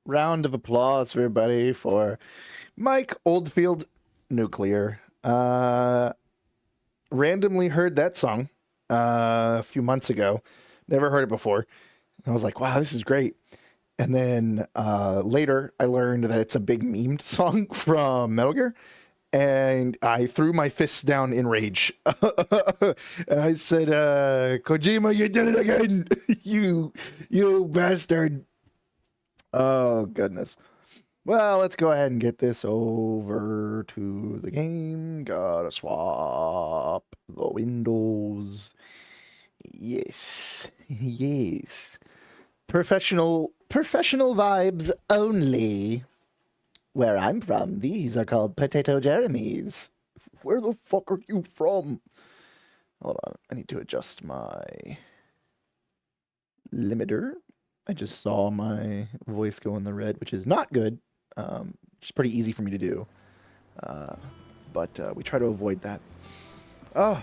Round of applause for everybody for Mike Oldfield Nuclear. Randomly heard that song a few months ago. Never heard it before. And I was like, wow, this is great. And then later I learned that it's a big memed song from Metal Gear. And I threw my fists down in rage. And I said, Kojima, you did it again. you bastard. Oh, goodness. Well, let's go ahead and get this over to the game. Gotta swap the windows. Yes. Yes. Professional vibes only. Where I'm from, these are called Potato Jeremys. Where the fuck are you from? Hold on. I need to adjust my limiter. I just saw my voice go in the red, which is not good. It's pretty easy for me to do. But we try to avoid that. Oh,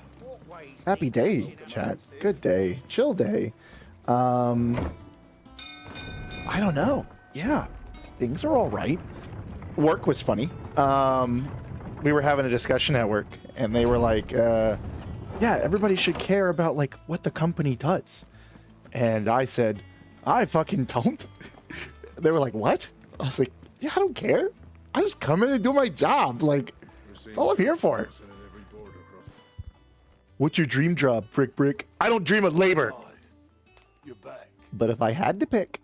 happy day, chat. Good day. Chill day. I don't know. Yeah, things are all right. Work was funny. We were having a discussion at work, and they were like, yeah, everybody should care about, like, what the company does. And I said, I fucking don't. They were like, what? I was like, yeah, I don't care. I just come in and do my job. Like, that's all I'm here for. What's your dream job, Frick Brick? I don't dream of labor. You're back. But if I had to pick,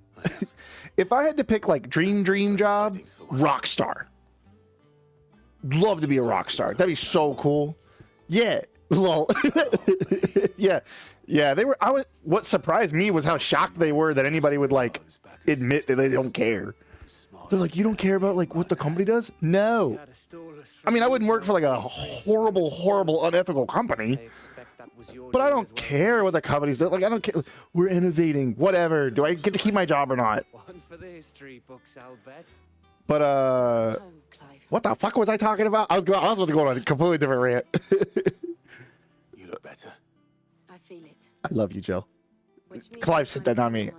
like, dream job, rock star. Love to be a rock star. That'd be so cool. Yeah. Lol. Yeah, they were. What surprised me was how shocked they were that anybody would, like, admit that they don't care. They're like, you don't care about, like, what the company does? No. I mean, I wouldn't work for, like, a horrible, unethical company. But I don't care what the company's doing. Like, I don't care. We're innovating. Whatever. Do I get to keep my job or not? But, what the fuck was I talking about? I was about to go on a completely different rant. You look better. I feel it. I love you, Jill. Clive said that, not me.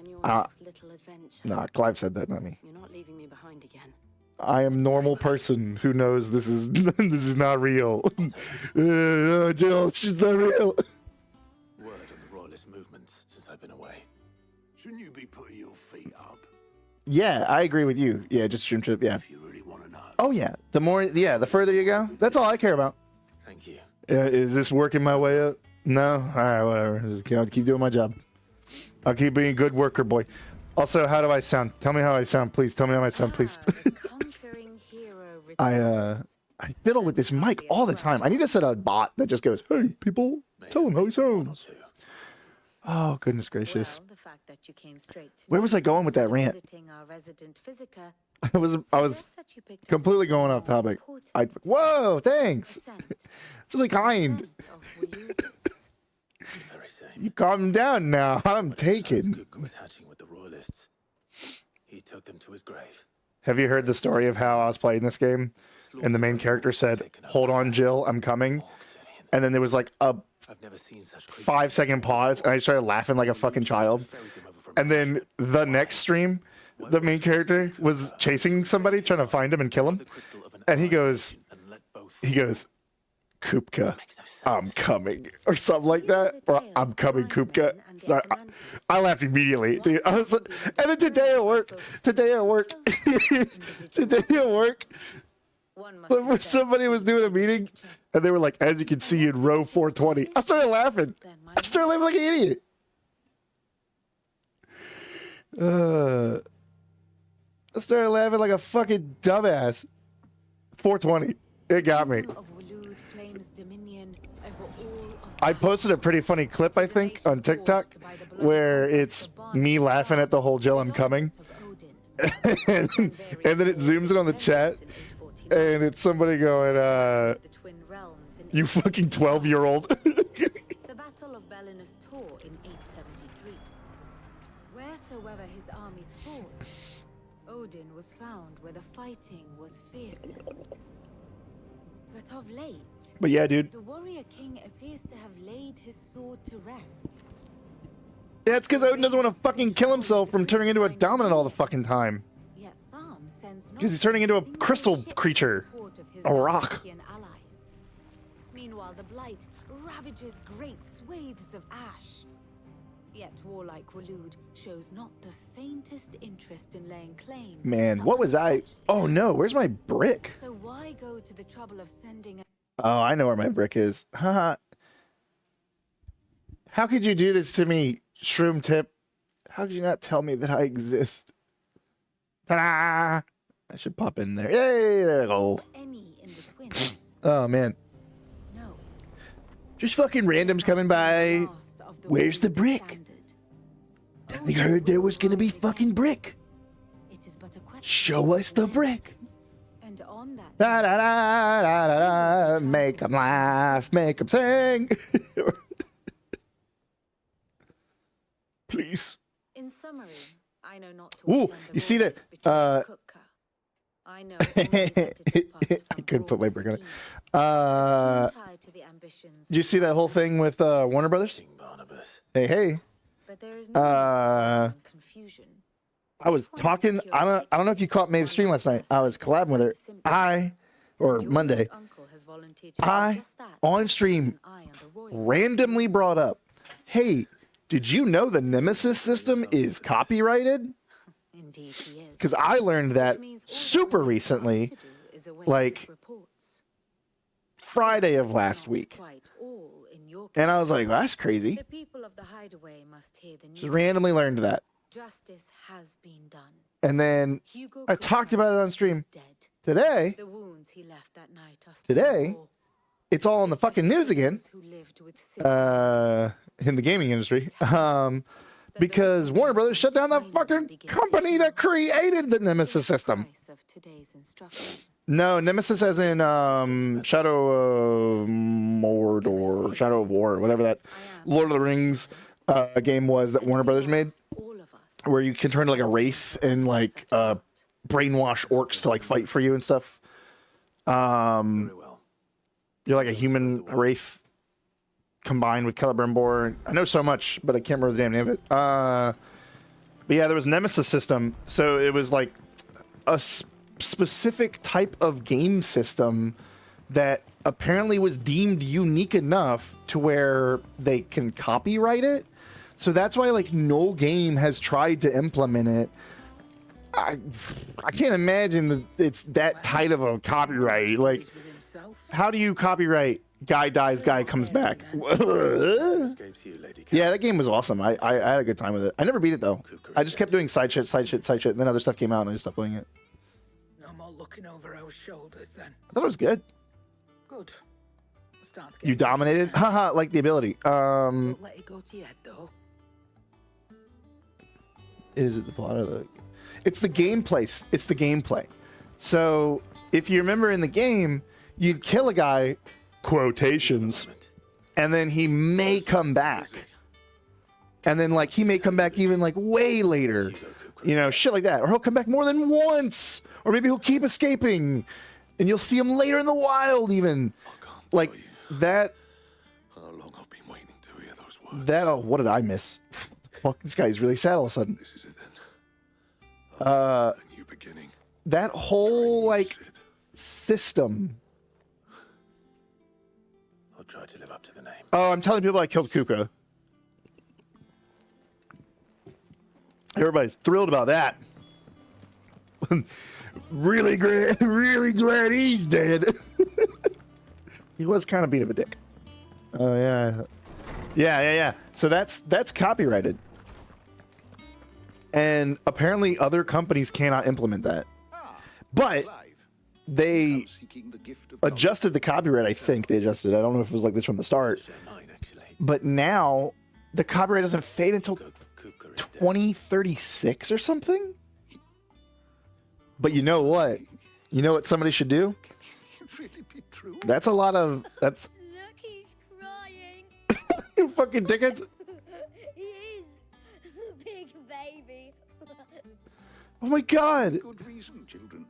Nah, Clive said that, not me. You're not leaving me behind again. I am normal person who knows this is this is not real. Jill, she's not real. Word on the royalist movements since I've been away. Shouldn't you be putting your feet up? Yeah, I agree with you. Yeah, just stream trip. Yeah. If you really want to know. Oh yeah. The further you go, that's all I care about. Thank you. Is this working my way up? No. All right, whatever. I'll keep doing my job. I'll keep being a good worker, boy. Also, how do I sound? Tell me how I sound, please. Tell me how I sound, please. I fiddle with this mic all the time. I need to set a bot that just goes, "Hey, people, tell them how he sounds." Oh, goodness gracious. Where was I going with that rant? I was completely going off topic. Whoa, thanks. It's really kind. You calm down now. I'm taken. Was hatching with the royalists. He took them to his grave. Have you heard the story of how I was playing this game and the main character said, "Hold on, Jill, I'm coming." And then there was like a 5-second pause and I started laughing like a fucking child. And then the next stream, the main character was chasing somebody, trying to find him and kill him. And he goes, Kupka, I'm coming, or something like that, or I'm coming, Kupka. I laughed immediately, dude. I was, and then today at work, somebody was doing a meeting, and they were like, "As you can see in row 420," I started laughing. I started laughing like an idiot. I started laughing like a fucking dumbass. 420, it got me. I posted a pretty funny clip, I think, on TikTok, where it's me laughing at the whole Jill, I'm coming. and then it zooms in on the chat, and it's somebody going, you fucking 12-year-old. The Battle of Belinus Tor in 873. Wheresoever his armies fought, Odin was found where the fighting was fiercest. But of late, But yeah, dude. the warrior king appears to have laid his sword to rest. Yeah, it's because Odin doesn't want to fucking kill himself from turning into a dominant all the fucking time. Yet lends not 'Cause he's turning into a single crystal ship the creature. support of his A rock. Darkian allies. Meanwhile, the blight ravages great swathes of ash. Yet warlike Waloed shows not the faintest interest in laying claim. Man, to what was I? untouched Oh no, where's my brick? So why go to the trouble of sending a Oh, I know where my brick is. Haha. How could you do this to me, Shroom Tip? How could you not tell me that I exist? Ta-da! I should pop in there. Yay, there I go. any in the twins? Oh man, No. just fucking randoms coming by. Last of Where's the Waloed brick? standard. We heard there was gonna be fucking brick. It is but a question Show of us the when. brick. And on that Da da da da da da. Make 'em laugh, make 'em sing. Please. in summary, I know not to Ooh, attend the you see that, royals between Kupka. I know only that it is part of I some couldn't put my broader brick on it. scheme, tied to the ambitions Did you see that whole thing with Warner Brothers? King Barnabas. Hey, hey. but there is no need to dwell on confusion. I was talking. I don't know if you caught Maeve's stream last night. I was collabing with her. Or Your Monday. late uncle has volunteered to do I just that. on stream An eye on the royals. randomly brought up, "Hey, did you know the Nemesis system is copyrighted?" Indeed, he is. Because I learned that Which means all super the royals recently, have to do is await like, his reports. Friday of last Not week, quite all in your and I was case. like, "That's crazy." The people of the hideaway must hear the news. Just randomly learned that, Justice has been done. and then Hugo I talked about it on stream is dead. today. The wounds he left that night are still Today, raw. it's all in the fucking news again. Those who lived with sickness. In the gaming industry, because Warner Brothers shut down the fucking company that created the Nemesis system. Price of today's instruction. No, Nemesis as in Shadow of Mordor, Shadow of War, whatever that Lord of the Rings game was that Warner Brothers made, All of us. where you can turn to like a wraith and like brainwash orcs to like fight for you and stuff. Very well. You're like a human wraith combined with Celebrimbor. I know so much, but I can't remember the damn name of it. But yeah, there was Nemesis system, so it was like a specific type of game system that apparently was deemed unique enough to where they can copyright it. So that's why like no game has tried to implement it. I can't imagine that it's that tight of a copyright. Like, how do you copyright guy dies, guy comes back? Escapes you, Lady Cat. Yeah, that game was awesome. I had a good time with it. I never beat it though. I just kept doing side shit, and then other stuff came out and I just stopped playing it. No more looking over our shoulders then. I thought it was good. Good. We'll start to get You dominated? Haha, like the ability. Don't let it go to your head though. Is it the plot of the... It's the gameplay. It's the gameplay. So if you remember in the game, you'd kill a guy, quotations, and then he may come back. And then like he may come back even like way later. You know, shit like that. Or he'll come back more than once. Or maybe he'll keep escaping. And you'll see him later in the wild even. Like that... How long I've been waiting to hear those words. That, oh, what did I miss? Fuck, this guy's really sad all of a sudden. This is it then. A new beginning. That whole, like, Sid. system. I'll try to live up to the name. Oh, I'm telling people I killed Kuka. Everybody's thrilled about that. really glad he's dead. He was kind of beat of a dick. Oh, yeah. Yeah. So that's copyrighted. And apparently other companies cannot implement that. But they adjusted the copyright, I think they adjusted. I don't know if it was like this from the start. Share mine, actually. But now the copyright doesn't fade until Kuka is dead. 2036 or something. But you know what? You know what somebody should do? Really be true? That's a lot of... That's... Look, he's crying. You fucking dickheads. He is. Big baby. Oh my god. Good reason, children.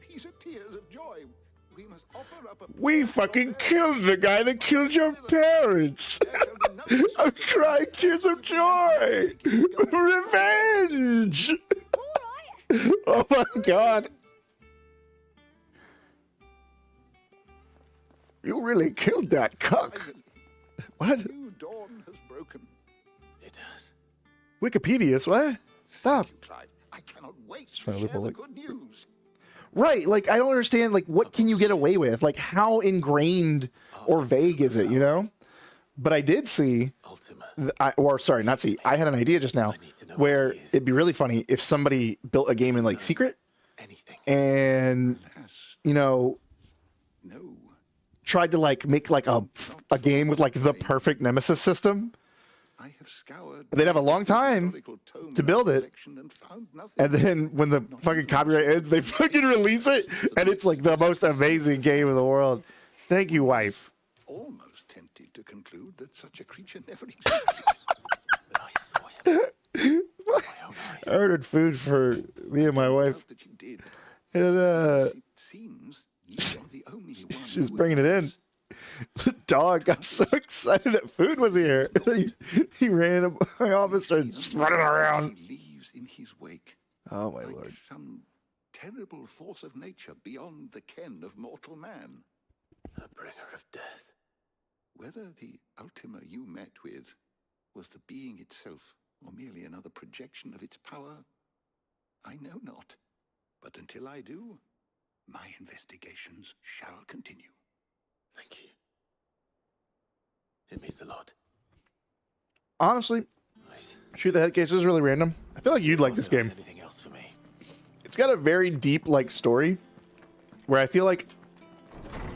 These are tears of joy. We must offer up a... We fucking killed the guy that killed your parents. I'm crying tears of joy. Revenge. All right. Oh my god. You really killed that cuck. Finally, What? new dawn has broken. It does. Wikipedia's what? Stop. Thank you, Clive. I cannot wait trying to to share the look good news. Right, like I don't understand like what can you get away with? Like how ingrained or vague is it, you know? But I did see Ultima. sorry, not see. I had an idea just now need to know where what he is. it'd be really funny if somebody built a game in like secret Anything. and Alas, you know no. tried to like make like a game with like the perfect nemesis system. I have scoured. They'd have a long time historical tome to in build our it. collection and found nothing. And then when the fucking copyright ends, they fucking release it, and it's like the most amazing game in the world. Thank you, wife. Almost tempted to conclude that such a creature never existed. But I saw him. With my own eyes. I ordered food for me and my wife, Doubt that you did. and It seems you are the only one. she's who bringing it in. The dog got so excited that food was here. He ran into my office and started running around. He leaves in his wake Oh my like lord. some terrible force of nature beyond the ken of mortal man. A bringer of death. Whether the Ultima you met with was the being itself or merely another projection of its power, I know not. But until I do, my investigations shall continue. Thank you. It means a lot. Honestly, Right. shoot the head case is really random. I feel like you'd like this game. Anything else for me? It's got a very deep like story where I feel like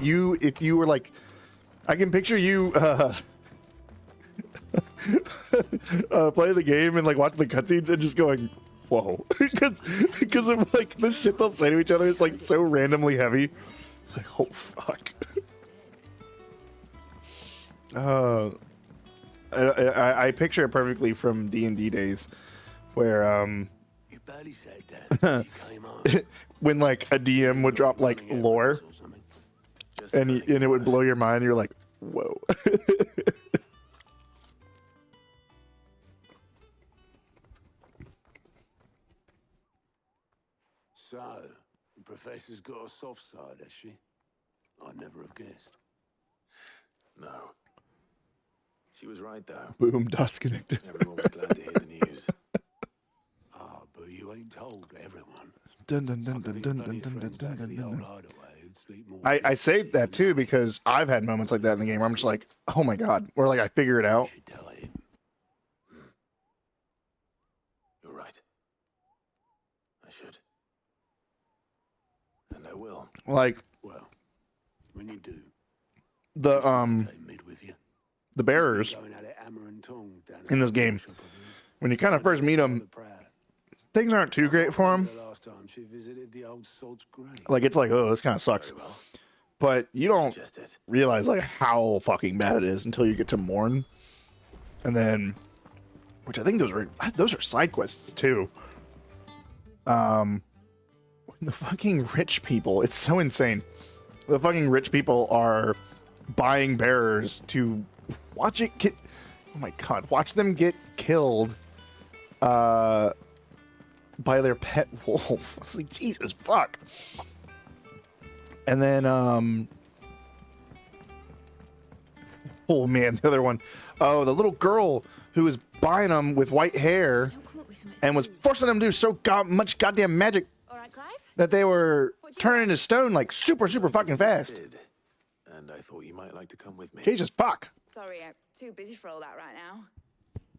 you, if you were like, I can picture you playing the game and like watching the cutscenes and just going, whoa, because of like the shit they'll say to each other is like so randomly heavy. It's like, oh fuck. I picture it perfectly from D&D days where You barely said that. You came on. when like a DM would drop like lore Or something. Just and letting and it would blow your mind. You're like, whoa. So, the professor's got a soft side, has she? I'd never have guessed. No. She was right, though. Boom, dots connected. Everyone was glad to hear the news. Ah, but you ain't told everyone. Dun, dun, dun, I dun, think dun, plenty dun, of dun, friends dun, back dun, at the dun, old dun. hideaway who'd sleep more I say peacefully that too than because I've had moments like that in the game where I'm just like, oh my god, or like I figure it I out. should tell him. You're right. I should. And I will. Like Well, when you do, the take Mid with you. the bearers Going at it hammer and tongue down in this at the game, shop of his. when you kind of first meet them, Proud. things aren't too great for them. The last time she visited the old sod's grave. Like it's like, oh, this kind of sucks. Very well. But you don't Just it. realize like how fucking bad it is until you get to mourn, and then, which I think those are side quests too. The fucking rich people, it's so insane. The fucking rich people are buying bearers to watch it get. Oh my god, watch them get killed. By their pet wolf. I was like, Jesus fuck. And then, oh man, the other one. Oh, the little girl who was buying them with white hair Don't come up with something and was smooth. forcing them to do so much goddamn magic All right, Clive? that they were turning into stone like super fucking fast. Did. And I thought you might like to come with me. Jesus fuck. Sorry, I'm too busy for all that right now.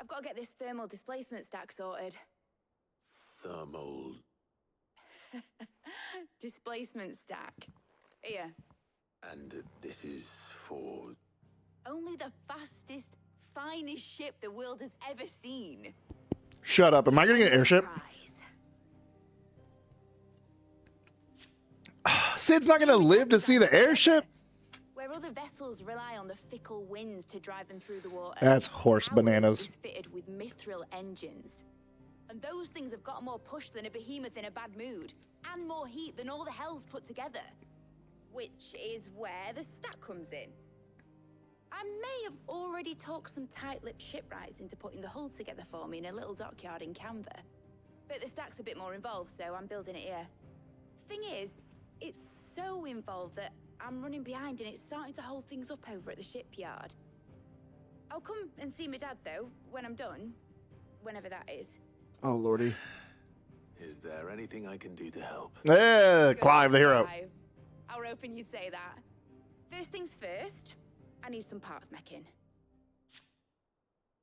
I've got to get this thermal displacement stack sorted. Thermal. Displacement stack. Here. And this is for. Only the fastest, finest ship the world has ever seen. Shut up. Am I getting an airship? Surprise. Sid's not gonna live to see the airship? Where other vessels rely on the fickle winds to drive them through the water. That's horse ours bananas. is fitted with mithril engines. And those things have got more push than a behemoth in a bad mood. And more heat than all the hells put together. Which is where the stack comes in. I may have already talked some tight-lipped shipwrights into putting the hull together for me in a little dockyard in Canva. But the stack's a bit more involved, so I'm building it here. Thing is, it's so involved that I'm running behind and it's starting to hold things up over at the shipyard. I'll come and see my dad, though, when I'm done. Whenever that is. Oh, lordy. Is there anything I can do to help? Yeah, Clive the hero. Clive. I were hoping you'd say that. First things first, I need some parts meching.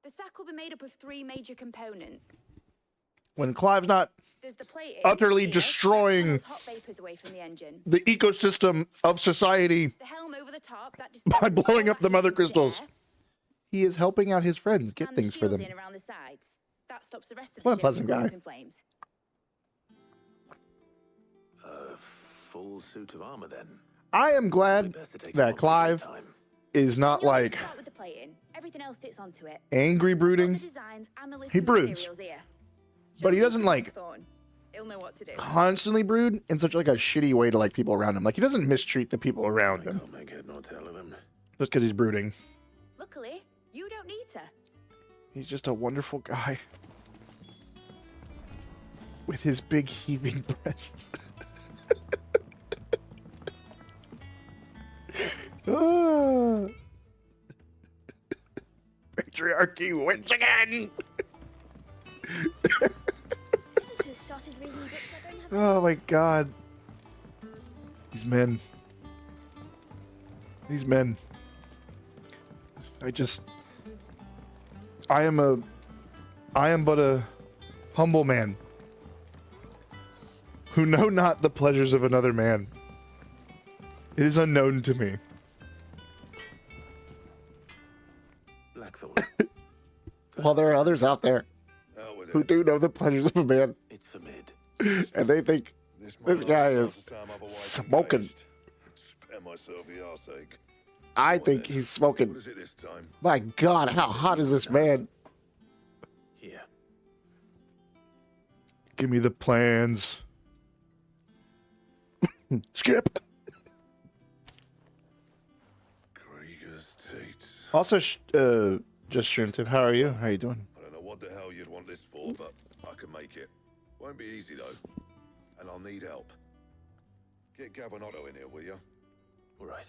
The stack will be made up of 3 major components. When Clive's not There's the plating, utterly you know, destroying that tunnels hot vapors away from the engine. the ecosystem of society The helm over the top that by dispenses blowing all up the that mother heat and crystals, air, he is helping out his friends get and the things for them. shielding around the sides. That stops the rest of What a the ship pleasant from going guy. up in flames. A full suit of armor, then. I am glad Best to take that it one Clive piece at a time. is not You'll need to like start with the plating. Everything else fits onto it. angry Got brooding, the designs and the list He of broods. materials here. but he Show doesn't these to like Blackthorn. He'll know what to do. constantly brood in such like a shitty way to like people around him. Like he doesn't mistreat the people around him Can't make head nor tail of them. just because he's brooding. Luckily, you don't need to. He's just a wonderful guy with his big heaving breasts. Ah. Patriarchy wins again. Editors started reading books that don't have Oh my god. These men. These men. I am but a humble man who know not the pleasures of another man. It is unknown to me. Blackthorn. While there are others out there who do know the pleasures of a man, It's for mid. and they think this guy is smoking. Spare myself the arseache. I think he's What smoking. is it this time? My God, how hot is this man? Here. Give me the plans. Skip. Krieger's Tate. Also, just Shuntiv, how are you? How you doing? I don't know what the hell you'd want this for, but I can make it. Won't be easy though, and I'll need help. Get Gavinotto in here, will you? All right.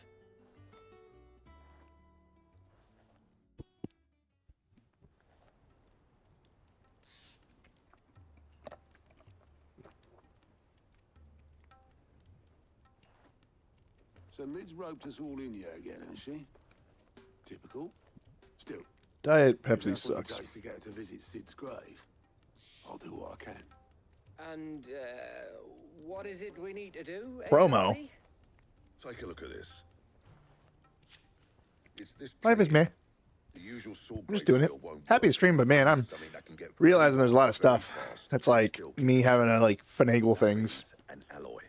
So Mid's roped us all in here again, has she? Typical. Still, Diet if Pepsi that's what it sucks. takes to get her to visit Sid's grave, I'll do what I can. And what is it we need to do? Promo. exactly? Take a look at this. It's this. Life is meh. The usual sword I'm just blade doing it. still won't Happy to work. stream, but man, I'm Something that can get realizing there's a lot of very stuff fast, that's but like still me having to like finagle things, an alloy.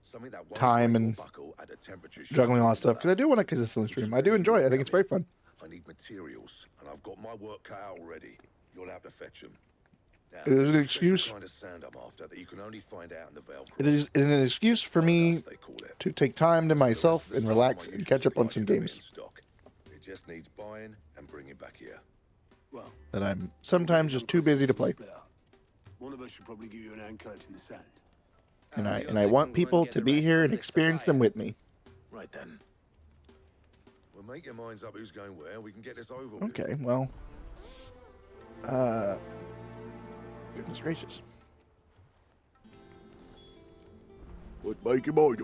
Something that won't time break or and buckle at a temperature juggling a lot of shock stuff because I do want to consistently stream. I do enjoy it. I think it's very fun. I need materials, and I've got my work cut out already. You'll have to fetch them. Now, It is an there's a excuse. special kind of sand I'm after that you can only find out in the Velcro. It is an excuse for me They call it. to take time to myself and relax and catch up on some games It just needs buying and bringing back here. Well, that I'm sometimes just too busy to play. split up. One of us should probably give you an hand coat in the sand. And I you're and I letting want one people get to the be rest here of and this experience them supply. with me. Right then. Well, make your minds up who's going where, and we can get this over with. Okay, well, goodness gracious. What make your mind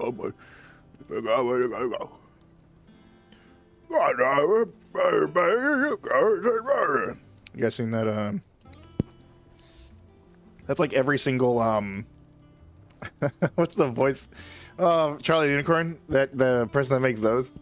up? You guys seen that? That's like every single what's the voice? Charlie Unicorn. That the person that makes those.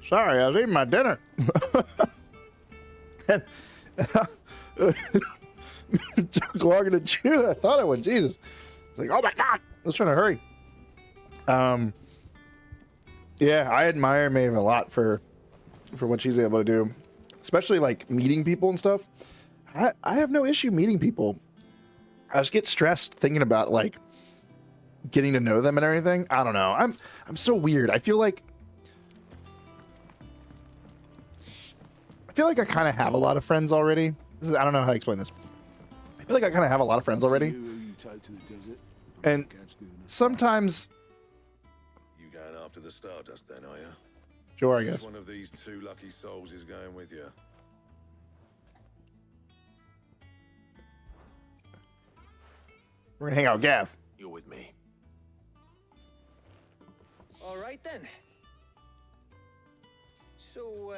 Sorry, I was eating my dinner. and it took longer to chew than I thought it would. Jesus. It's like, oh my God. I was trying to hurry. Yeah, I admire Maeve a lot for what she's able to do. Especially like meeting people and stuff. I have no issue meeting people. I just get stressed thinking about like getting to know them and everything. I don't know. I'm so weird. I feel like I kind of have a lot of friends already. I don't know how to explain this. I feel like I kind of have a lot of friends already. And sometimes... You going after the Stardust then, are you? Sure, I guess. One of these two lucky souls is going with you. We're gonna hang out with Gav. You're with me. All right then. So,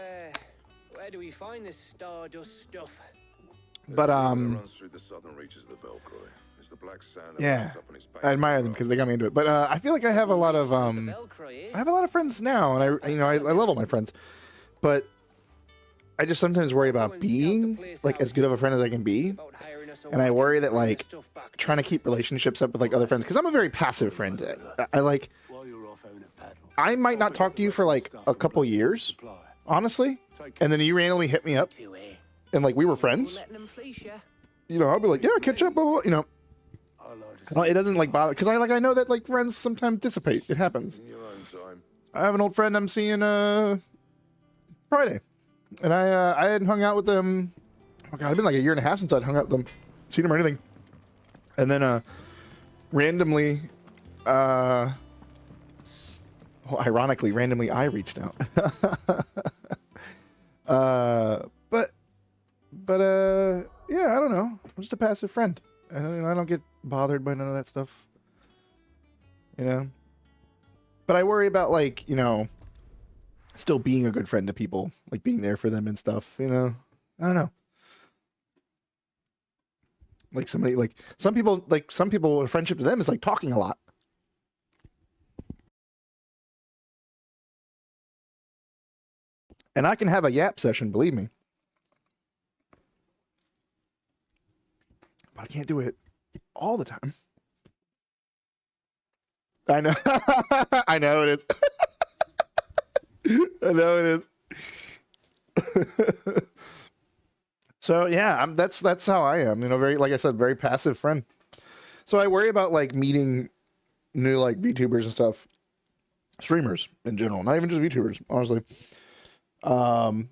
where do we find this Stardust stuff? But runs through the southern reaches of the Belcroy. It's the black sand that yeah, runs up on its base. I admire them because they got me into it. But I feel like I have a lot of I have a lot of friends now, and I love all my friends. But I just sometimes worry about being like as good of a friend as I can be, and I worry that like trying to keep relationships up with like other friends, because I'm a very passive friend. I like I might not talk to you for like a couple years, honestly, and then you randomly hit me up, and like we were friends. You know, I'll be like, yeah, catch up, blah, blah, blah, you know. It doesn't like bother because I know that like friends sometimes dissipate. It happens. In your own time. I have an old friend I'm seeing Friday, and I hadn't hung out with them. Oh god, it's been like a year and a half since I'd hung out with them, seen them or anything. And then randomly, well, ironically, randomly I reached out. But yeah, I don't know. I'm just a passive friend. I don't get bothered by none of that stuff. You know? But I worry about, like, you know, still being a good friend to people. Like, being there for them and stuff, you know? I don't know. Like, some people, a friendship to them is, like, talking a lot. And I can have a yap session, believe me. But I can't do it all the time. I know. I know it is. I know it is. So yeah, that's how I am. You know, very, like I said, very passive friend. So I worry about like meeting new like VTubers and stuff, streamers in general, not even just VTubers, honestly. But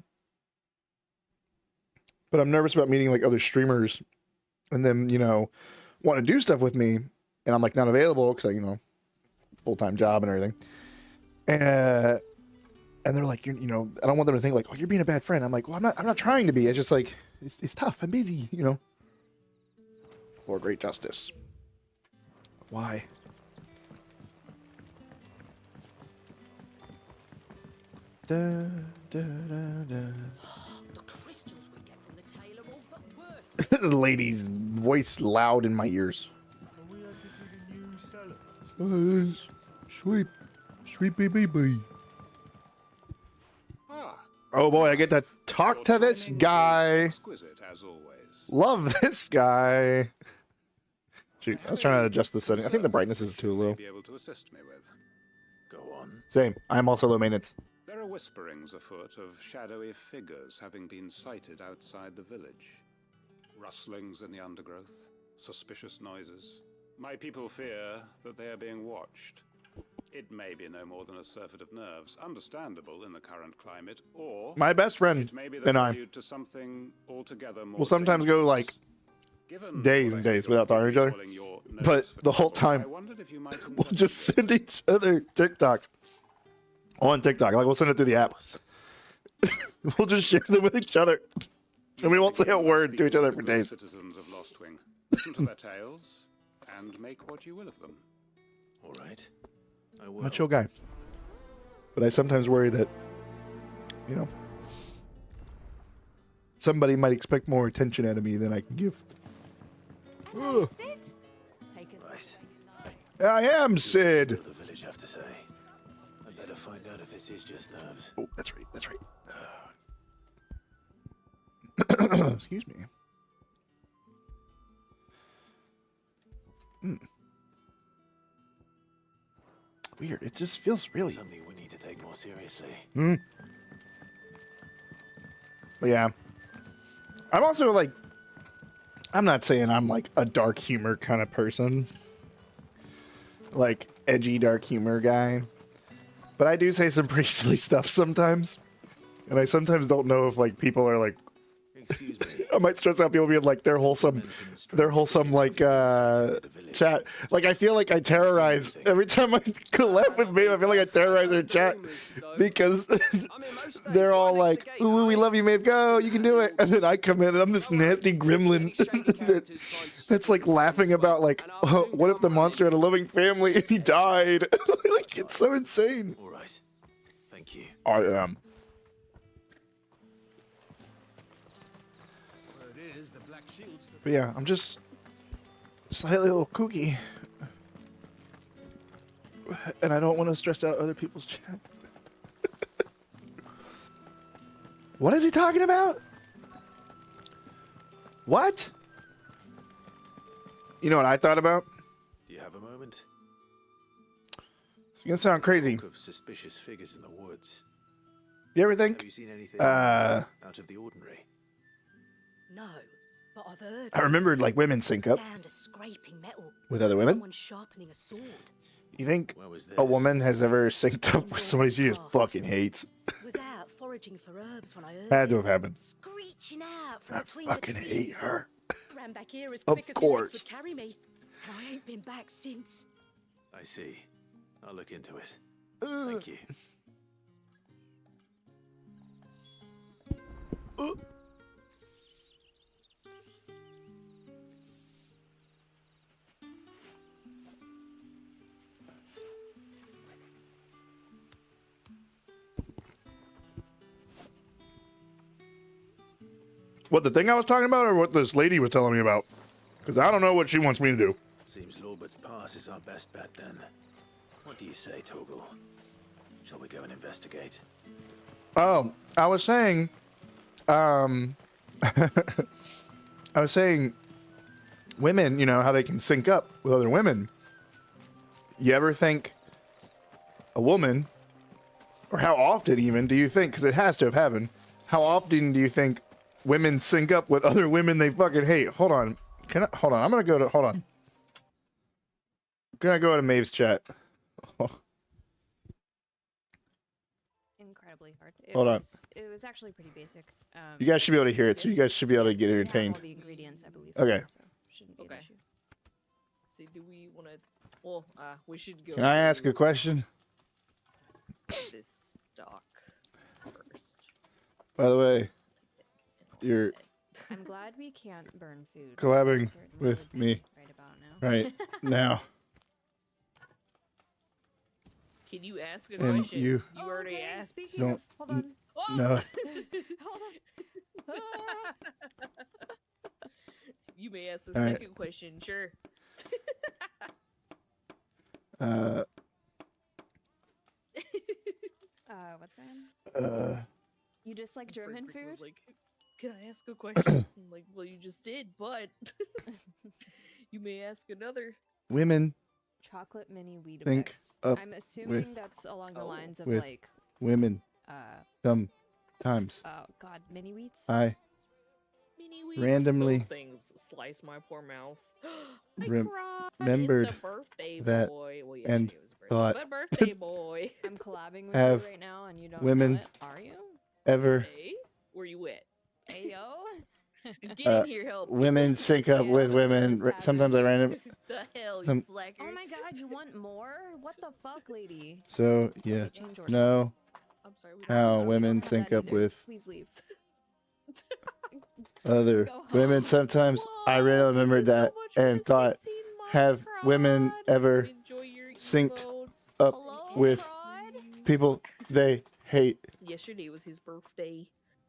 I'm nervous about meeting like other streamers, and then, you know, want to do stuff with me, and I'm like not available because I, you know, full-time job and everything. And they're like, you know, I don't want them to think like, oh, you're being a bad friend. I'm like, well, I'm not trying to be. It's just like, it's tough. I'm busy, you know. For great justice. Why? Da, da, da, da. The crystals we get from the tail are all but worth. This lady's voice loud in my ears. Sweet baby. Oh boy, I get to talk to this guy. Exquisite as always. Love this guy. Shoot, I was trying to adjust the setting. I think the brightness is too low. Be able to assist me with. Go on. Same. I'm also low maintenance. There are whisperings afoot of shadowy figures having been sighted outside the village. Rustlings in the undergrowth, suspicious noises. My people fear that they are being watched. It may be no more than a surfeit of nerves, understandable in the current climate, or My best friend it may be the and I prelude to something altogether more will sometimes go dangerous. like Given days what and I days heard without talking to each other. calling your But nerves for the whole trouble, time, I wondered if you might we'll just investigate. send each other TikToks on TikTok. Like, we'll send it through the app. We'll just share them with each other. And we won't say a word to each other for days. Citizens of Lost Wing, listen to their tales and make what you will of them. All right. I I'm will. a chill guy. But I sometimes worry that, you know, somebody might expect more attention out of me than I can give. Hello, Sid. Take us Right. I am Sid. What the village have to say? I'd better find out if this is just nerves. Oh, that's right. That's right. Excuse me. Weird. It just feels really. Something we need to take more seriously. But yeah. I'm also like, I'm not saying I'm like a dark humor kind of person. Like edgy dark humor guy. But I do say some pretty silly stuff sometimes. And I sometimes don't know if like people are like, Excuse me. I might stress out people being like their wholesome like chat. Like I feel like I terrorize every time I collab with Maeve. I feel like I terrorize their chat because they're all like, "Ooh, we love you, Maeve. Go, you can do it." And then I come in and I'm this nasty gremlin that's like laughing about like, oh, what if the monster had a loving family and he died? Like it's so insane. All right. Thank you. I am. But yeah, I'm just slightly a little kooky. And I don't want to stress out other people's chat. What is he talking about? What? You know what I thought about? Do you have a moment? It's gonna sound crazy. Talk of suspicious figures in the woods. You ever Have think? you seen anything out of the ordinary? No, but I've heard. I remembered like women sync up Sound of scraping metal with other women. Someone sharpening a sword. You think Where was this? a woman has ever synced up with somebody she just fucking hates? Was out foraging for herbs when I heard Had to it. have happened. Screeching out from I between fucking the hate trees. her. Ran back here as Of quick as the course. legs would carry me, and I ain't been back since. I see. I'll look into it. Thank you. What, the thing I was talking about or what this lady was telling me about? Because I don't know what she wants me to do. Seems Lorbert's Pass is our best bet then. What do you say, Torgal? Shall we go and investigate? Oh, I was saying, I was saying, women, you know, how they can sync up with other women. You ever think a woman, or how often even do you think, because it has to have happened, how often do you think women sync up with other women they fucking hate? Hold on. Hold on. I'm going to go to, hold on. I'm going to go to Maeve's chat. Incredibly hard. Hold on. It was actually pretty basic. You guys should be able to hear it, so you guys should be able to get we have entertained. all the ingredients, I believe. Okay. So shouldn't be an Okay. issue. So do we want to? Well, we should go. Can I ask a through question? This stock first. By the way, you're I'm glad we can't burn food. collabing because I certainly with would be me right about now. right now. Can you ask a And question? you already Okay, asked. speaking don't of, hold on. know. Hold on. You may ask the All right. second question. Sure. What's going on? You just like German Frederick was food? like, can I ask a question? I'm like, well, you just did, but you may ask another. Women Chocolate mini Weetabix. think up I'm assuming with- that's along the Oh. lines of with like, women sometimes. oh god, mini wheats. I Mini wheats, randomly those things slice my poor mouth. I rem- cried. remembered It's the birthday that boy. Well, yeah, and it was a birthday, thought, but birthday boy. I'm collabing with Have you right now, and you don't women know it, are you? ever Hey, where you at? Ayo. Get in here, help. me. women sync up Yeah, with women. just Sometimes I random. The hell, you some- slacker. Oh my god, you want more? What the fuck, lady? So yeah, Change order. know I'm sorry. We how We don't women have sync that up either. with Please leave. other Go home. women. Sometimes I really remembered that and thought, have women ever synced up Hello, with fraud? people they hate? Yesterday was his birthday.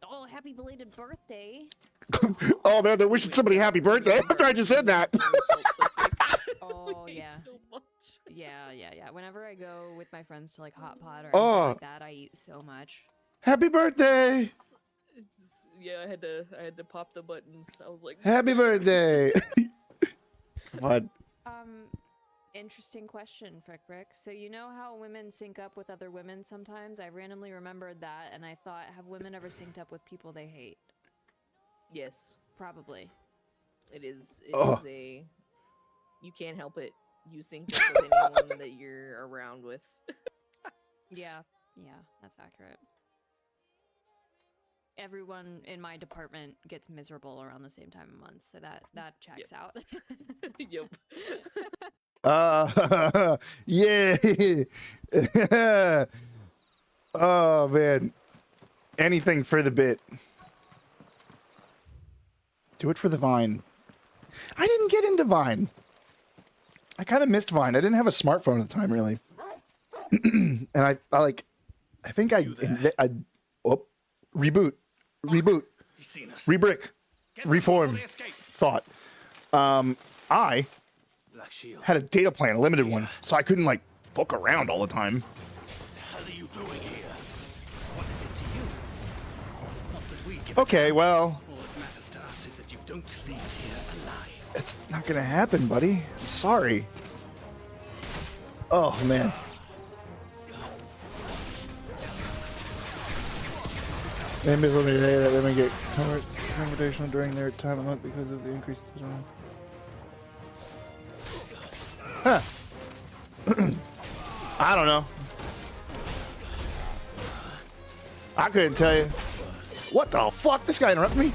Oh, happy belated birthday. Oh man, they're wishing somebody happy birthday after I just said that. We felt so sick. Oh We ate yeah. so much. Yeah. Whenever I go with my friends to like hot pot or Oh. anything like that, I eat so much. Happy birthday! Yeah, I had to pop the buttons. I was like, Happy birthday! What? Interesting question, Frick Brick. So you know how women sync up with other women sometimes? I randomly remembered that, and I thought, have women ever synced up with people they hate? Yes, Probably. it is. Oh. Is a. You can't help it. You sync up with anyone that you're around with. Yeah, that's accurate. Everyone in my department gets miserable around the same time of month, so that checks out. Yep. Yeah. Oh man. Anything for the bit. Do it for the Vine. I didn't get into Vine. I kind of missed Vine. I didn't have a smartphone at the time, really. And I think I reboot, rebrick, reform, thought. I Black Shields. had a data plan, a limited one, so I couldn't like fuck around all the time. What the hell are you doing here? What is it to you? Not that we give Okay, well, all that matters to us is that you don't leave here alive. it's not gonna happen, buddy. I'm sorry. Oh man. Maybe let me say that women get confrontational during their time of month because of the increased. Huh. I don't know. I couldn't tell you. What the fuck? This guy interrupted me?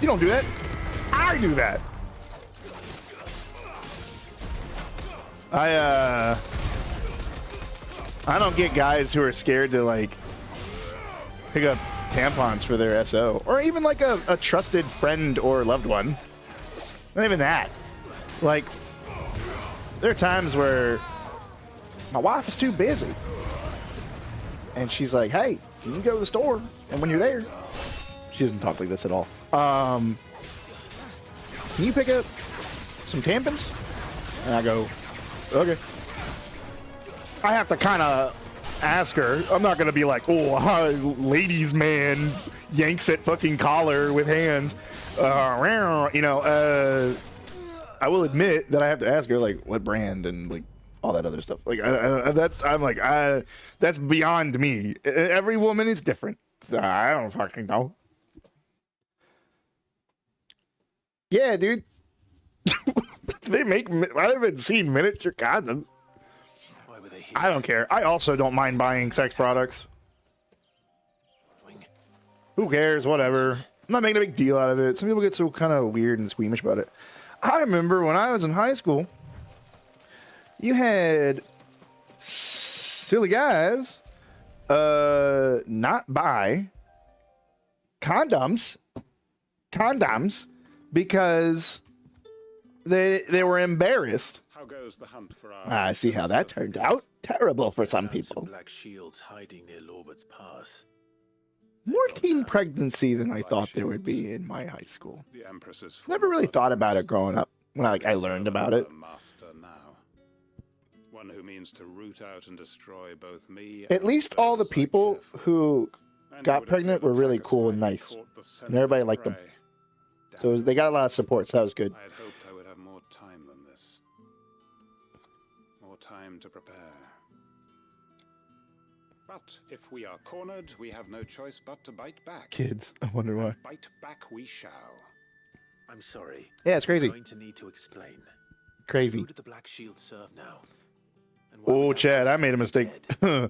You don't do that. I do that. I don't get guys who are scared to like pick up tampons for their SO, or even like a trusted friend or loved one. Not even that. Like, there are times where my wife is too busy, and she's like, "Hey, you can go to the store," and when you're there, she doesn't talk like this at all. Can you pick up some tampons? And I go, okay. I have to kind of ask her. I'm not gonna be like, oh, hi, ladies man yanks at fucking collar with hands. You know, I will admit that I have to ask her like what brand and like all that other stuff. Like that's beyond me. Every woman is different. I don't fucking know. Yeah, dude. They make. I haven't seen miniature condoms. Why were they here? I don't care. I also don't mind buying sex products. Who cares? Whatever. I'm not making a big deal out of it. Some people get so kind of weird and squeamish about it. I remember when I was in high school, you had silly guys not buy condoms because they were embarrassed. How goes the hunt for our I see how that turned out. Terrible for some Found people. Black Shields hiding near Lorbert's Pass. More teen pregnancy than I thought there would be in my high school. the Empress's Never really thought about it growing up. When I learned about it. Master now. One who means to root out and destroy both me At least all the people who got pregnant were really cool and nice, and everybody liked them. So they got a lot of support. So that was good. I had hoped I would have more time than this. More time to prepare. But if we are cornered, we have no choice but to bite back. Kids, I wonder why. Bite back we shall. I'm sorry. Yeah, it's crazy. I'm going to need to explain. Crazy. Who did the Black Shield serve now? Oh, Chad, I made a mistake. I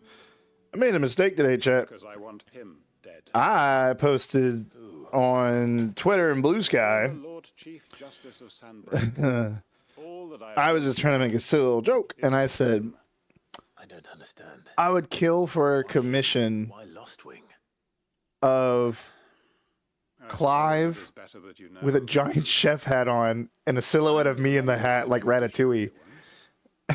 made a mistake today, Chad. Because I want him dead. I posted on Twitter and Blue Sky. Lord Chief Justice of Sandbreak. All that I was just trying to make a silly little joke, and I said, I don't understand. I would kill for a commission Why Lost Wing? of Clive with a giant chef hat on and a silhouette of me in the hat like Ratatouille.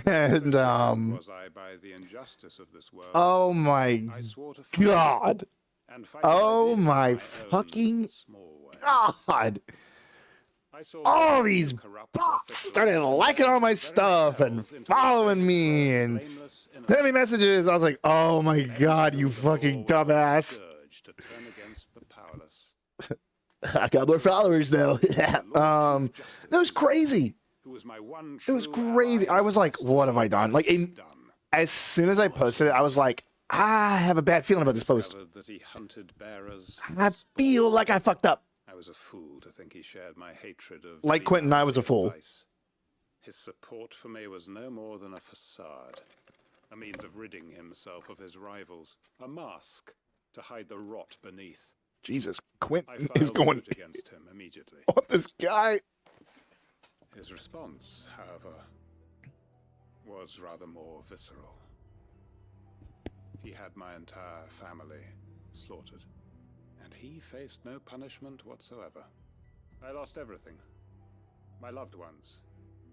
And was I by the injustice of this world, oh my I swore to fight god. and fight Oh I did in my own fucking small way. god. all these bots started liking all my stuff and following me and sending me messages. I was like, oh my god, you fucking dumbass. I got more followers though. That was crazy. It was crazy. I was like, what have I done? Like, as soon as I posted it, I was like, I have a bad feeling about this post. I feel like I fucked up. I was a fool to think he shared my hatred of... Like Quentin, I was a fool. His support for me was no more than a facade. A means of ridding himself of his rivals. A mask to hide the rot beneath. Jesus, Quentin is going against him immediately. Oh, this guy. His response, however, was rather more visceral. He had my entire family slaughtered, and he faced no punishment whatsoever. I lost everything. My loved ones,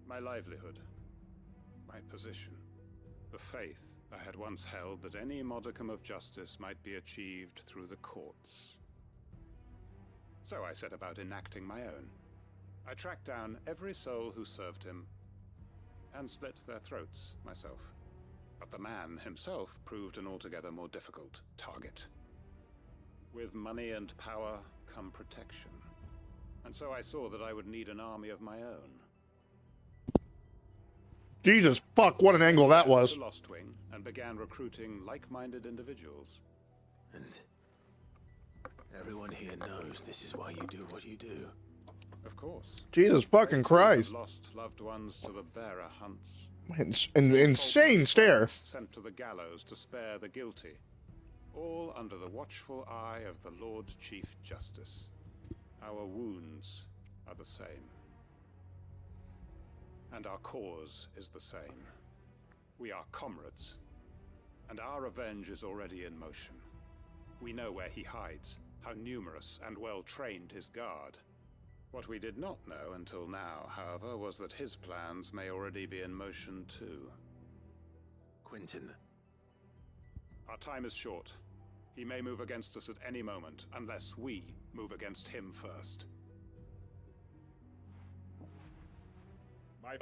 my livelihood, my position, the faith I had once held that any modicum of justice might be achieved through the courts. So I set about enacting my own. I tracked down every soul who served him and slit their throats myself. But the man himself proved an altogether more difficult target. With money and power come protection. And so I saw that I would need an army of my own. Jesus fuck, what an angle that was. The Lost Wing and began recruiting like-minded individuals. And everyone here knows this is why you do what you do. Of course. Jesus fucking Christ. Lost loved ones to the bearer hunts. An insane stare. Sent to the gallows to spare the guilty. All under the watchful eye of the Lord Chief Justice. Our wounds are the same. And our cause is the same. We are comrades. And our revenge is already in motion. We know where he hides, how numerous and well-trained his guard. What we did not know until now, however, was that his plans may already be in motion too. Quentin. Our time is short. He may move against us at any moment, unless we move against him first.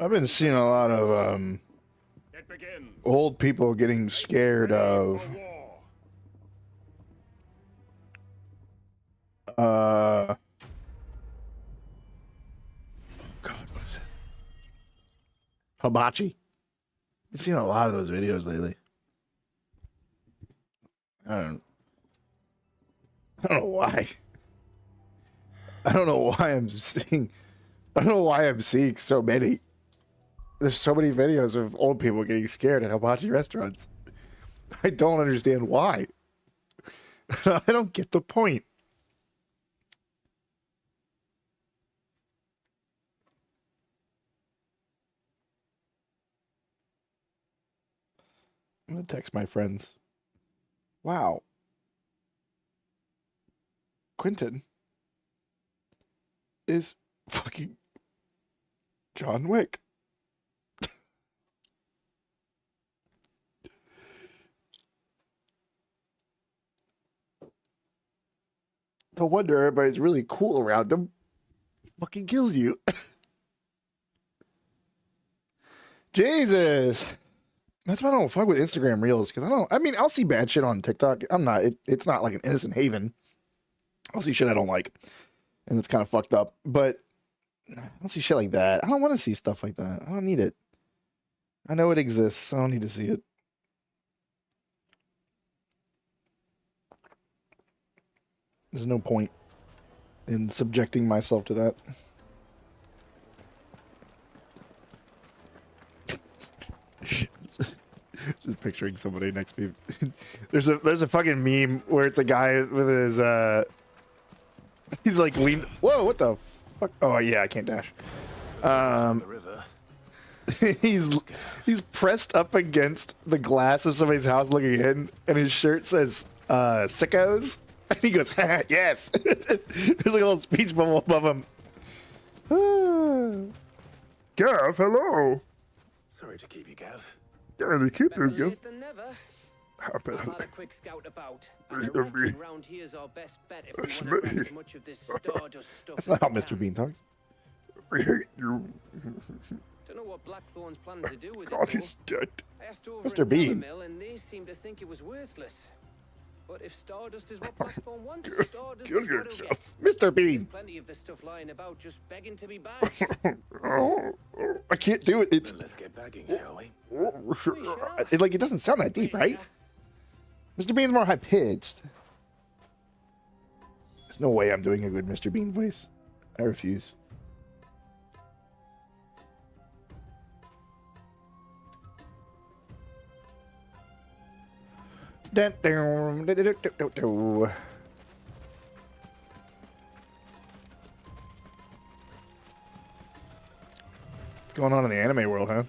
I've been seeing a lot of old people getting scared of God, what is it? Hibachi. I've seen a lot of those videos lately. I don't know why. I don't know why I'm seeing so many. There's so many videos of old people getting scared at hibachi restaurants. I don't understand why. I don't get the point. I'm gonna text my friends. Wow. Quentin is fucking John Wick. No wonder everybody's really cool around him. Fucking kills you. Jesus. That's why I don't fuck with Instagram Reels, because I'll see bad shit on TikTok. It's not like an innocent haven. I'll see shit I don't like, and it's kind of fucked up. But I don't see shit like that. I don't want to see stuff like that. I don't need it. I know it exists. I don't need to see it. There's no point in subjecting myself to that. Just picturing somebody next to me. There's a fucking meme where it's a guy with his he's like leaned. Whoa, what the fuck? Oh yeah, I can't dash. He's pressed up against the glass of somebody's house looking in, and his shirt says sickos, and he goes, yes. There's like a little speech bubble above him. Gav, hello. Sorry to keep you, Gav. Yeah, they keep you, Better late than never. I've had a quick scout about, and I reckon round here's our best bet if we want to grab as much of this stardust stuff. That's not how Mr. Bean talks. I hate you. Don't know what Blackthorn's planning to do with God, it. he's dead. I asked over Mr. at Bean. Mill, and they seem to think it was worthless. But if Stardust is what Blackthorn wants, Stardust Kill is what he'll get. yourself. Mr. There's Bean. plenty of this stuff lying about, just begging to be back. I can't do it. It's Then let's get bagging, shall we? it doesn't sound that deep, right? Mr. Bean's more high pitched. There's no way I'm doing a good Mr. Bean voice. I refuse. What's going on in the anime world, huh?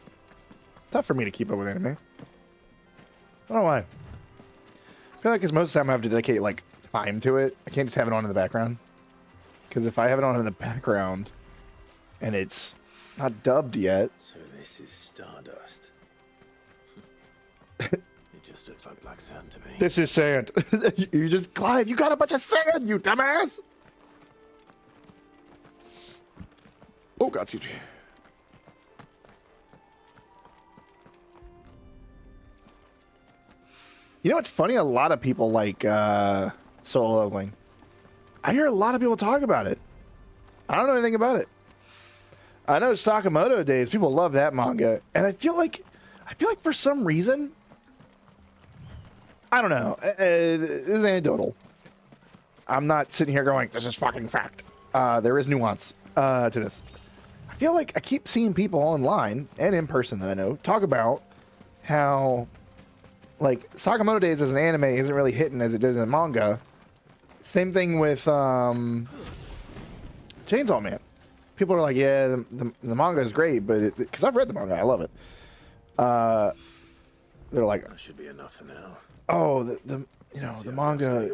It's tough for me to keep up with anime. I don't know why. I feel like because most of the time I have to dedicate like time to it. I can't just have it on in the background. Because if I have it on in the background and it's not dubbed yet. So this is Stardust. Just looks like black sand to me. This is sand. You just, Clive, you got a bunch of sand, you dumbass. Oh, God, excuse me. You know what's funny? A lot of people like solo leveling. I hear a lot of people talk about it. I don't know anything about it. I know Sakamoto Days, people love that manga. And I feel like for some reason, I don't know. This is anecdotal. I'm not sitting here going, this is fucking fact. There is nuance to this. I feel like I keep seeing people online and in person that I know talk about how, like, Sakamoto Days as an anime isn't really hitting as it did in a manga. Same thing with Chainsaw Man. People are like, yeah, the manga is great, but because I've read the manga, I love it. They're like, that should be enough for now. Oh, the manga,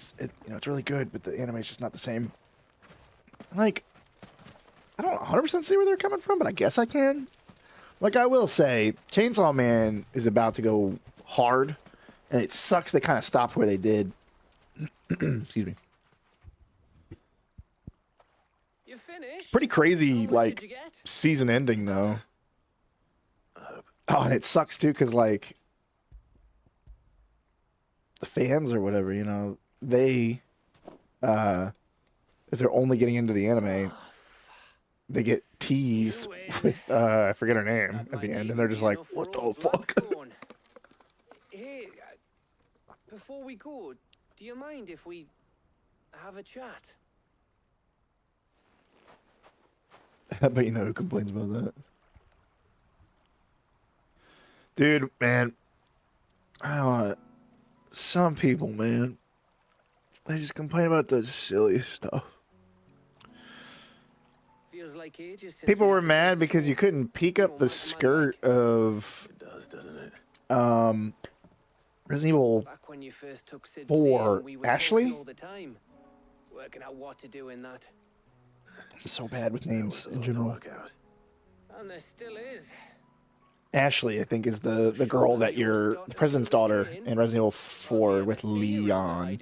it's really good, but the anime is just not the same. Like, I don't 100% see where they're coming from, but I guess I can. Like, I will say, Chainsaw Man is about to go hard, and it sucks they kind of stopped where they did. Excuse me. You finished? Pretty crazy, like, season ending, though. Oh, and it sucks, too, because, like, the fans or whatever, they, if they're only getting into the anime, they get teased with, I forget her name at the end, and they're just like, what the fuck? Hey, before we go, do you mind if we have a chat? I bet you know who complains about that. Dude, man, I don't. Some people, man, they just complain about the silliest stuff. Feels like ages since People were mad because you couldn't peek up the skirt of Doesn't it? Resident Evil Back when you first took Sid's 4 name, we were Ashley. talking all the time, working out what to do in that. I'm so bad with names in general. And there still is. Ashley, I think, is the girl that you're the president's daughter in Resident Evil 4 with Leon.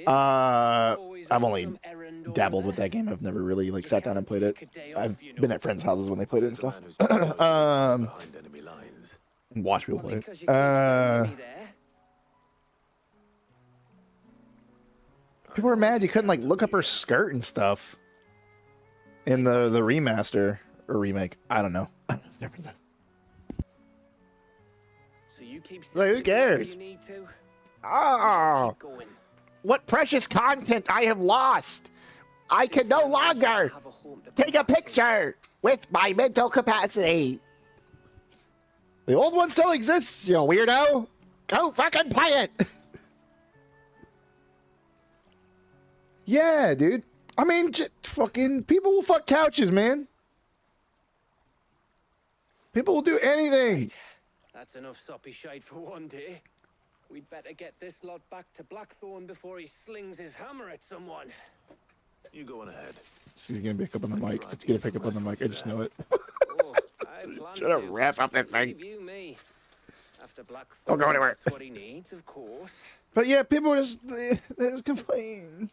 I've only dabbled with that game. I've never really like sat down and played it. I've been at friends' houses when they played it and stuff. And watch people play it. People were mad you couldn't like look up her skirt and stuff in the remaster or remake. I don't know. So you keep like, who cares? you need to. Oh, what precious content I have lost. I can no longer take a picture with my mental capacity. The old one still exists, you weirdo. Go fucking play it. Yeah, dude. I mean, fucking people will fuck couches, man. People will do anything. That's enough soppy shite for one day. We'd better get this lot back to Blackthorn before he slings his hammer at someone. You go on ahead. He's gonna pick up on the mic. It's gonna pick up on the mic. I just know it. Should I wrap up that thing? You me. After Blackthorn, Don't go anywhere. that's what he needs, of course. But yeah, people they just complain.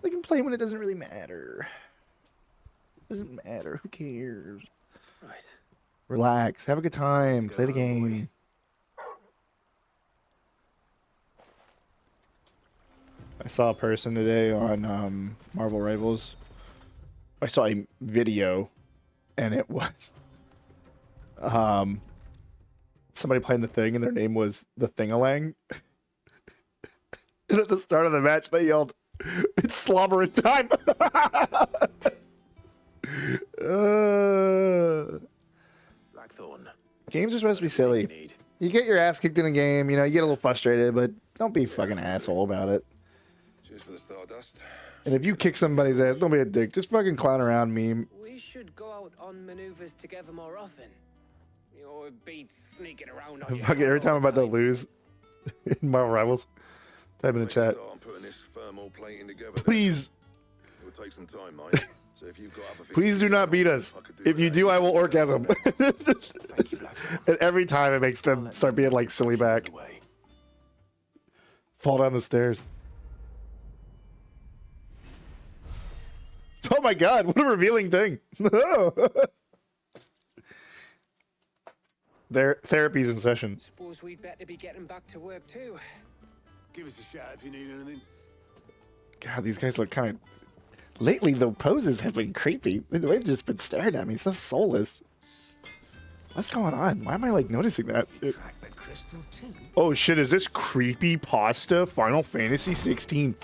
They complain when it doesn't really matter. Doesn't matter. Who cares? Right. Relax. Have a good time. Play the game. I saw a person today on Marvel Rivals. I saw a video, and it was somebody playing the thing, and their name was the Thing-a-Lang. And at the start of the match, they yelled, "It's slobbering time!" Blackthorn. Games are supposed to be silly. You get your ass kicked in a game, you know, you get a little frustrated, but don't be a fucking asshole about it. Cheers for the Stardust. And if you kick somebody's ass, don't be a dick. Just fucking clown around, meme. We should go out on maneuvers together more often. You're beats sneaking around on your Fucking every time I'm about to time. lose in Marvel Rivals, type in the chat. Start putting this thermal plating together. Please. It will take some time, mate. So if you've got other things Please do not beat us. If you do, I will orgasm. And every time it makes them start being like silly back. Fall down the stairs. Oh my god, what a revealing thing. Their therapy's in session. Suppose we'd better be getting back to work too. Give us a shout if you need anything. God, these guys look kind of... Lately, the poses have been creepy. They've just been staring at me. So soulless. What's going on? Why am I, like, noticing that? Oh, shit. Is this creepy pasta Final Fantasy 16?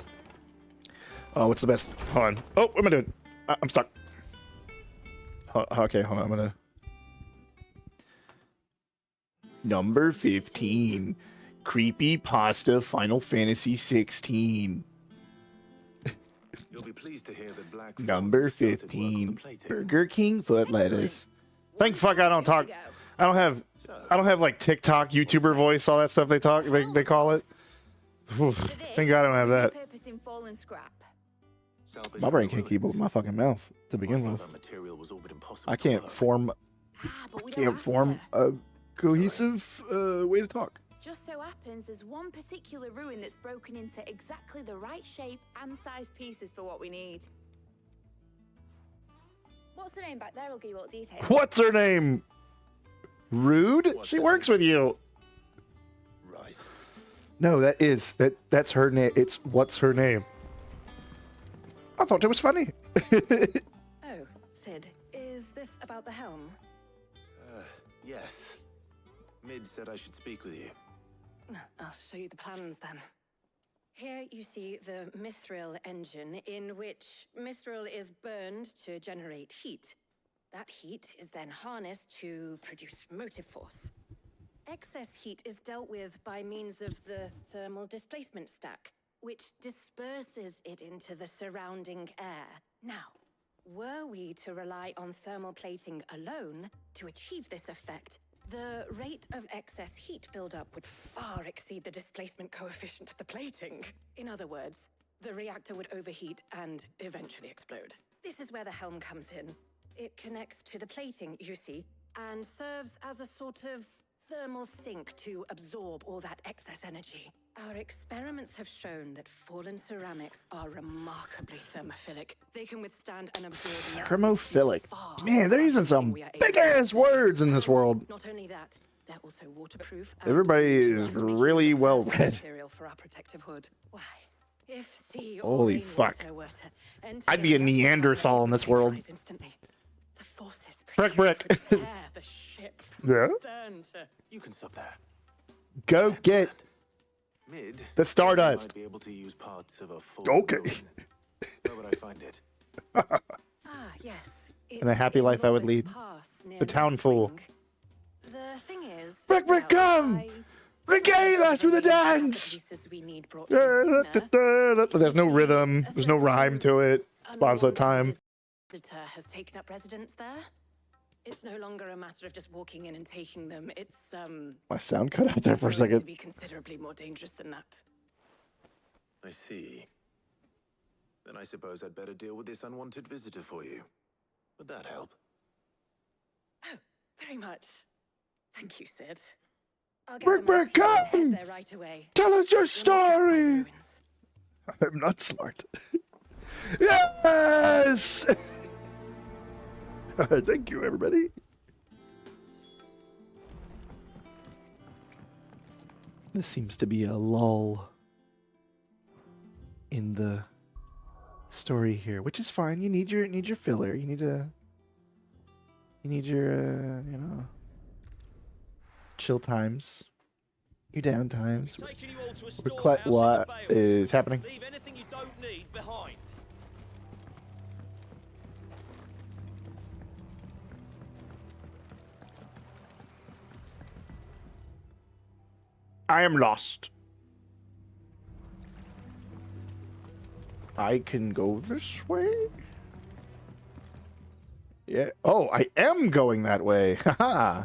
Oh, what's the best? Hold on. Oh, what am I doing? I'm stuck. Okay, hold on. I'm gonna... Number 15. Creepy pasta Final Fantasy 16. You'll be pleased to hear that Black Number 15. Burger King foot lettuce. Thank fuck I don't talk. I don't have like TikTok, YouTuber voice, all that stuff they talk. They call it. Oof, thank God I don't have that. My brain can't keep up with my fucking mouth to begin with. I can't form a cohesive way to talk. Just so happens there's one particular ruin that's broken into exactly the right shape and size pieces for what we need. What's the name back there? I'll give you all the details. What's her name? Rude? She works with you. Right. No, that's her name. It's what's her name? I thought it was funny. Oh, Sid, is this about the helm? Yes. Mid said I should speak with you. I'll show you the plans then. Here you see the mithril engine, in which mithril is burned to generate heat. That heat is then harnessed to produce motive force. Excess heat is dealt with by means of the thermal displacement stack, which disperses it into the surrounding air. Now, were we to rely on thermal plating alone to achieve this effect, the rate of excess heat buildup would far exceed the displacement coefficient of the plating. In other words, the reactor would overheat and eventually explode. This is where the helm comes in. It connects to the plating, you see, and serves as a sort of thermal sink to absorb all that excess energy. Our experiments have shown that fallen ceramics are remarkably thermophilic. They can withstand and absorb... Thermophilic. Man, they're using some big-ass words in this world. Not only that, they're also waterproof. Everybody is really well read. Material for our protective hood. Why? If sea or Holy rainwater fuck. were to enter I'd be a the Neanderthal in this world. instantly. The forces Brick, brick. could tear the ship from Yeah? stern to... You can stop there. Go get Mid. the Stardust. Might be able to use parts of a full Okay. ruin. Where would I find it? Yes. In a happy life I would lead. The town fool. The thing is... Brick, brick, come! Regale us with a dance! There's no rhythm. There's no rhyme to it. It's bobsled time. Visitor has taken up residence there. It's no longer a matter of just walking in and taking them. It's My sound cut out there for a going to second. be considerably more dangerous than that. I see. Then I suppose I'd better deal with this unwanted visitor for you. Would that help? Oh, very much. Thank you, Sid. I'll get Brick, them out brick, here and come! head there right away. Tell us your We'll check outside the story! ruins. I'm not smart. Yes! Thank you, everybody. This seems to be a lull in the story here, which is fine. You need your filler. You need your you know, chill times, your down times. What is happening? Leave anything you don't need behind. I am lost. I can go this way? Yeah. Oh, I am going that way. Haha.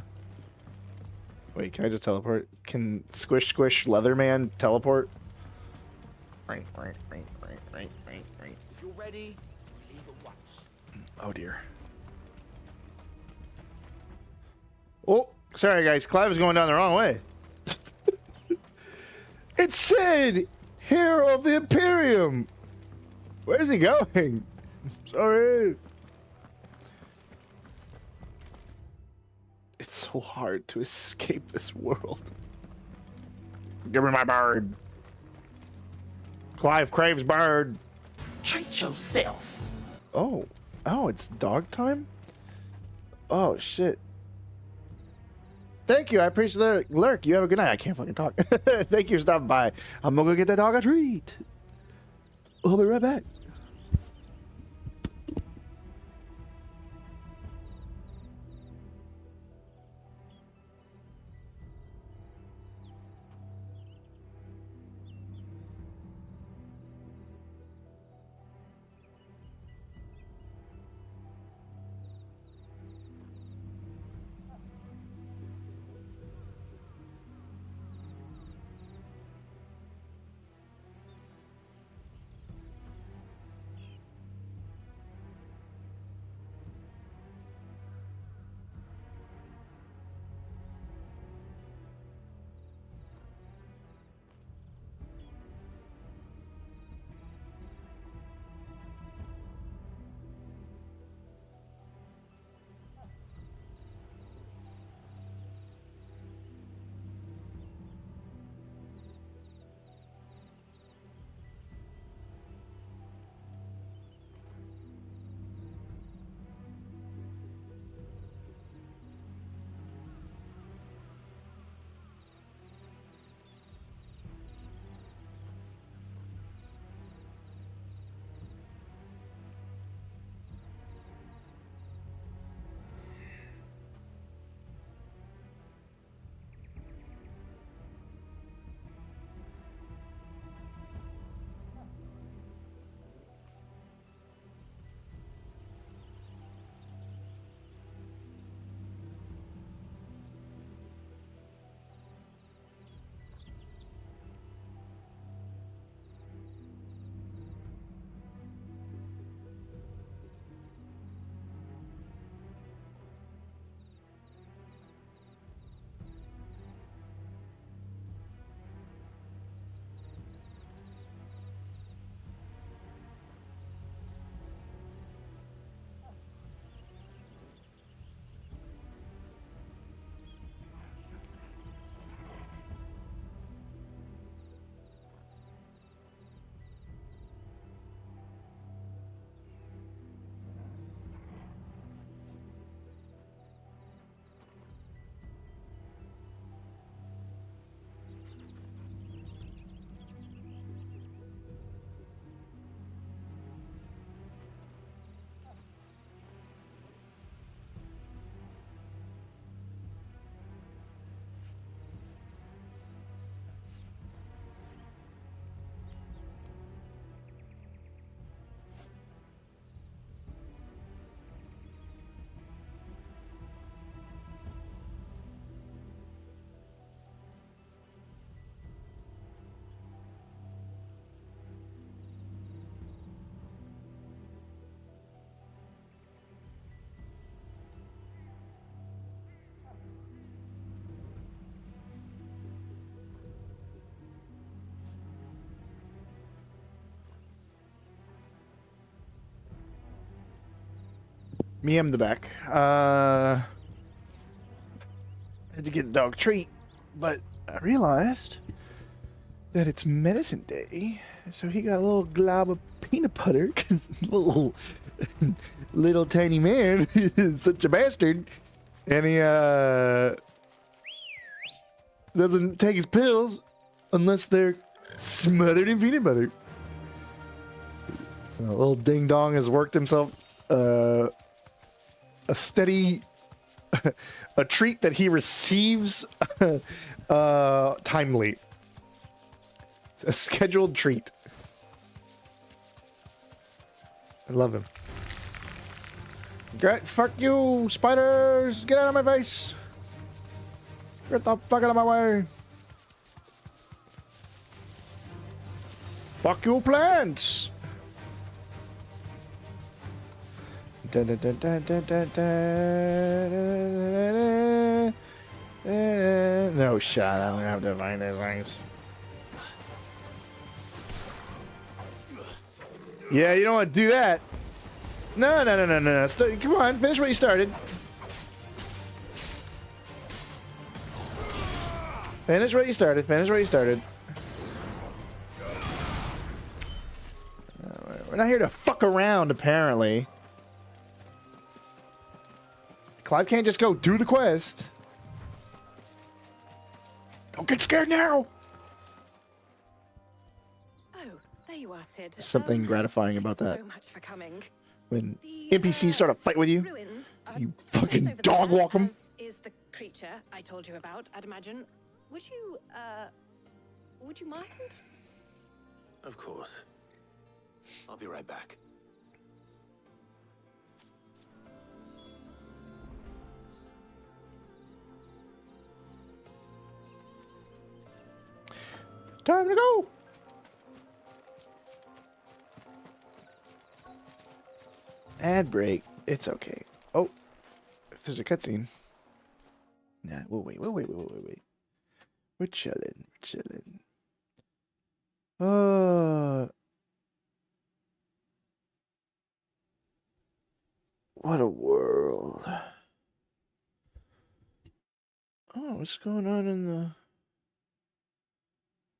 Wait, can I just teleport? Can Squish Squish Leatherman teleport? If you're ready, we leave at once. Oh dear. Oh, sorry guys. Clive is going down the wrong way. It said Hero of the Imperium. Where's he going? Sorry. It's so hard to escape this world. Give me my bird. Clive craves bird. Treat yourself. Oh, it's dog time? Oh, shit. Thank you. I appreciate the lurk. You have a good night. I can't fucking talk. Thank you for stopping by. I'm gonna go get that dog a treat. I'll be right back. Me, I'm the back. Had to get the dog a treat, but I realized that it's medicine day, so he got a little glob of peanut butter, because little tiny man is such a bastard, and he doesn't take his pills unless they're smothered in peanut butter. So little ding dong has worked himself a steady a treat that he receives timely. A scheduled treat. I love him. Great, fuck you, spiders! Get out of my face! Get the fuck out of my way! Fuck you, plants! No shot, I don't have to find those things. Yeah, you don't want to do that. No. Come on, finish what you started. Finish what you started. We're not here to fuck around, apparently. Clive can't just go do the quest. Don't get scared now. Oh, there you are, Sid. Something gratifying about that. So much for coming. When NPCs start a fight with you, you fucking dog walk them. Is the creature I told you about, I'd imagine. Would you mind? Of course. I'll be right back. Time to go. Ad break. It's okay. Oh, if there's a cutscene. Nah, we'll wait. We're chilling. What a world. Oh, what's going on in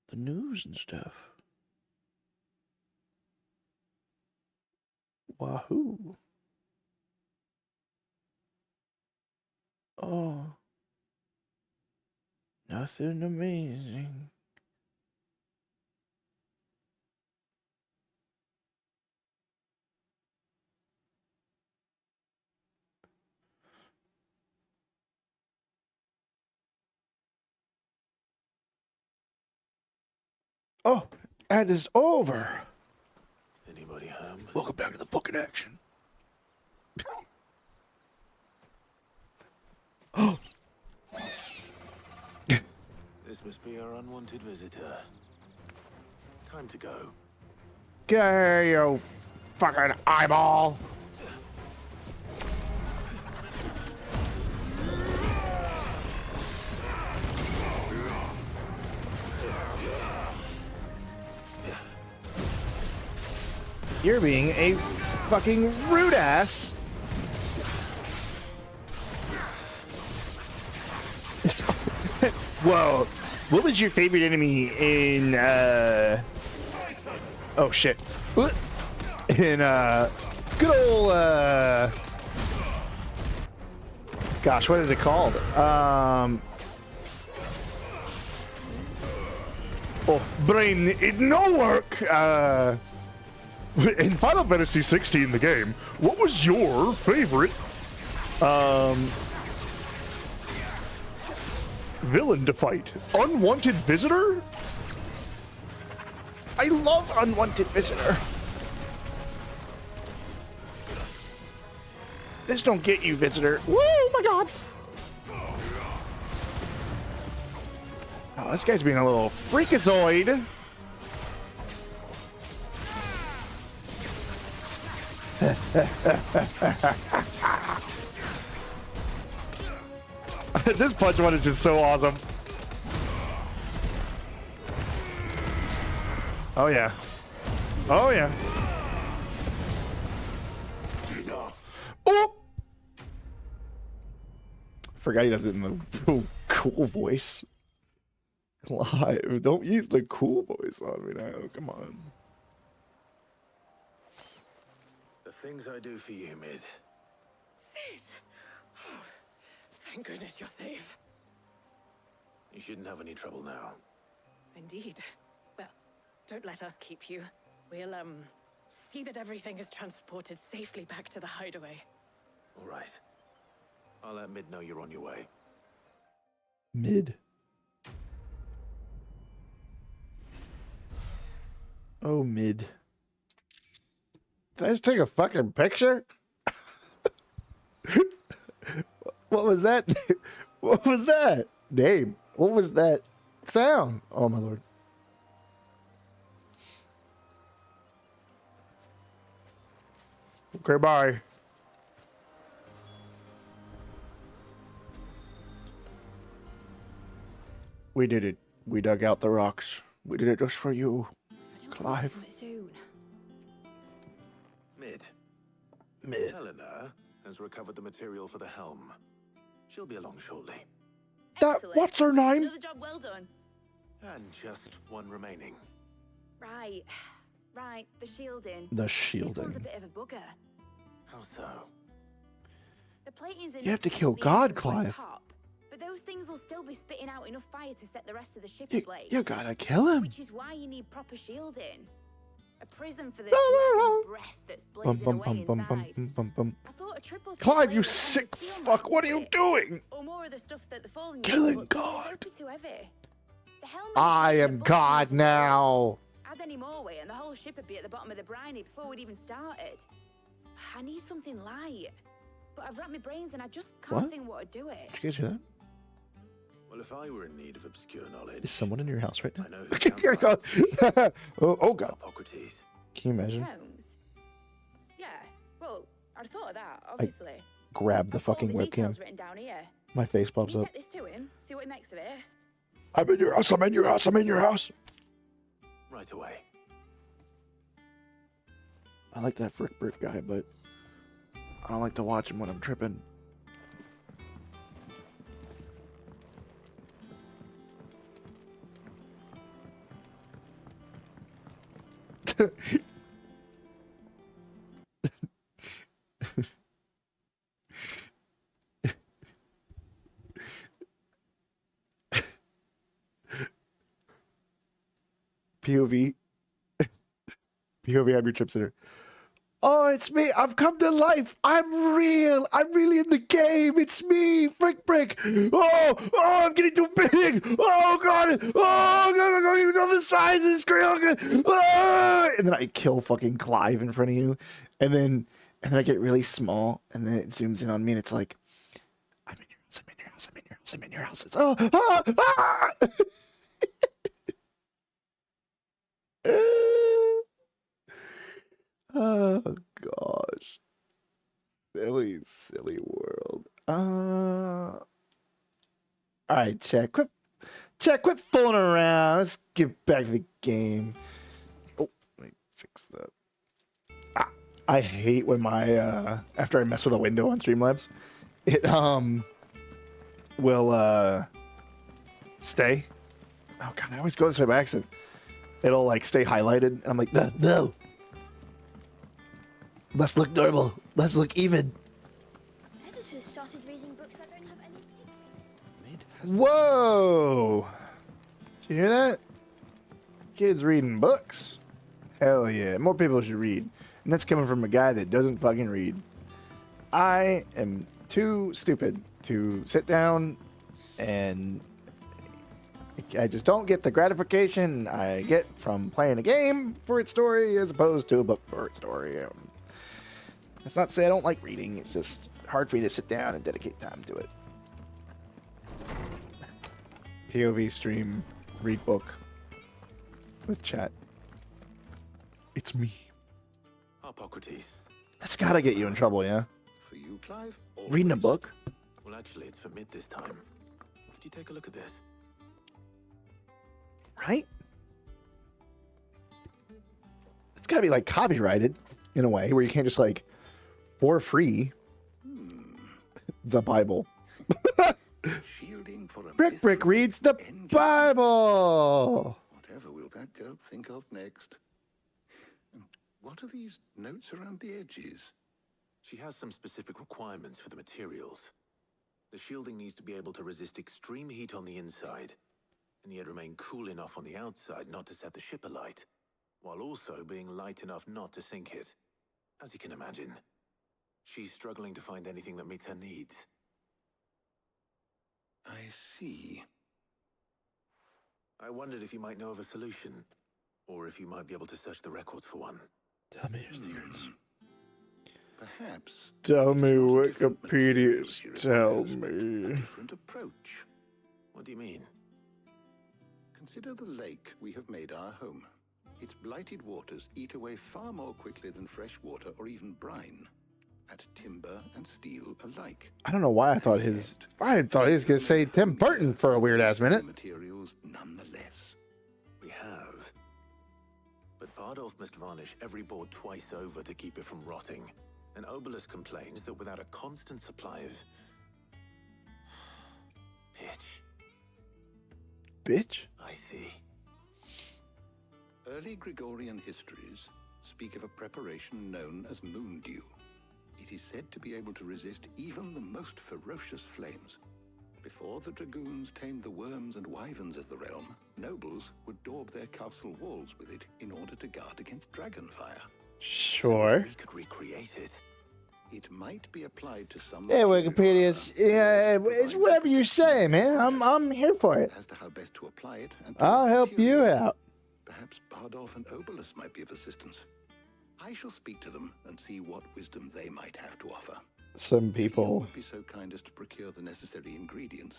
the news and stuff? Wahoo. Oh. Nothing amazing. Oh, ad is over. Anybody home? Welcome back to the fucking action. Oh. This must be our unwanted visitor. Time to go. Get out of here, you fucking eyeball. You're being a fucking rude ass. Whoa. What was your favorite enemy in, oh shit. In, good old, gosh, what is it called? Oh, brain, it no work. In Final Fantasy 16, the game, what was your favorite, villain to fight? Unwanted Visitor? I love Unwanted Visitor. This don't get you, Visitor. Woo, my god. Oh, this guy's being a little freakazoid. This punch one is just so awesome. Oh yeah. Oh yeah. Oh! Forgot he does it in the cool voice. Clive, don't use the cool voice on me now. Come on. The things I do for you, Mid. Sid! Oh, thank goodness you're safe. You shouldn't have any trouble now. Indeed. Well, don't let us keep you. We'll, see that everything is transported safely back to the hideaway. All right. I'll let Mid know you're on your way. Mid. Oh, Mid. Did I just take a fucking picture? What was that? What was that? Dave, what was that sound? Oh, my lord. Okay, bye. We did it. We dug out the rocks. We did it just for you, Clive. Soon. Mid. Mid. Helena has recovered the material for the helm. She'll be along shortly. What's her name? Another job well done. And just one remaining. Right. Right, the shielding. The This one's a shielding. bit of a bugger. How so? The plating's You have to enough kill the God, engines won't Clive. pop, but those things will still be spitting out enough fire to set the rest of the ship You, ablaze. you gotta kill him. Which is why you need proper shielding. A prism for the dragon's breath that's Bum, blazing bum, away bum, bum, bum, inside. bum, bum, bum. I thought a triple thick Clive, layer you of sick steel fuck! might What are do you it. doing? Or more of the stuff that the fallen Killing use, but God. it'd be too heavy. The helmet I would be am above God the now. Add any more weight and the whole ship would be at the bottom of the briny before we'd even started. I need something light. But I've racked my brains and I just can't What? think what to do it. Did you guys hear that? Well, if I were in need of obscure knowledge, Is someone in your house right now? I know who Here it goes. Oh God. Hippocrates. Can you imagine? Holmes? Yeah, well, I'd thought of that, obviously. Grab the I've got all fucking the webcam. details written down here. My face Can pops you up. take this to him? See what he makes of it? I'm in your house. I'm in your house. I'm in your house. Right away. I like that Frick Brick guy, but I don't like to watch him when I'm tripping. POV. POV, I'm your trip sitter. Oh, it's me. I've come to life. I'm real. I'm really in the game. It's me, Frick Brick. Oh, I'm getting too big. Oh, God. Oh, God, even on the sides of the screen. Oh, and then I kill fucking Clive in front of you. And then I get really small. And then it zooms in on me and it's like, I'm in your house. I'm in your house. I'm in your house. I'm in your house. It's, Oh gosh. Silly, silly world. Alright, Chet, quit fooling around. Let's get back to the game. Oh, let me fix that. I hate when my after I mess with a window on Streamlabs, it will stay. Oh god, I always go this way by accident. It'll like stay highlighted, and I'm like, no. Must look normal. Must look even. Editors started reading books that don't have any pages. Whoa! Did you hear that? Kids reading books. Hell yeah. More people should read. And that's coming from a guy that doesn't fucking read. I am too stupid to sit down and I just don't get the gratification I get from playing a game for its story as opposed to a book for its story. That's not to say I don't like reading. It's just hard for me to sit down and dedicate time to it. POV stream, read book with chat. It's me. Hippocrates. That's gotta get you in trouble, yeah? For you, Clive? Reading a book? Well, actually, it's for Mid this time. Could you take a look at this? Right? It's gotta be like copyrighted in a way where you can't just like for free the Bible. Shielding for a Brick reads the Bible. Whatever will that girl think of next? What are these notes around the edges? She has some specific requirements for the materials. The shielding needs to be able to resist extreme heat on the inside, and yet remain cool enough on the outside not to set the ship alight, while also being light enough not to sink it. As you can imagine, she's struggling to find anything that meets her needs. I see. I wondered if you might know of a solution, or if you might be able to search the records for one. Tell me your secrets. Perhaps. Tell me Wikipedia's tell me. Different approach. What do you mean? Consider the lake we have made our home. Its blighted waters eat away far more quickly than fresh water or even brine, at timber and steel alike. I don't know why I thought he was gonna say Tim Burton for a weird ass minute. Materials nonetheless. We have. But Bardolph must varnish every board twice over to keep it from rotting. And Obelisk complains that without a constant supply of Bitch? I see. Early Gregorian histories speak of a preparation known as moon dew. It is said to be able to resist even the most ferocious flames. Before the dragoons tamed the worms and wyverns of the realm, nobles would daub their castle walls with it in order to guard against dragonfire. Sure. We could recreate it. It might be applied to some. Hey, Wikipedia's it's whatever you say, man. I'm here for it. As to how best to apply it, and I'll help you out. Perhaps Bardolph and Obelisk might be of assistance. I shall speak to them and see what wisdom they might have to offer. Some If you people. would be so kind as to procure the necessary ingredients,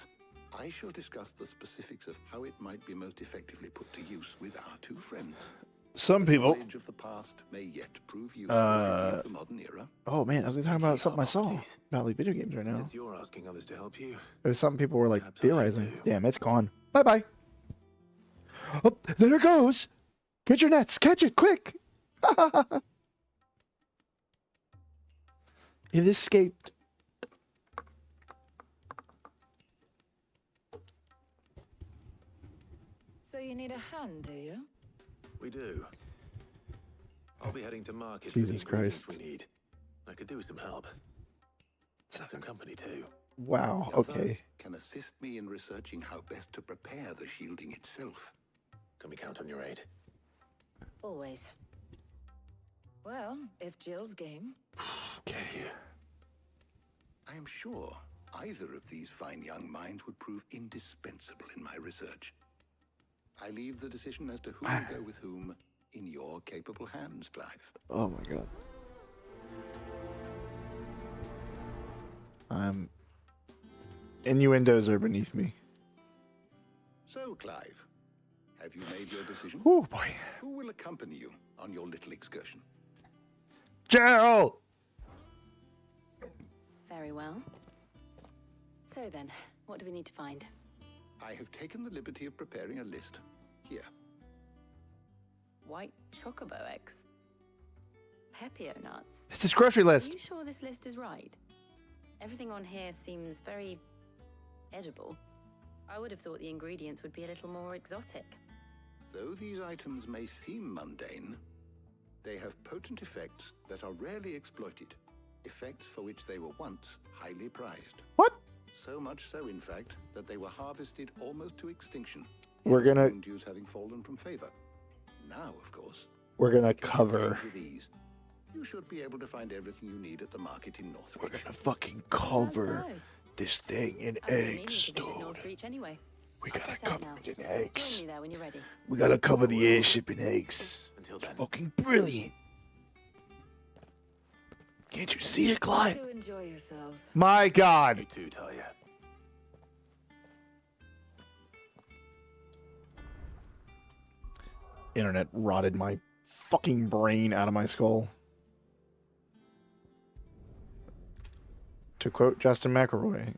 I shall discuss the specifics of how it might be most effectively put to use with our two friends. Some people. Knowledge of the past may yet prove useful in the modern era. Oh man, I was talking about something I saw about like video games right now. Since you're asking others to help you, There's some people were like theorizing. Damn, it's gone. Bye bye. Oh, there it goes. Get your nets. Catch it quick. It escaped. So you need a hand, do you? we do. I'll be heading to market Jesus for the ingredients Christ. we need. I could do with some help. Some company too. Wow. Another Okay. Can assist me in researching how best to prepare the shielding itself. Can we count on your aid? Always. Well, if Jill's game. Okay. I am sure either of these fine young minds would prove indispensable in my research. I leave the decision as to who will go with whom in your capable hands, Clive. Oh my god. Innuendos are beneath me. So, Clive, have you made your decision? Oh boy. Who will accompany you on your little excursion? Gerald! Very well. So then, what do we need to find? I have taken the liberty of preparing a list. Here. White chocobo eggs. Pepio nuts. It's his grocery list. Are you sure this list is right? Everything on here seems very edible. I would have thought the ingredients would be a little more exotic. Though these items may seem mundane, they have potent effects that are rarely exploited. Effects for which they were once highly prized. What? So much so, in fact, that they were harvested almost to extinction. We're gonna Moon dews having fallen from favor. Now, of course, cover. with these, you should be able to find everything you need at the market in Northwich. We're gonna fucking cover this thing in I really need eggs, to visit dude. Northreach anyway. We I'll gotta set out cover now. it in Join eggs. me there when you're ready. We gotta cover the airship in eggs. Until It's then. fucking brilliant. Can't you see it, Clyde? To enjoy yourselves. My God. You too, Talia. Internet rotted my fucking brain out of my skull. To quote Justin McElroy,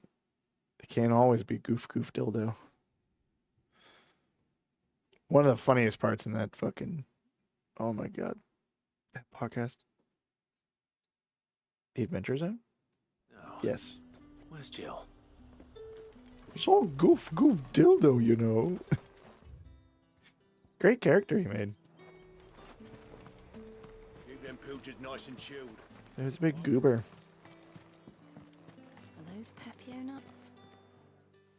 it can't always be goof goof dildo. One of the funniest parts in that fucking, oh my God, that podcast. The Adventure Zone? No. Yes. Where's Jill? It's all goof dildo, you know. Great character he made. Keep them pilchards nice and chilled. There's a big goober. Are those Pepio nuts?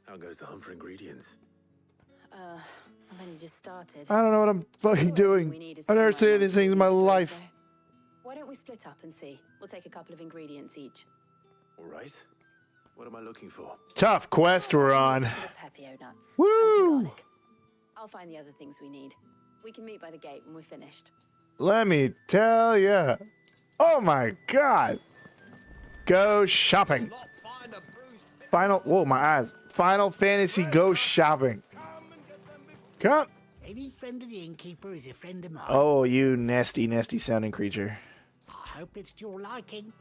How goes the hunt for ingredients? I've only just started. I don't know what I'm fucking doing. I've never seen these things in my life. Why don't we split up and see? We'll take a couple of ingredients each. All right. What am I looking for? Tough quest we're on. Pepio nuts. Woo! I'll find the other things we need. We can meet by the gate when we're finished. Let me tell ya. Oh my god. Go shopping. Whoa, my eyes. Final Fantasy Go shopping. Come. Any friend of the innkeeper is a friend of mine. Oh, you nasty, nasty sounding creature. I hope it's to your liking.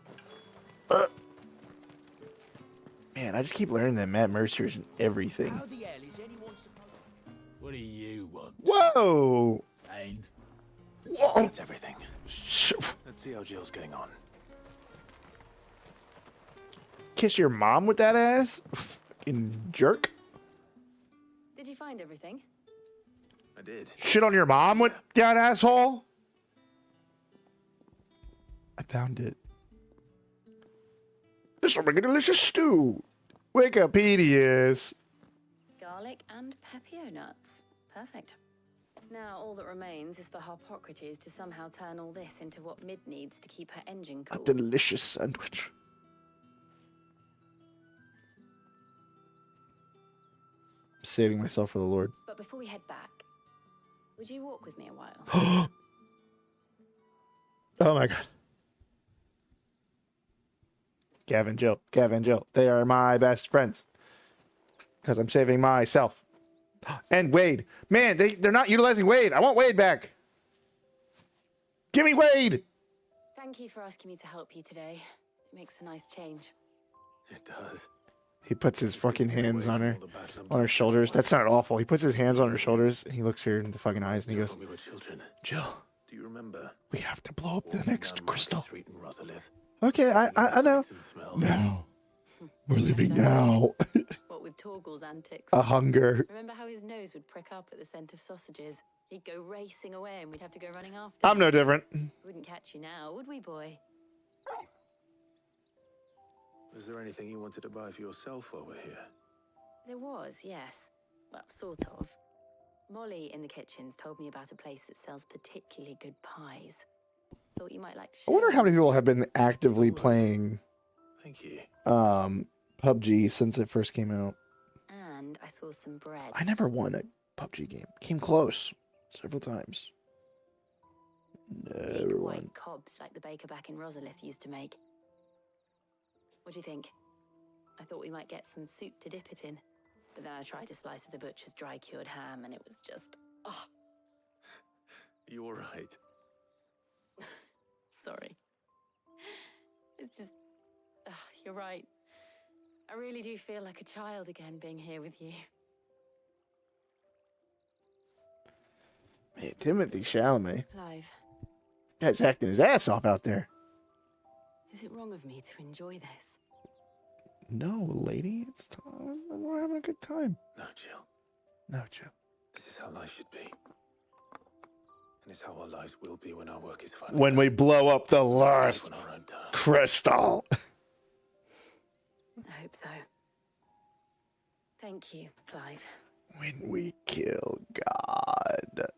Man, I just keep learning that Matt Mercer's in everything. How the hell is anyone supposed... What do you want? Whoa! And Whoa! That's everything. Let's see how Jill's getting on. Kiss your mom with that ass? Fucking jerk. Did you find everything? I did. Shit on your mom with that asshole? I found it. This will make a delicious stew. Wikipedia's. Garlic and Pepio nuts. Perfect. Now all that remains is for Harpocrates to somehow turn all this into what Mid needs to keep her engine A cool. delicious sandwich. Saving myself for the Lord. But before we head back, would you walk with me a while? Oh my god. Gavin, Jill. They are my best friends. Because I'm saving myself. And Wade. Man, they're not utilizing Wade. I want Wade back. Give me Wade. Thank you for asking me to help you today. It makes a nice change. It does. He puts his fucking hands on her shoulders. That's not awful. He puts his hands on her shoulders and he looks her in the fucking eyes and he goes, Jill, do you remember? We have to blow up the next crystal. Street in Rosalith? Okay, I know. No. We're leaving now. What with Torgal's antics? A hunger. Remember how his nose would prick up at the scent of sausages? He'd go racing away and we'd have to go running after I'm him. no different. Wouldn't catch you now, would we, boy? Was there anything you wanted to buy for yourself while we're here? There was, yes. Well, sort of. Molly in the kitchens told me about a place that sells particularly good pies. Thought you might like to I share. wonder how many people have been actively playing Thank you. PUBG since it first came out. And I saw some bread. I never won a PUBG game. Came close several times. Never Big won. white cobs like the baker back in Rosalith used to make. What do you think? I thought we might get some soup to dip it in. But then I tried a slice of the butcher's dry cured ham and it was just... Oh, You all right? sorry. It's just... you're right. I really do feel like a child again being here with you. Man, Timothy Chalamet. Clive, Guy's acting his ass off out there. is it wrong of me to enjoy this? No, lady. It's time. We're having a good time. No, Jill. No, Jill. This is how life should be. And it's how our lives will be when our work is finally When we blow up the last on our own terms. crystal. I hope so. Thank you, Clive. When we kill God.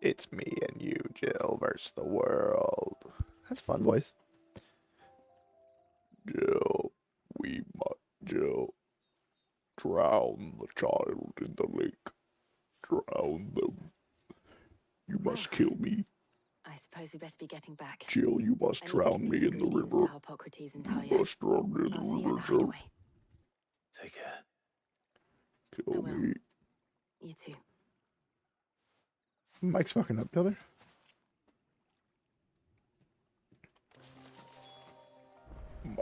It's me and you, Jill, versus the world. That's a fun voice. Jill, Jill, drown the child in the lake. Drown them. You must kill me. I suppose we best be getting back. Jill, you must I need to drown give me these in the ingredients river. to Harpocrates and Talia. You must drown me in I'll the see you at river, the Jill. hideaway. Take care. I Kill will. me. You too. Mike's fucking up, brother.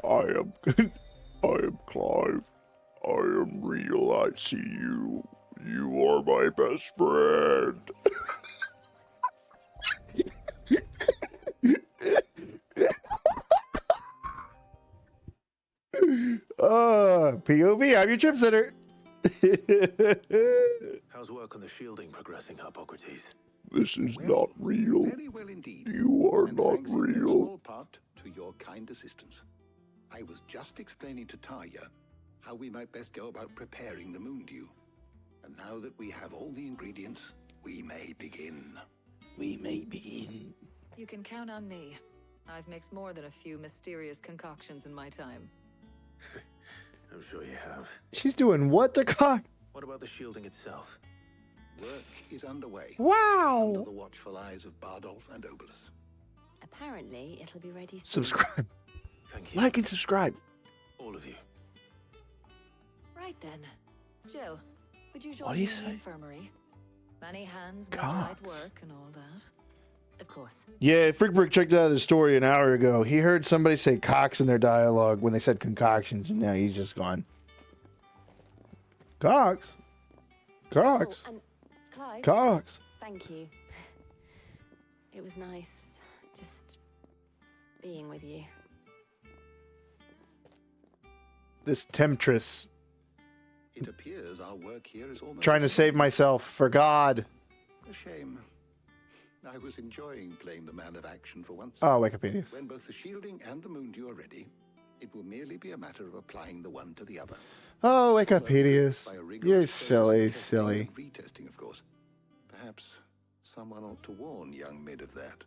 I am Clive. I am real. I see you. You are my best friend. POV, I'm your trip sitter. How's work on the shielding progressing, Hippocrates? This is not real. Very well indeed. You are And not thanks in no real. small part to your kind assistance. I was just explaining to Tarja how we might best go about preparing the moon dew. And now that we have all the ingredients, we may begin. We may begin. You can count on me. I've mixed more than a few mysterious concoctions in my time. I'm sure you have. She's doing what to cock? What about the shielding itself? Work is underway. Wow. Under the watchful eyes of Bardolph and Obolus. Apparently, it'll be ready soon. Subscribe. Thank you. Like and subscribe. All of you. Right then. Jill, would you join What do me you in the say? infirmary? Many hands, much Cox. light work, and all that. Of course. Yeah, Frickbrick checked out the story an hour ago. He heard somebody say cocks in their dialogue when they said concoctions, and now he's just gone. Cox. Cox. Oh, and Clive, Cox. thank you. It was nice just being with you. This temptress. It appears our work here is almost Trying to save myself for God. a shame. I was enjoying playing the man of action for once. Oh, Wikipedia. When both the shielding and the moon dew are ready, it will merely be a matter of applying the one to the other. Oh, Wikipedias. By a rigorous You're process of silly, testing silly. and retesting, of course. Perhaps someone ought to warn young Mid of that.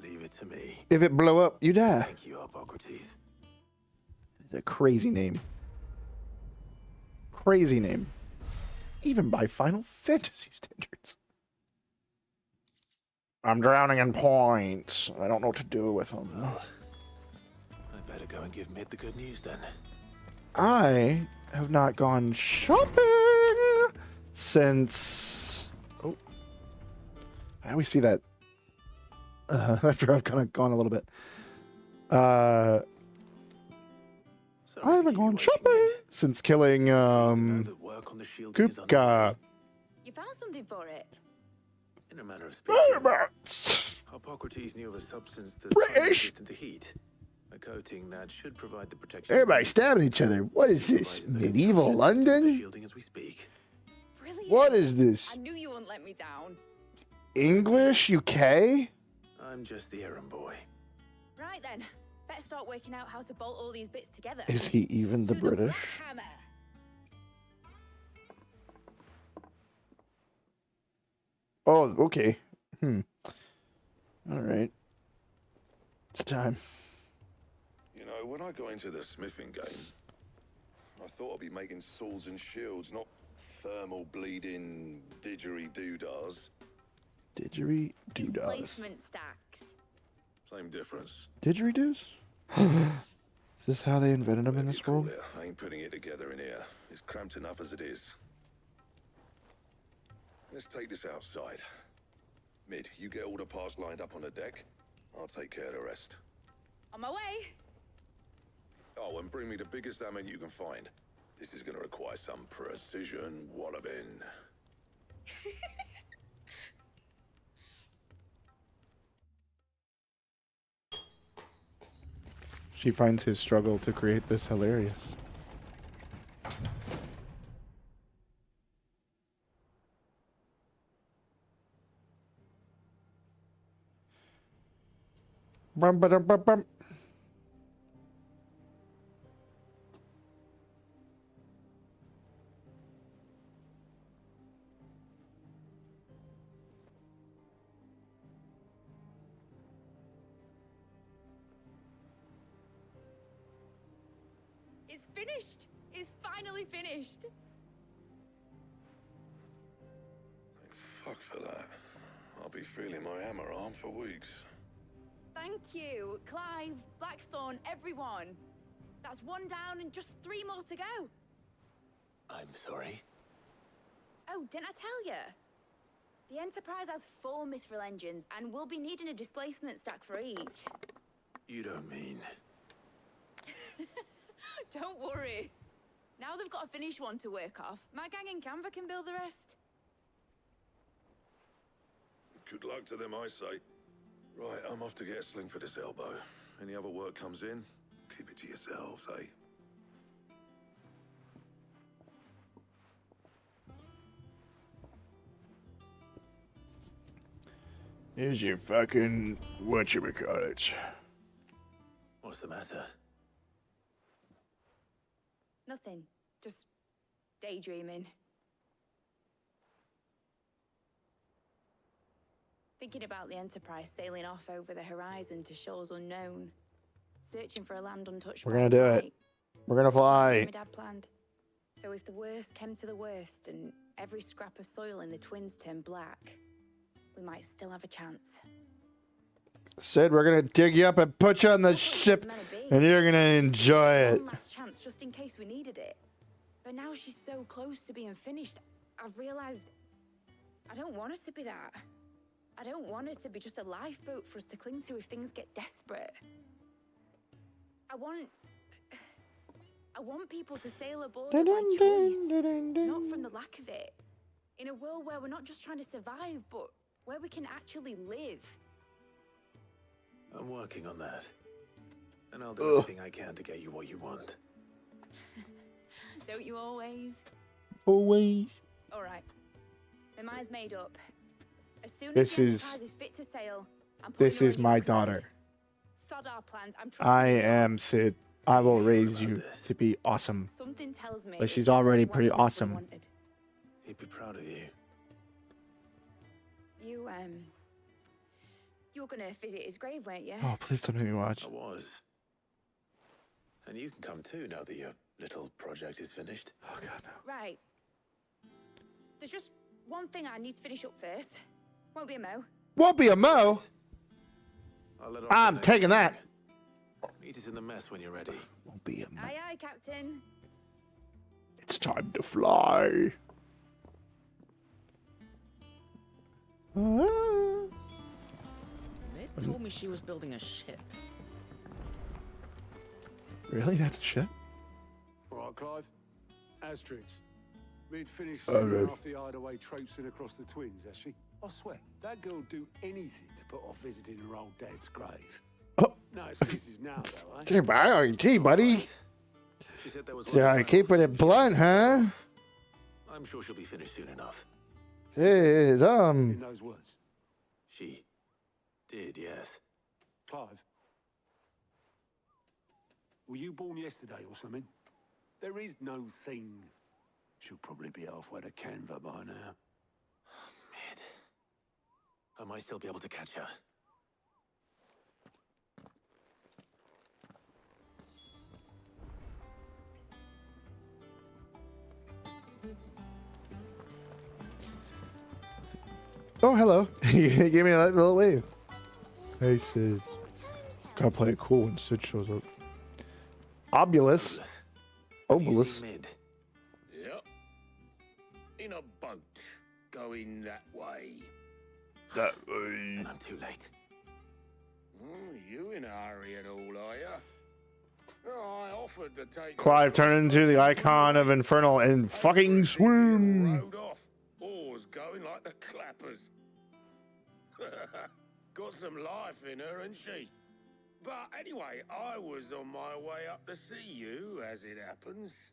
Leave it to me. If it blow up, you die. Thank you, Hippocrates. It's a crazy name. Crazy name. Even by Final Fantasy standards. I'm drowning in points. I don't know what to do with them. I better go and give Mid the good news then. I have not gone shopping since... Oh. I always see that after I've kind of gone a little bit. I haven't gone shopping since killing Kupka. You found something for it? In a manner of speaking, Hippocrates knew of a substance that's highly resistant to heat. A coating that should provide the protection. Everybody stabbing each other. What is this? Medieval London? Shielding as we speak. Brilliant. What is this? I knew you wouldn't let me down. English, UK? I'm just the errand boy. Right then. Better start working out how to bolt all these bits together. Is he even the To British? Black Hammer. Oh, okay. All right. It's time. You know, when I got into the smithing game, I thought I'd be making swords and shields, not thermal bleeding didgeridoo-dahs. Didgeridoo-dahs. Displacement stacks. Same difference. Didgeridoos? Is this how they invented them in this world? I ain't putting it together in here. It's cramped enough as it is. Let's take this outside. Mid, you get all the parts lined up on the deck. I'll take care of the rest. On my way. Oh, and bring me the biggest hammer you can find. This is going to require some precision walloping. She finds his struggle to create this hilarious. Bum, ba-dum, bum, bum. It's finished. It's finally finished. Thank fuck for that. I'll be feeling my hammer arm for weeks. Thank you, Clive, Blackthorn, everyone. That's one down and just 3 more to go. I'm sorry. Oh, didn't I tell you? The Enterprise has 4 mithril engines and we'll be needing a displacement stack for each. You don't mean... Don't worry. Now they've got a finished one to work off. My gang in Canva can build the rest. Good luck to them, I say. Right, I'm off to get a sling for this elbow. Any other work comes in, keep it to yourselves, eh? Here's your fucking whatchamacallit. What's the matter? Nothing. Just daydreaming. Thinking about the Enterprise sailing off over the horizon to shores unknown. Searching for a land untouched We're by gonna do it. light. We're gonna fly. My dad planned. So if the worst came to the worst and every scrap of soil in the twins turned black, we might still have a chance. Said we're gonna dig you up and put you on the ship, and you're gonna enjoy it. One last chance just in case we needed it. But now she's so close to being finished, I've realized I don't want it to be that. I don't want it to be just a lifeboat for us to cling to if things get desperate. I want people to sail aboard by choice, not from the lack of it. In a world where we're not just trying to survive, but where we can actually live. I'm working on that. And I'll do everything I can to get you what you want. Don't you always? Always. All right. My mind's made up. As soon This as the is- Enterprise is fit to sail, I'm This putting her is in my your command. daughter. Sod our plans. I'm trusting I in yours. am Sid. I will raise you to be awesome. Something tells me But she's it's already what pretty we awesome. wanted. He'd be proud of you. You were gonna visit his grave, weren't you? Oh, please don't make me watch. I was. And you can come too now that your little project is finished. Oh god, no. Right. There's just one thing I need to finish up first. Won't be a mo. Won't be a mo. I'm taking that. Meet us in the mess when you're ready. Won't be a mo. Aye, aye, Captain. It's time to fly. Mid told me she was building a ship. Really? That's a ship? All right, Clive. Asterix. Mid finished Okay. sending off the hideaway traipsing across the twins, has she? I swear, that girl'd do anything to put off visiting her old dad's grave. Oh. No, it's business now, though, eh? Okay, buddy. She said there was one Yeah, final keeping it blunt, huh? I'm sure she'll be finished soon enough. Hey, In those words. She did, yes. Clive. Were you born yesterday or something? There is no thing. She'll probably be halfway to Canva by now. Mid. I might still be able to catch her. Oh, hello. You gave me that little wave. Hey, Sid. Gotta play it cool when Sid shows up. Obulus. Obulus. Yep. In a boat. Going that way. That way. And I'm too late. You in a hurry and all, are ya? Oh, I offered to take... Clive turned into the icon of Infernal and fucking swoon. Rode off. Oars going like the clappers. Got some life in her, ain't she? But anyway, I was on my way up to see you, as it happens.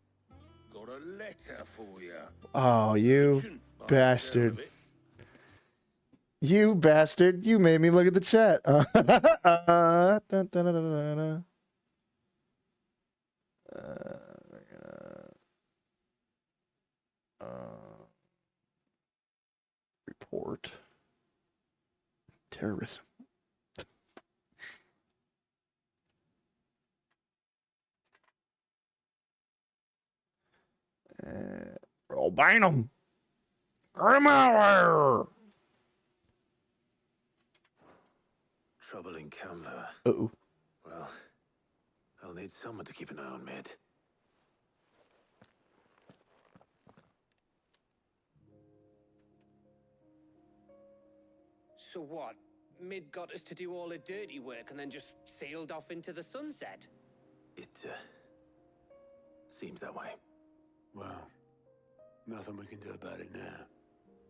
Got a letter for you. Oh, you bastard. You bastard. You made me look at the chat. Dun, dun, dun, dun, dun, dun. Report. Terrorism. Albinum. Get him out of Trouble in Canva. here. Uh-oh. Well, I'll need someone to keep an eye on Mid. So what? Mid got us to do all the dirty work and then just sailed off into the sunset? It, seems that way. Well, nothing we can do about it now.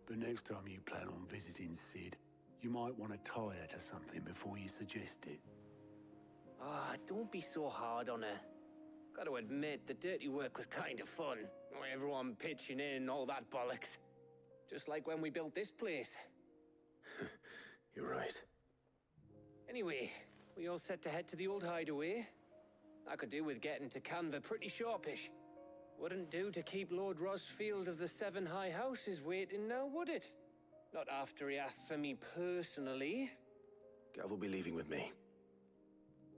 But next time you plan on visiting Sid, you might want to tie her to something before you suggest it. Ah, don't be so hard on her. Gotta admit, the dirty work was kind of fun. Everyone pitching in, all that bollocks. Just like when we built this place. You're right. Anyway, we all set to head to the old hideaway. I could do with getting to Canva pretty sharpish. Wouldn't do to keep Lord Rosfield of the Seven High Houses waiting now, would it? Not after he asked for me personally. Gav will be leaving with me.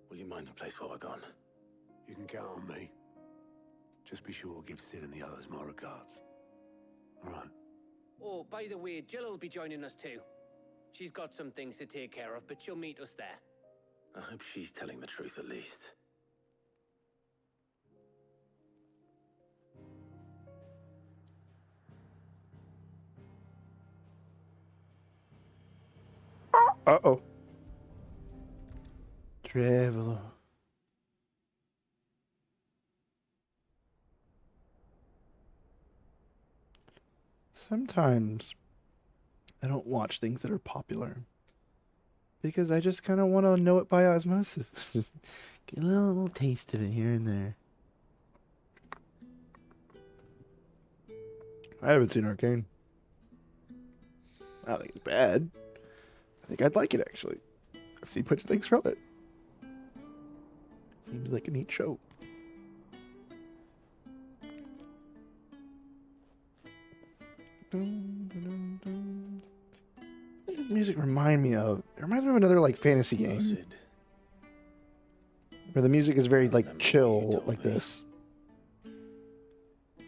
Will you mind the place while we're gone? You can count on me. Just be sure to give Sid and the others my regards. All right. Oh, by the way, Jill will be joining us too. She's got some things to take care of, but she'll meet us there. I hope she's telling the truth at least. Uh-oh. Traveler. Sometimes I don't watch things that are popular because I just kind of want to know it by osmosis. Just get a little taste of it here and there. I haven't seen Arcane. I don't think it's bad. I think I'd like it, actually. I've seen a bunch of things from it. Seems like a neat show. What does this music remind me of? It reminds me of another, like, fantasy game. Where the music is very, like, chill, like this.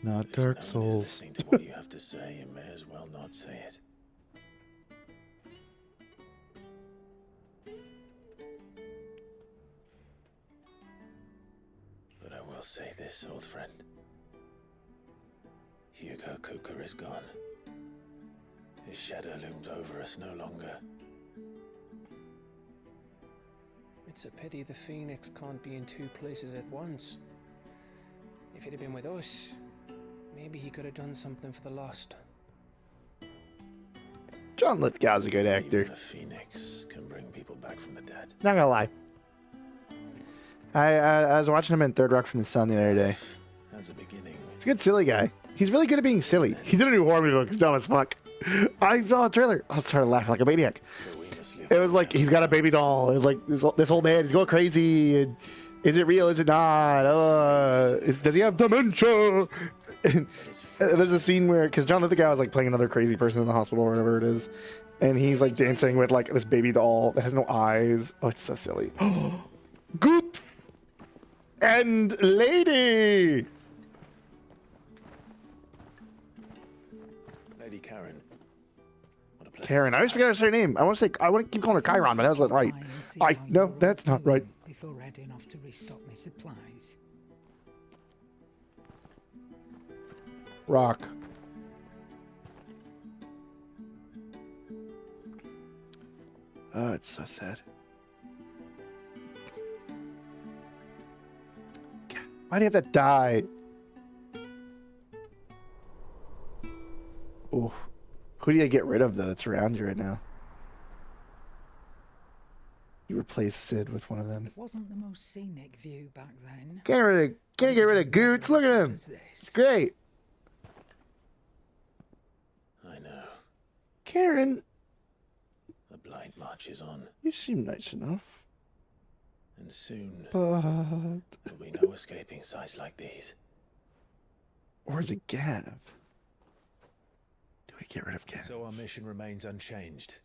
Not Dark Souls. Listening to what you have to say, you may as well not say it. But I will say this, old friend. Hugo Cooker is gone. His shadow looms over us no longer. It's a pity the Phoenix can't be in two places at once. If he'd have been with us, maybe he could have done something for the lost. John Lithgow's a good actor. Even the Phoenix can bring people back from the dead. Not gonna lie. I was watching him in Third Rock from the Sun the other day. As a beginning. He's a good silly guy. He's really good at being silly. He did a new horror movie that looks dumb as fuck. I saw a trailer. I was starting laughing like a maniac. It was like he's got a baby doll. And like this old man, he's going crazy. And is it real? Is it not? Does he have dementia? And there's a scene where, because John Lithgow is like playing another crazy person in the hospital or whatever it is, and he's like dancing with like this baby doll that has no eyes. Oh, it's so silly. Good and lady. Lady Karen. Karen, I always forget her name. I want to keep calling her Chiron, but I was like, right. No, that's not right. Before heading off to restock my supplies. Rock. Oh, it's so sad. Why do you have to die? Oh. Who do you get rid of, though, that's around you right now? You replace Sid with one of them. It wasn't the most scenic view back then. Can't get rid of Goots. Look at him. It's great. I know. Karen. The blight march is on. You seem nice enough. And soon, but there'll be no escaping sights like these. Or is it Gav? Do we get rid of Gav? So our mission remains unchanged.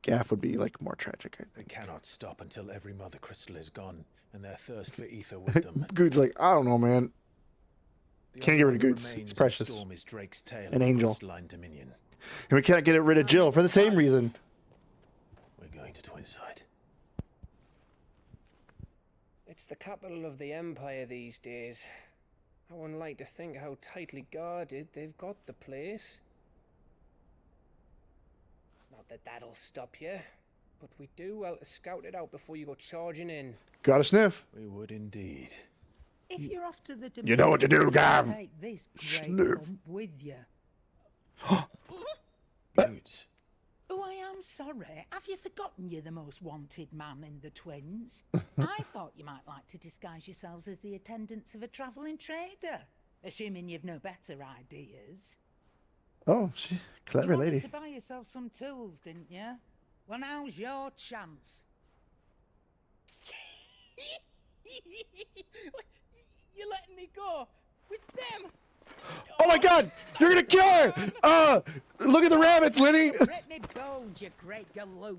Gav would be like more tragic, I We think. cannot stop until every mother crystal is gone, and their thirst for ether with them. Good's like, I don't know, man. The Can't get rid of only Goots. remains It's of precious. Storm is Drake's tail An of angel. crystalline dominion. And we can't get rid of Jill for the same reason. We're going to Twinside. It's the capital of the Empire these days. I wouldn't like to think how tightly guarded they've got the place. Not that that'll stop you, but we do well to scout it out before you go charging in. Got a sniff. We would indeed. If you're off to the You know what to do, Gav. Take this great Sniff. lump with you. Goods. Oh, I am sorry. Have you forgotten you're the most wanted man in the Twins? I thought you might like to disguise yourselves as the attendants of a travelling trader, assuming you've no better ideas. Oh, she clever You wanted lady. to buy yourself some tools, didn't you? Well, now's your chance. You're letting me go with them. Oh my God! You're gonna kill her! Look at the rabbits, Lenny! Rip me bones, you great galoot.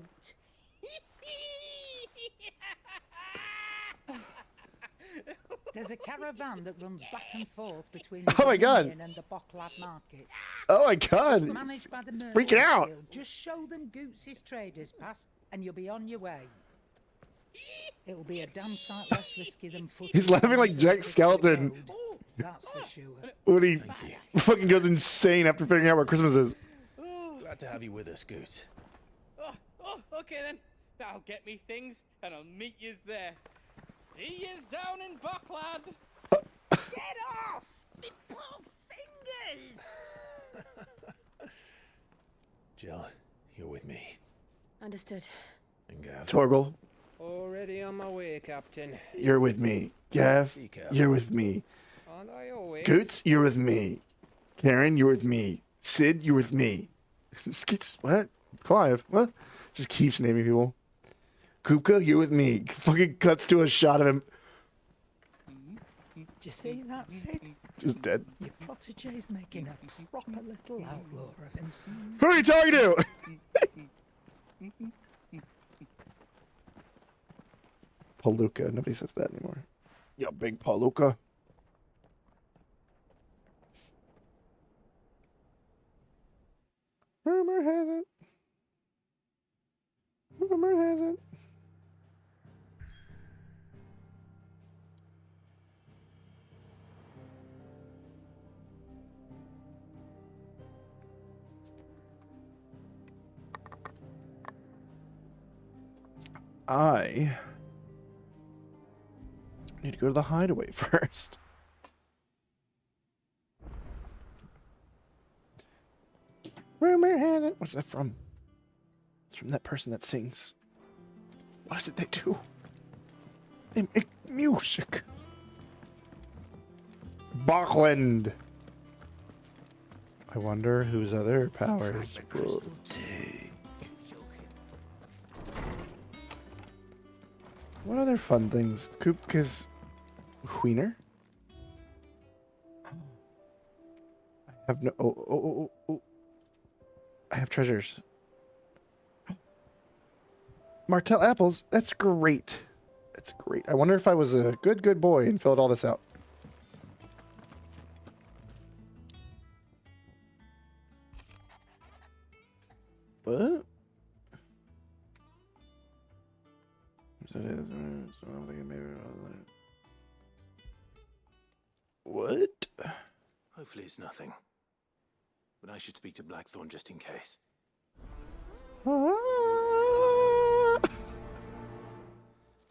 There's a caravan that runs back and forth between the Oh my God. Union and the Bocklad markets. Oh my God! It's managed by the Freaking Merchants out! Guild. Just show them Goots's traders pass, and you'll be on your way. It'll be a damn sight less risky than footing. He's laughing like Jack Skeleton That's for sure. when he fucking goes insane after figuring out what Christmas is. Glad to have you with us, Goot. Okay then. I'll get me things, and I'll meet yous there. See yous down in Bocklad. Get off! Me poor fingers! Jill, you're with me. Understood. And Gav. Torgal, Already on my way, Captain. you're with me. Gav, Be careful. you're with me. Aren't I always? Goots, you're with me. Karen, you're with me. Sid, you're with me. What? Clive, what? Just keeps naming people. Kupka, you're with me. Fucking cuts to a shot of him Did you see that, Sid? just dead. Your protege's making a proper little outlaw of himself. Who are you talking to? Palooka. Nobody says that anymore. Yo, big Palooka. Rumor has it. Rumor has it. I need to go to the hideaway first. Rumor has it. What's that from? It's from that person that sings. What is it they do? They make music. Bachland. I wonder whose other powers will take. What other fun things? Kupka's wiener? I have no. Oh. I have treasures. Martell apples. That's great. That's great. I wonder if I was a good boy and filled all this out. What? What? Hopefully it's nothing. But I should speak to Blackthorn just in case.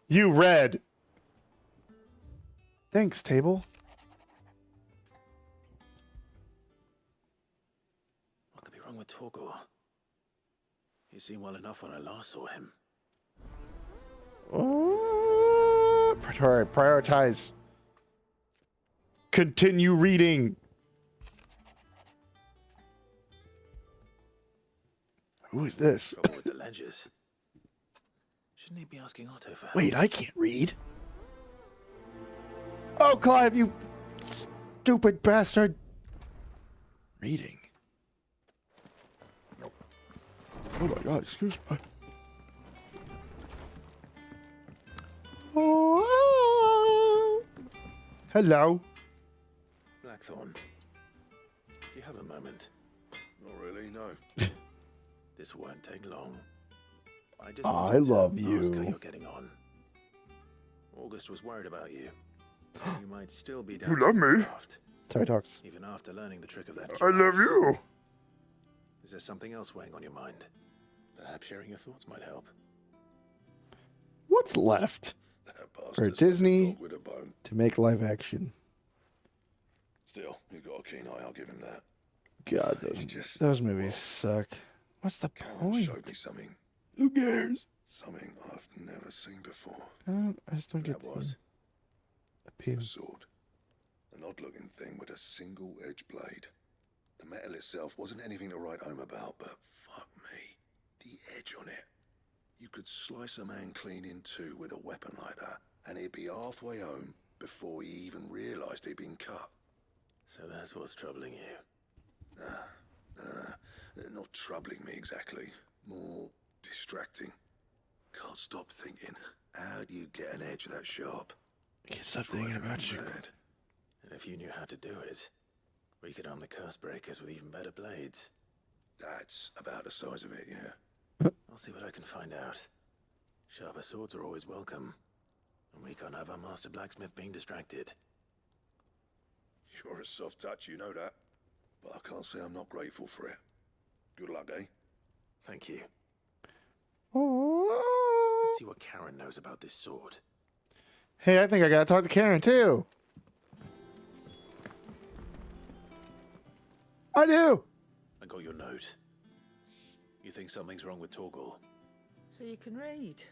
You read. Thanks, table. What could be wrong with Torgor? He seemed well enough when I last saw him. Prioritize. Continue reading. Who is this? Trouble with the ledgers. Shouldn't he be asking Otto for help? Wait, I can't read. Oh, Clive, you stupid bastard. Reading. Oh my God, excuse me. Oh. Hello. Blackthorn, do you have a moment? Not really, no. This won't take long. I just I wanted to love ask you. how you're getting on. August was worried about you. You might still be down You to love the me. craft, Sorry, talks. even after learning the trick of that. I love cuirass. you. Is there something else weighing on your mind? Perhaps sharing your thoughts might help. What's left for Disney to make live action? Still, you got a keen eye, I'll give him that. God, those movies suck. What's the point? Showed me something. Who cares? Something I've never seen before. I just don't get That was appeal. a sword. An odd-looking thing with a single-edged blade. The metal itself wasn't anything to write home about, but fuck me, the edge on it. You could slice a man clean in two with a weapon like that, and he'd be halfway home before he even realised he'd been cut. So that's what's troubling you. Not troubling me exactly. More distracting. Can't stop thinking, how do you get an edge that sharp? Can't stop thinking about you. Mad. And if you knew how to do it, we could arm the curse breakers with even better blades. That's about the size of it, yeah. I'll see what I can find out. Sharper swords are always welcome. And we can't have our master blacksmith being distracted. You're a soft touch, you know that. But I can't say I'm not grateful for it. Good luck, eh? Thank you. Oh. Let's see what Karen knows about this sword. Hey, I think I gotta talk to Karen too. I do. I got your note. You think something's wrong with Torgal? So you can read.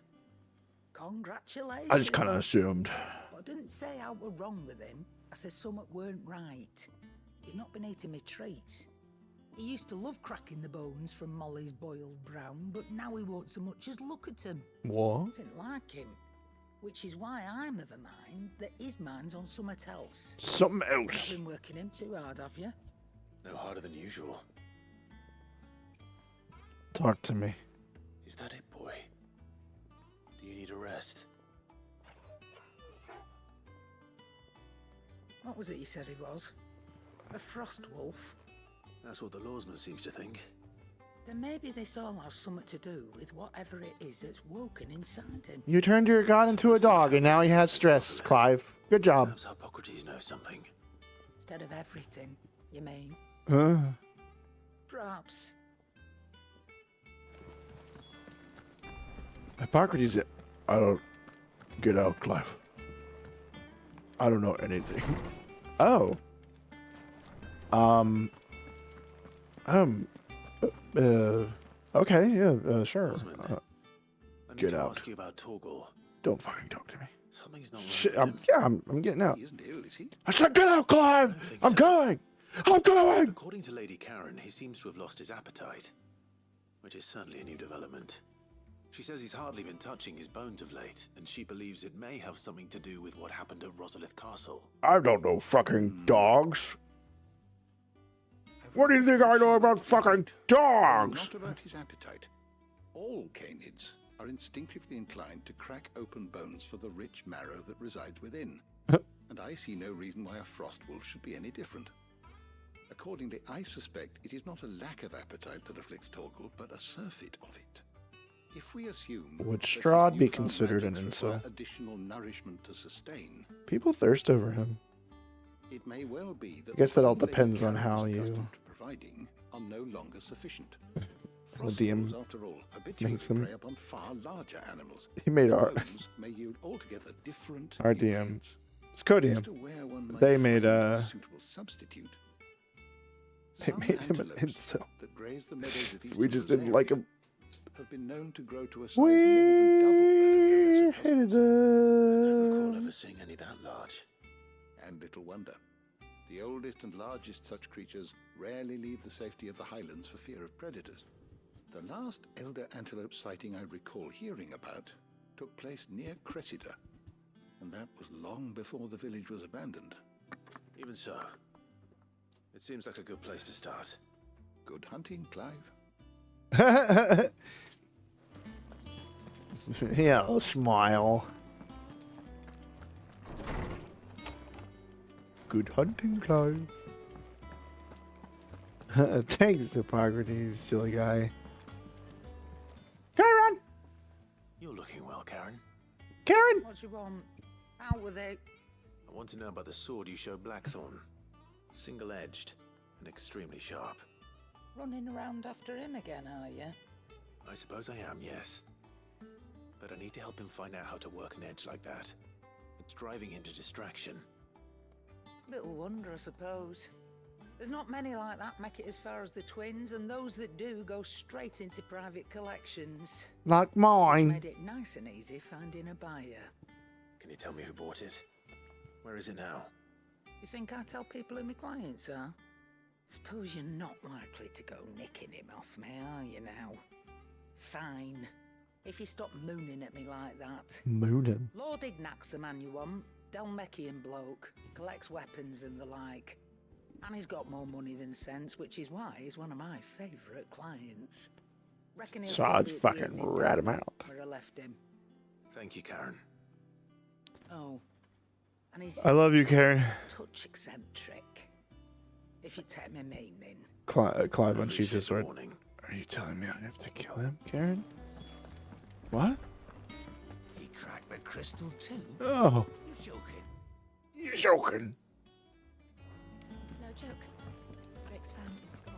Congratulations. I just kind of assumed. But I didn't say I were wrong with him. I said something weren't right. He's not been eating me treats. He used to love cracking the bones from Molly's boiled brown, but now he won't so much as look at them. What? Didn't like him. Which is why I'm of a mind that his mind's on something else. Something else. You've been working him too hard, have you? No harder than usual. Talk to me. Is that it, boy? Do you need a rest? What was it you said he was? A frost wolf? That's what the lawsman seems to think. Then maybe this all has something to do with whatever it is that's woken inside him. You turned your god into a dog, and now he has stress, Clive. Good job. Perhaps Hippocrates knows something. Instead of everything, you mean? Perhaps. Hippocrates, I don't get out, Clive. I don't know anything. Oh. Okay, yeah, sure. I need Get to out. ask you about Torgal. Don't fucking talk to me. Something's not right. Shit, with him. I'm getting out. He isn't ill, is he? I said, get out, Clive! I'm going! I'm going! According to Lady Karen, he seems to have lost his appetite, which is certainly a new development. She says he's hardly been touching his bones of late, and she believes it may have something to do with what happened at Rosalith Castle. I don't know fucking dogs. What do you think I know about fucking dogs? Not about his appetite. All canids are instinctively inclined to crack open bones for the rich marrow that resides within. And I see no reason why a frost wolf should be any different. Accordingly, I suspect it is not a lack of appetite that afflicts Torgal, but a surfeit of it. If we assume Would that his Strahd be newfound considered an magics require incel? additional nourishment to sustain, People thirst over him. it may well be that I guess that all the food depends Lady on Karen how was you- accustomed to providing are no longer sufficient. The Frost DM wolves, after all, habitually makes them. prey upon far larger animals. He made Their our bones may yield altogether different our DM. It's co-DM. as to where one might They made find a suitable substitute. they Some made him an antelopes incel. that graze the meadows of We eastern just didn't like him. have been known to grow to a size more than double that of their lesser cousins. I don't recall ever seeing any that large. And little wonder. The oldest and largest such creatures rarely leave the safety of the highlands for fear of predators. The last elder antelope sighting I recall hearing about took place near Cressida, and that was long before the village was abandoned. Even so, it seems like a good place to start. Good hunting, Clive. Yeah, I'll smile. Good hunting, Clive. Thanks, Hippocrates, silly guy. Karen! You're looking well, Karen. Karen! What do you want? Out with it. I want to know about the sword you showed Blackthorn. Single-edged and extremely sharp. Running around after him again, are you? I suppose I am, yes. But I need to help him find out how to work an edge like that. It's driving him to distraction. Little wonder, I suppose. There's not many like that make it as far as the twins, and those that do go straight into private collections. Like Which mine. made it nice and easy finding a buyer. Can you tell me who bought it? Where is it now? You think I tell people who my clients are? Suppose you're not likely to go nicking him off me, are you now? Fine. if you stop mooning at me like that. Moonin'. Lord Ignac's the man you want. Delmecian bloke. Collects weapons and the like. And he's got more money than sense, which is why he's one of my favourite clients. Reckon he'll So still I'd be at the fucking evening rat him down out. where I left him. Thank you, Karen. Oh. And he's I love you, Karen. touch eccentric. If you take me meaning. Clive unsheathes his sword. Are you telling me I have to kill him, Karen? What? He cracked the crystal too? Oh. You're joking. You're joking. It's no joke. Rick's family's gone.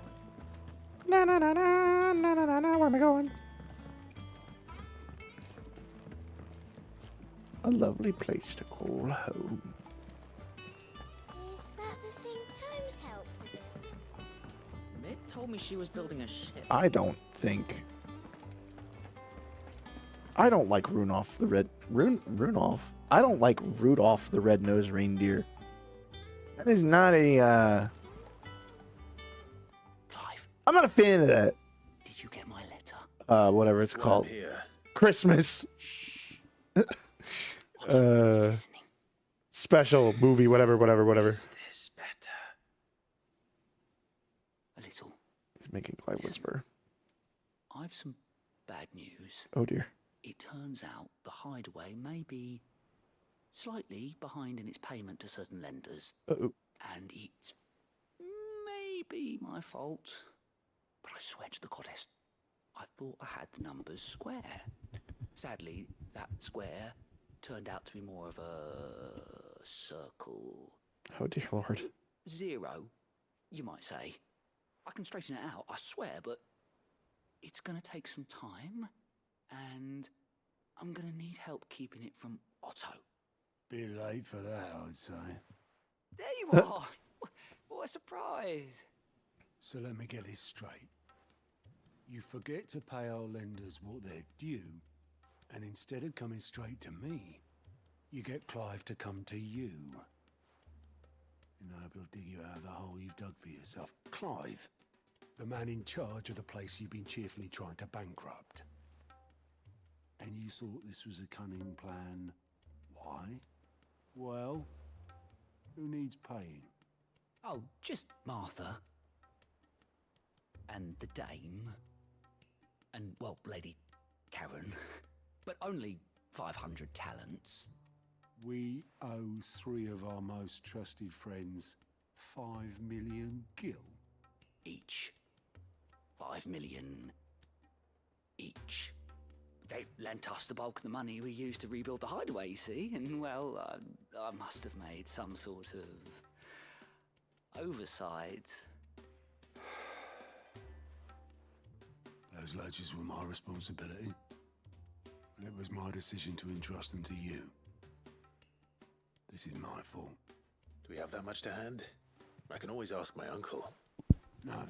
Na na na na na na na na. Where am I going? A lovely place to call home. Is that the thing Tomes helped to build? Mid told me she was building a ship. I don't like Rudolph the Red... Rudolph? I don't like Rudolph the Red-Nosed Reindeer. That is not a, Clive. I'm not a fan of that. Did you get my letter? Whatever it's called. Here. Christmas. Special movie, whatever. Is this better? A little. He's making Clive whisper. I've some bad news. Oh dear. It turns out the hideaway may be slightly behind in its payment to certain lenders. Uh-oh. And it may be my fault. But I swear to the goddess, I thought I had the numbers square. Sadly, that square turned out to be more of a circle. Oh dear Lord. Zero, you might say. I can straighten it out, I swear, but it's going to take some time, and I'm going to need help keeping it from Otto. Bit late for that, I'd say. There you are! What a surprise! So let me get this straight. You forget to pay our lenders what they're due, and instead of coming straight to me, you get Clive to come to you. And I will dig you out of the hole you've dug for yourself. Clive, the man in charge of the place you've been cheerfully trying to bankrupt. And you thought this was a cunning plan. Why? Well, who needs paying? Oh, just Martha. And the Dame. And, well, Lady Karen. But only 500 talents. We owe 3 of our most trusted friends 5 million gil. Each. 5 million each. They lent us the bulk of the money we used to rebuild the hideaway, you see, and, well, I must have made some sort of oversight. Those ledgers were my responsibility, and it was my decision to entrust them to you. This is my fault. Do we have that much to hand? I can always ask my uncle. No,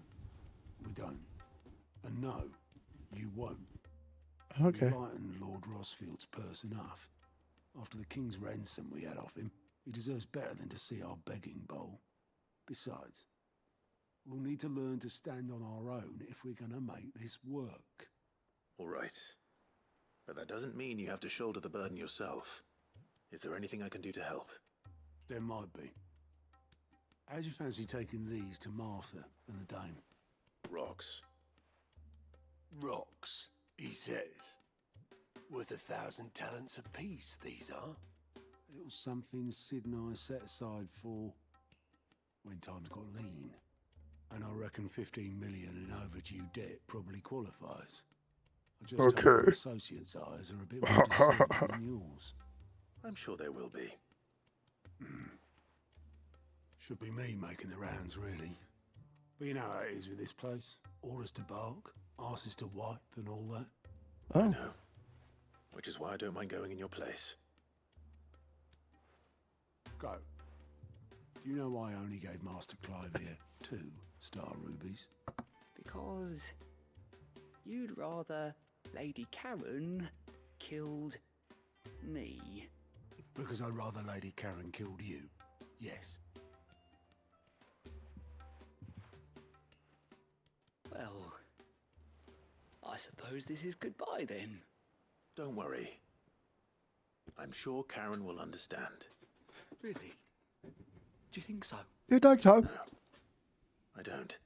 we don't. And no, you won't. Okay. You lightened Lord Rosfield's purse enough. After the king's ransom we had off him, he deserves better than to see our begging bowl. Besides, we'll need to learn to stand on our own if we're gonna make this work. All right. But that doesn't mean you have to shoulder the burden yourself. Is there anything I can do to help? There might be. How'd you fancy taking these to Martha and the Dame? Rocks. Rocks, he says. Worth 1,000 talents apiece, these are. A little something Sid and I set aside for when times got lean. And I reckon 15 million in overdue debt probably qualifies. I just hope our associates' eyes are a bit more discerning than yours. I'm sure there will be. Should be me making the rounds, really. But you know how it is with this place. Orders to bark, asses to wipe, and all that. Oh. I know. Which is why I don't mind going in your place. Go. Do you know why I only gave Master Clive here 2 star rubies? Because you'd rather Lady Karen killed me. Because I'd rather Lady Karen killed you. Yes. Well, I suppose this is goodbye then. Don't worry. I'm sure Karen will understand. Really? Do you think so? You think so? No, I don't.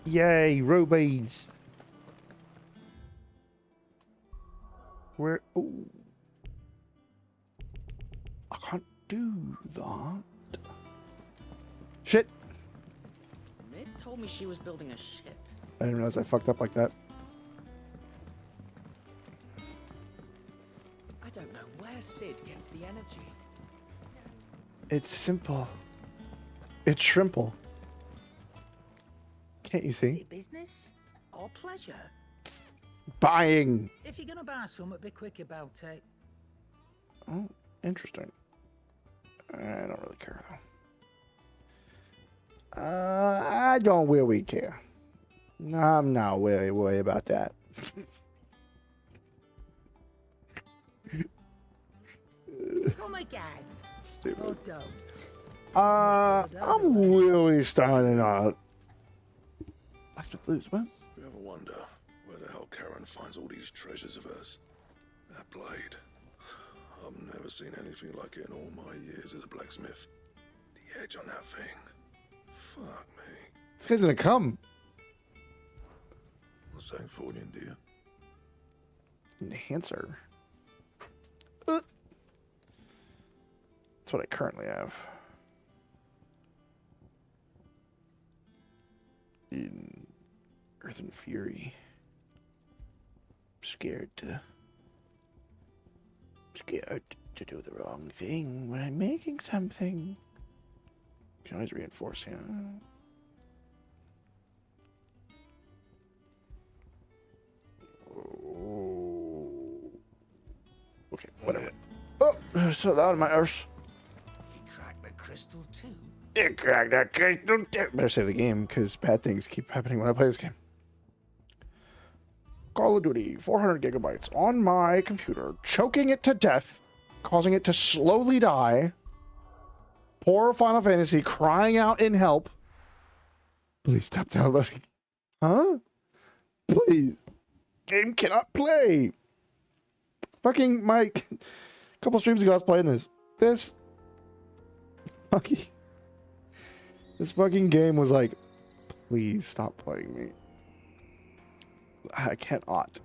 Yay, rubies. Where? Oh, I can't do that. Shit. Mid told me she was building a ship. I didn't realize I fucked up like that. I don't know where Sid gets the energy. It's simple. It's shrimple. Can't you Is see? it business or pleasure? Buying. If you're gonna buy something, be quick about it. Oh, interesting. I don't really care though. I don't really care. I'm not really worried about that. Come again. Stupid. Or don't. I'm really starting out. Left of blues, what? You ever wonder where the hell Karen finds all these treasures of hers? That blade. I've never seen anything like it in all my years as a blacksmith. The edge on that thing. Fuck me. This guy's gonna come. What's that for you, dear? Enhancer. That's what I currently have. In Earth and Fury. Scared to do the wrong thing when I'm making something. Can always reinforce, yeah. Okay, whatever. Oh, so that was my arse. He cracked the crystal too. It cracked that crystal too. Better save the game, because bad things keep happening when I play this game. Call of Duty, 400 gigabytes on my computer, choking it to death, causing it to slowly die. Poor Final Fantasy crying out in help. Please stop downloading. Huh? Please. Game cannot play. Fucking Mike. A couple streams ago I was playing this. This fucking game was like, please stop playing me. I cannot.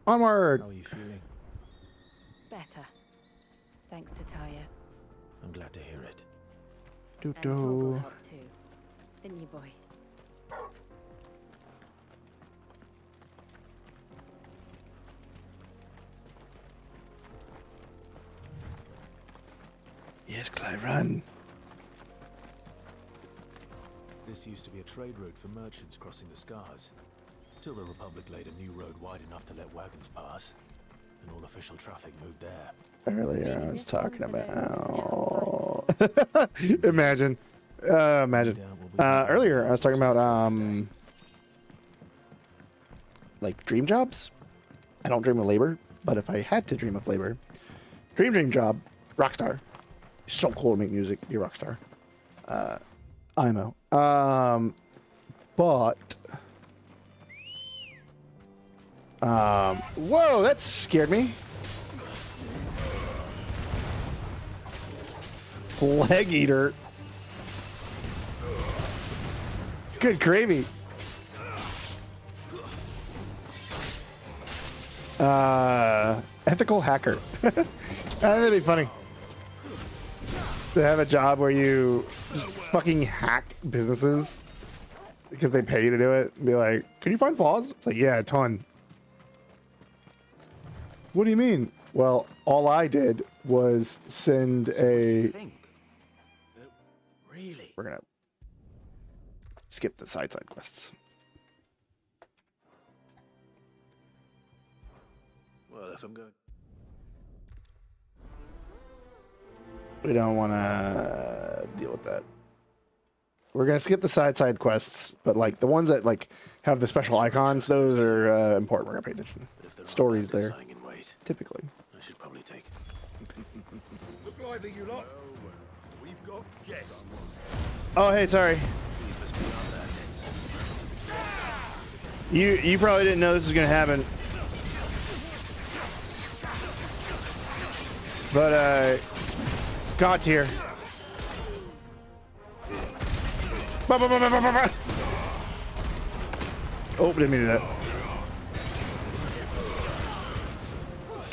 Onward. How are you feeling? Better. Thanks to Talia. I'm glad to hear it. Do And talk will do. help too. Didn't you, boy? Yes, Clive, run. This used to be a trade route for merchants crossing the Scars, till the Republic laid a new road wide enough to let wagons pass, and all official traffic moved there. Earlier I was talking about. Imagine. Earlier I was talking about like dream jobs. I don't dream of labor, but if I had to dream of labor, dream job, Rockstar. So cool to make music, be a Rockstar. IMO. But whoa, that scared me. Leg eater. Good gravy. Ethical hacker. That'd be funny. To have a job where you just fucking hack businesses because they pay you to do it. And be like, can you find flaws? It's like, yeah, a ton. What do you mean? Well, all I did was send a... Really? We're gonna skip the side quests. Well, if I'm going... We don't want to deal with that. We're gonna skip the side quests, but like the ones that like have the special icons, those are important. We're gonna pay attention. Stories there, typically. I should probably take. Look lively, you lot. We've got guests. Oh, hey, sorry. These must be our bandits. You probably didn't know this was gonna happen, but God's here. Oh, didn't mean to do that.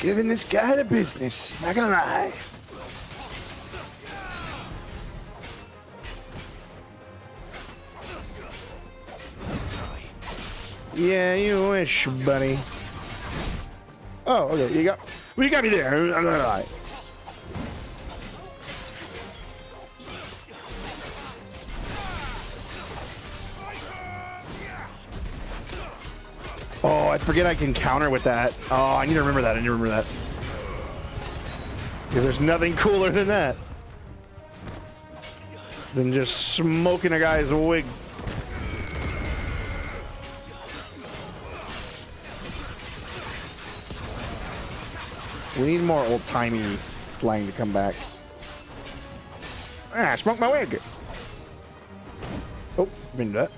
Giving this guy the business, not gonna lie. Yeah, you wish, buddy. Oh, okay, you got me there. I'm not gonna lie. Oh, I forget I can counter with that. Oh, I need to remember that. Because there's nothing cooler than that. Than just smoking a guy's wig. We need more old-timey slang to come back. Ah, smoke my wig. Oh, didn't do that.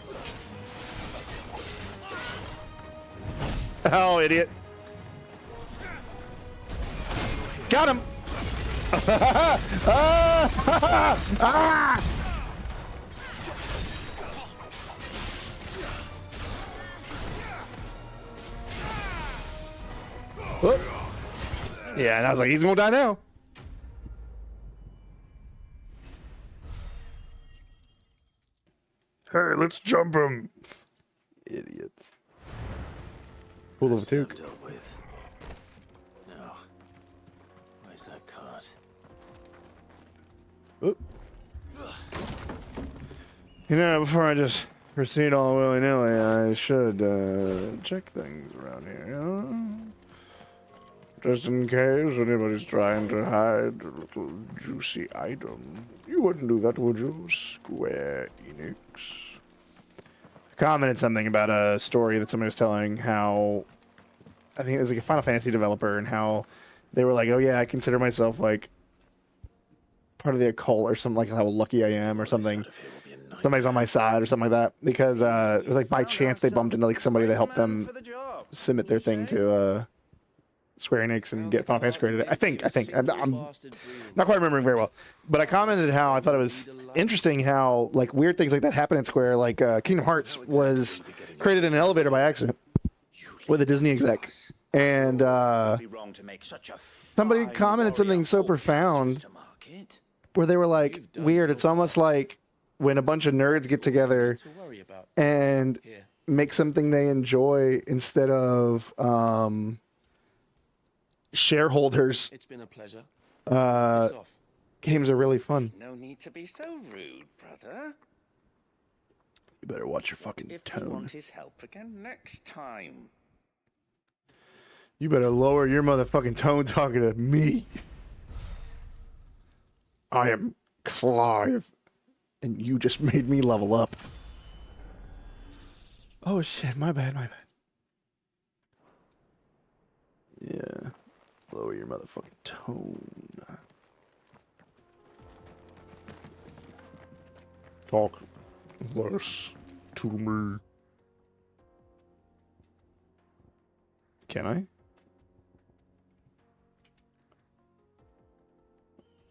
Oh, idiot. Got him. Whoop. Yeah, and I was like, he's gonna die now. Hey, let's jump him. Idiots. Full of Took. Dealt with. No. Where's that cart? Oop. You know, before I just proceed all willy-nilly, I should check things around here, you know? Just in case anybody's trying to hide a little juicy item. You wouldn't do that, would you, Square Enix? I commented something about a story that somebody was telling how, I think it was like a Final Fantasy developer, and how they were like, oh yeah, I consider myself like part of the occult or something, like how lucky I am or something. Somebody's on my side or something like that. Because it was like by chance they bumped into like somebody that helped them submit their thing to Square Enix and get Final Fantasy created. I think. I'm not quite remembering very well. But I commented how I thought it was interesting how like weird things like that happen in Square. Like Kingdom Hearts was created in an elevator by accident with a Disney exec. And somebody commented something so profound where they were like, weird, it's almost like when a bunch of nerds get together and make something they enjoy instead of shareholders. It's been a pleasure. Games are really fun. No need to be so rude, brother. You better watch your fucking If tone. you want his help again next time. You better lower your motherfucking tone talking to me. I am Clive, and you just made me level up. Oh shit, my bad. Yeah, lower your motherfucking tone. Talk less to me. Can I?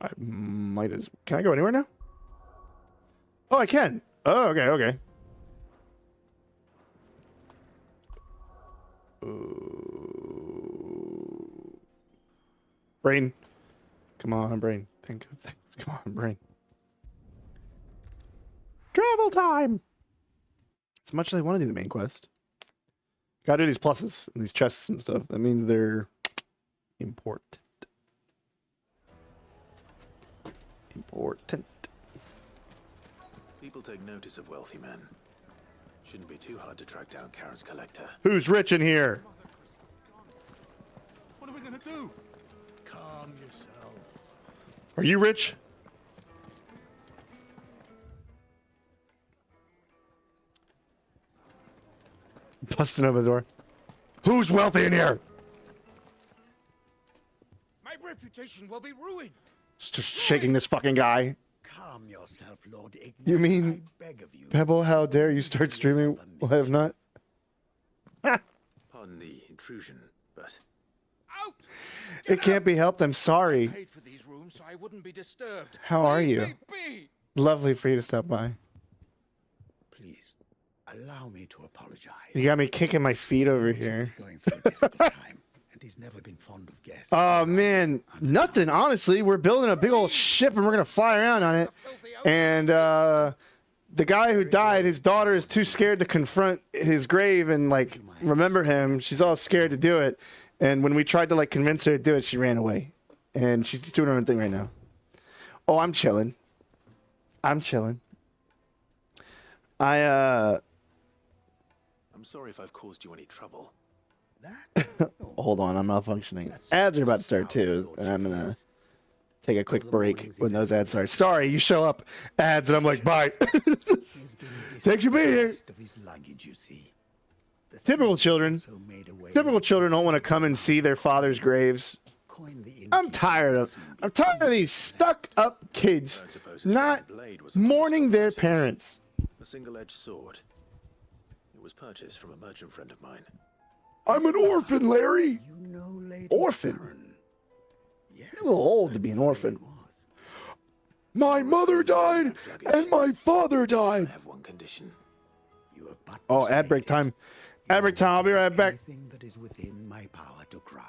I might as... Can I go anywhere now? Oh, I can. Oh, okay. Brain. Come on, brain. Think of things. Come on, brain. Travel time! As much as I want to do the main quest. Gotta do these pluses and these chests and stuff. That means they're important. People take notice of wealthy men. Shouldn't be too hard to track down Karen's collector. Who's rich in here? What are we gonna do? Calm yourself. Are you rich? busting open the door. Who's wealthy in here? My reputation will be ruined. Just shaking this fucking guy. Calm yourself, Lord Ignat. You mean, Pebble, how dare you start streaming? Well, I have not. Pardon the intrusion, but It can't be helped. I'm sorry. Paid for these rooms so I wouldn't be disturbed. How are Leave you? me be. Lovely for you to stop by. Please, allow me to apologize. You got me kicking my feet over here. And he's never been fond of guests. Oh, man. Nothing, honestly. We're building a big old ship and we're going to fly around on it. And the guy who died, his daughter is too scared to confront his grave and, like, remember him. She's all scared to do it. And when we tried to, like, convince her to do it, she ran away. And she's just doing her own thing right now. Oh, I'm chilling. I'm chilling. I'm sorry if I've caused you any trouble. Hold on, I'm malfunctioning. Ads are about to start too, and I'm gonna take a quick break when those ads start. Sorry, you show up ads, and I'm like, bye. Thanks for being here. Typical children. Typical children don't want to come and see their father's graves. I'm tired of these stuck-up kids not mourning their parents. A single-edged sword. It was purchased from a merchant friend of mine. I'm an orphan, Larry. Orphan? You're a little old to be an orphan. My mother died, and my father died. I have one condition. Oh, ad break time. Ad break time. I'll be right back. That is within my power to grant.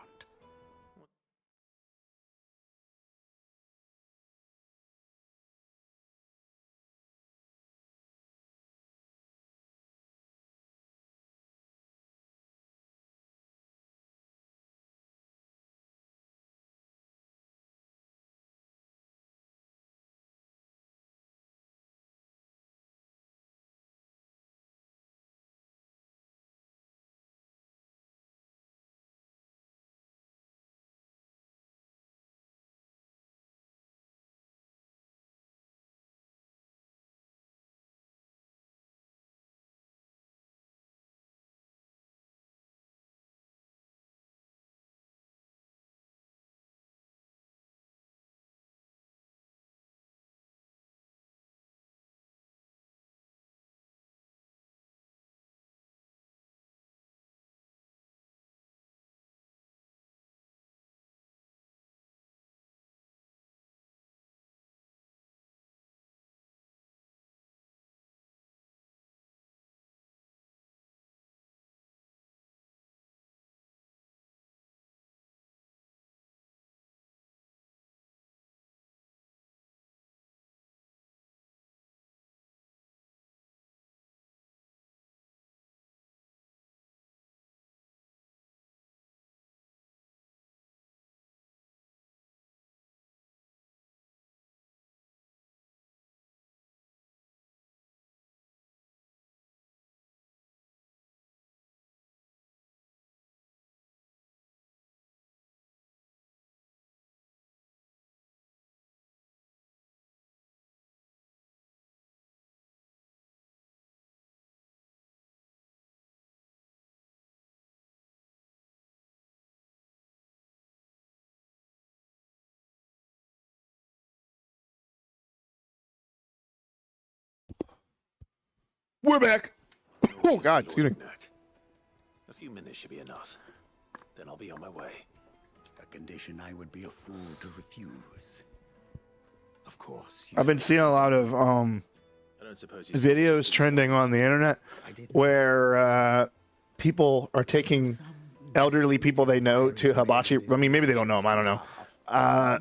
We're back. Oh, God, excuse me. A few minutes should be enough. Then I'll be on my way. A condition I would be a fool to refuse. Of course. I've been seeing a lot of videos trending on the internet where people are taking elderly people they know to hibachi. I mean, maybe they don't know them. I don't know. I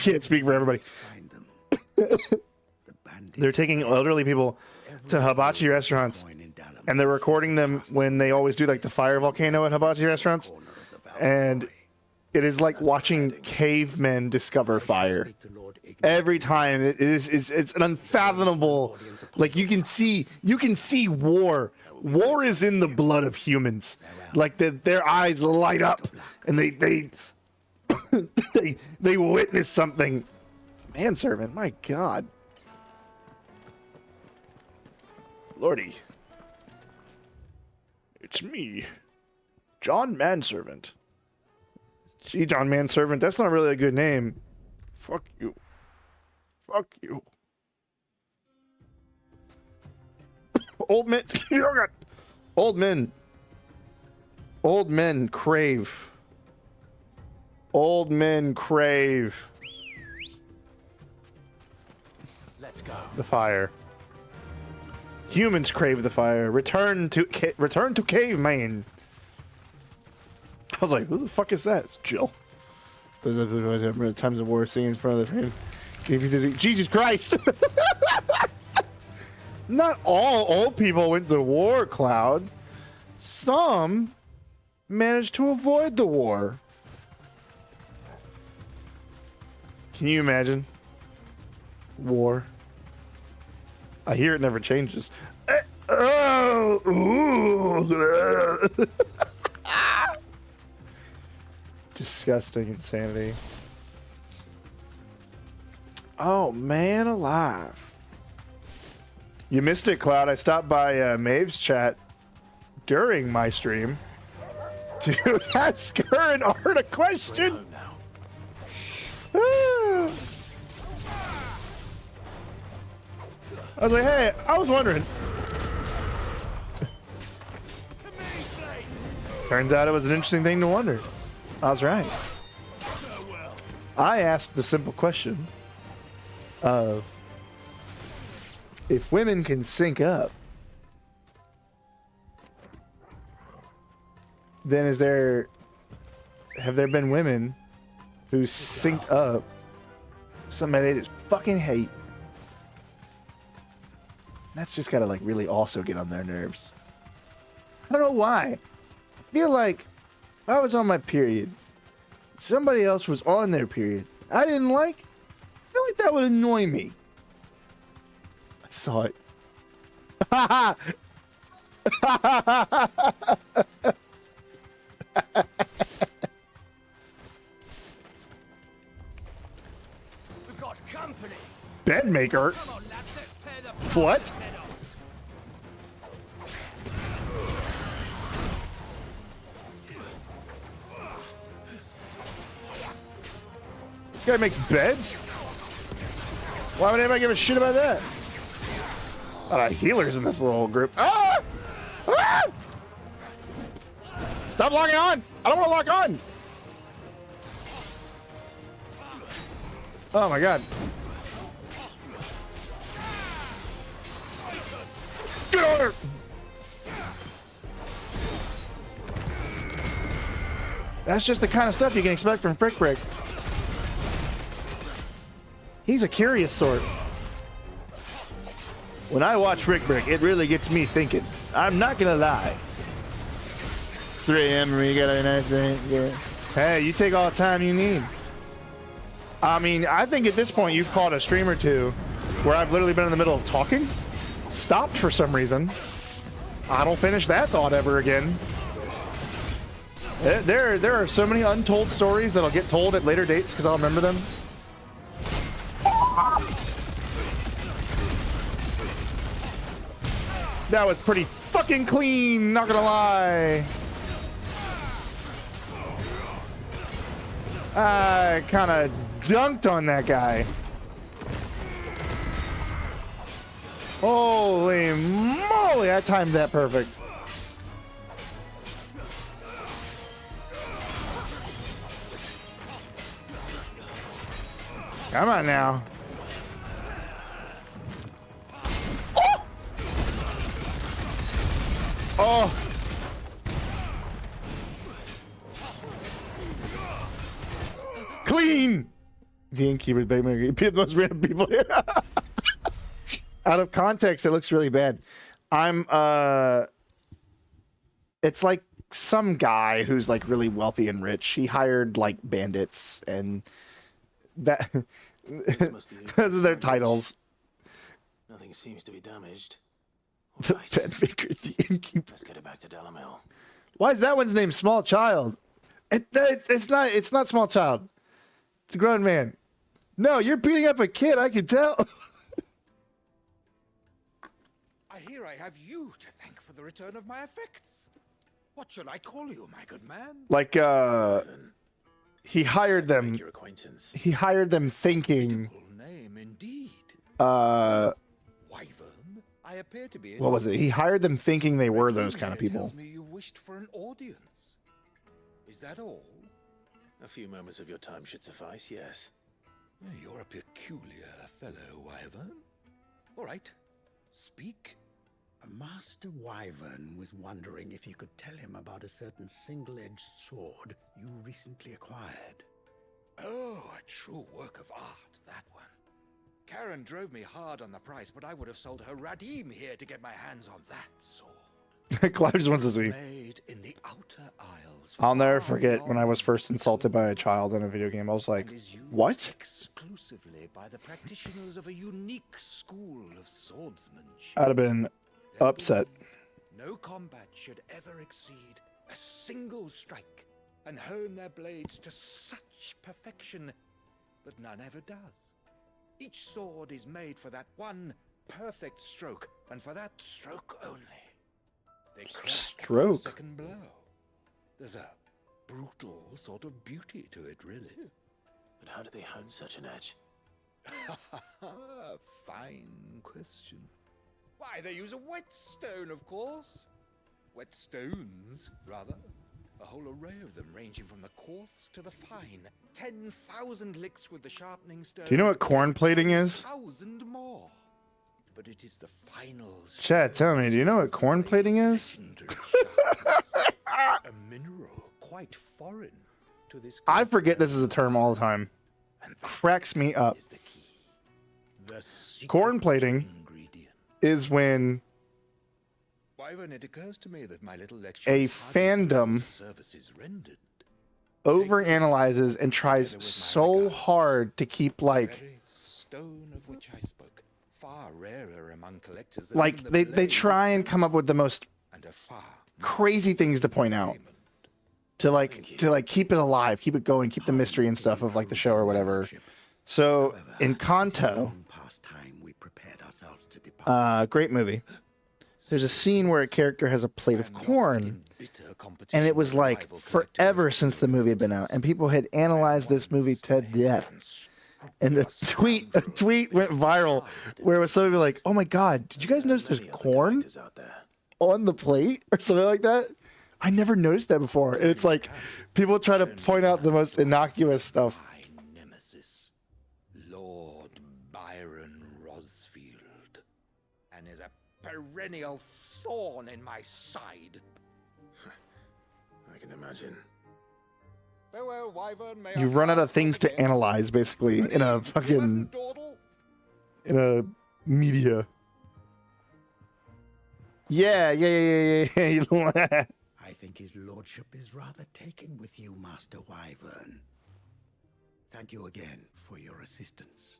can't speak for everybody. They're taking elderly people to hibachi restaurants, and they're recording them when they always do like the fire volcano at hibachi restaurants, and it is like watching cavemen discover fire. Every time it's an unfathomable, like you can see war. War is in the blood of humans. Like their eyes light up, and they witness something. Manservant, my God. Lordy. it's me, John Manservant. Gee, John Manservant, that's not really a good name. Fuck you. Fuck you. Old men. Old men. Old men crave. Old men crave. Let's go. The fire. Humans crave the fire. Return to caveman. I was like, who the fuck is that? It's Jill. The times of war singing in front of the frames. Jesus Christ! Not all old people went to war, Cloud. Some managed to avoid the war. Can you imagine? War. I hear it never changes. Disgusting insanity. Oh, man alive. You missed it, Cloud. I stopped by Maeve's chat during my stream to ask her and Art a question. I was like, hey, I was wondering. Turns out it was an interesting thing to wonder. I was right. I asked the simple question of if women can sync up, then have there been women who synced up somebody they just fucking hate? That's just gotta like really also get on their nerves. I don't know why. I feel like if I was on my period, somebody else was on their period, I feel like that would annoy me. I saw it. We've got company. Bed maker? What? This guy makes beds? Why would anybody give a shit about that? A lot of healers in this little group. Ah! Ah! Stop locking on! I don't want to lock on! Oh my god. Get on her! That's just the kind of stuff you can expect from Frick Brick. He's a curious sort. When I watch Frick Brick, it really gets me thinking. I'm not gonna lie. 3 a.m. you got a nice drink. Yeah. Hey, you take all the time you need. I mean, I think at this point you've caught a stream or two where I've literally been in the middle of talking, stopped for some reason. I don't finish that thought ever again. There are so many untold stories that'll get told at later dates because I'll remember them. That was pretty fucking clean, not gonna lie. I kind of dunked on that guy. Holy moly, I timed that perfect. Come on now. Oh! Clean! The innkeeper's baby, the most random people here. Out of context, it looks really bad. It's like some guy who's like really wealthy and rich. He hired like bandits and that those are their titles. Nothing seems to be damaged. The bedmaker, the innkeeper. Let's get it back to Delamil. Why is that one's name Small Child? It's not Small Child. It's a grown man. No, you're beating up a kid, I can tell. I hear I have you to thank for the return of my effects. What should I call you, my good man? Like, he hired them. Your acquaintance. He hired them thinking. Name indeed. Wyvern. I appear to be. What was it? He hired them thinking they were those kind of people. Tells me you wished for an audience. Is that all? A few moments of your time should suffice, yes. You're a peculiar fellow, Wyvern. All right, speak. Master Wyvern was wondering if you could tell him about a certain single-edged sword you recently acquired. Oh, a true work of art, that one. Karen drove me hard on the price, but I would have sold her Radim here to get my hands on that sword. Clive just wants to see. Made in the outer isles. I'll never forget when I was first insulted by a child in a video game. I was like, what? Exclusively by the practitioners of a unique school of swordsmanship. I'd have been upset. No combat should ever exceed a single strike, and hone their blades to such perfection that none ever does. Each sword is made for that one perfect stroke, and for that stroke only. They crack Stroke. the second blow. There's a brutal sort of beauty to it, really. But how do they hone such an edge? Fine question. Why, they use a whetstone, of course. Whetstones, rather. A whole array of them, ranging from the coarse to the fine. 10,000 licks with the sharpening stone. Do you know what corn plating is? 1,000 more. But it is the final. Chad, tell me, do you know what corn plating is? A mineral quite foreign to this. I forget this is a term all the time. Cracks me up. Corn plating is when Wyvern, it occurs to me that my little lecture a is hardly fandom services rendered. overanalyzes and tries so hard to keep like Stone of which I spoke, far rarer among collectors than like even they the blade try and come up with the most and a far crazy things to point out to keep it alive, keep it going, keep the mystery and stuff of like the show or whatever. So in Kanto, great movie. There's a scene where a character has a plate of corn, and it was like forever since the movie had been out, and people had analyzed this movie to death. And the tweet went viral where it was somebody like, "Oh my god, did you guys notice there's corn on the plate or something like that?" I never noticed that before. And it's like people try to point out the most innocuous stuff. nemesis, Lord Byron Rosfield, and is a perennial thorn in my side. I can imagine. Farewell, Wyvern. May You run out of things to analyze, basically, in a fucking in a media. Yeah. I think his lordship is rather taken with you, Master Wyvern. Thank you again for your assistance.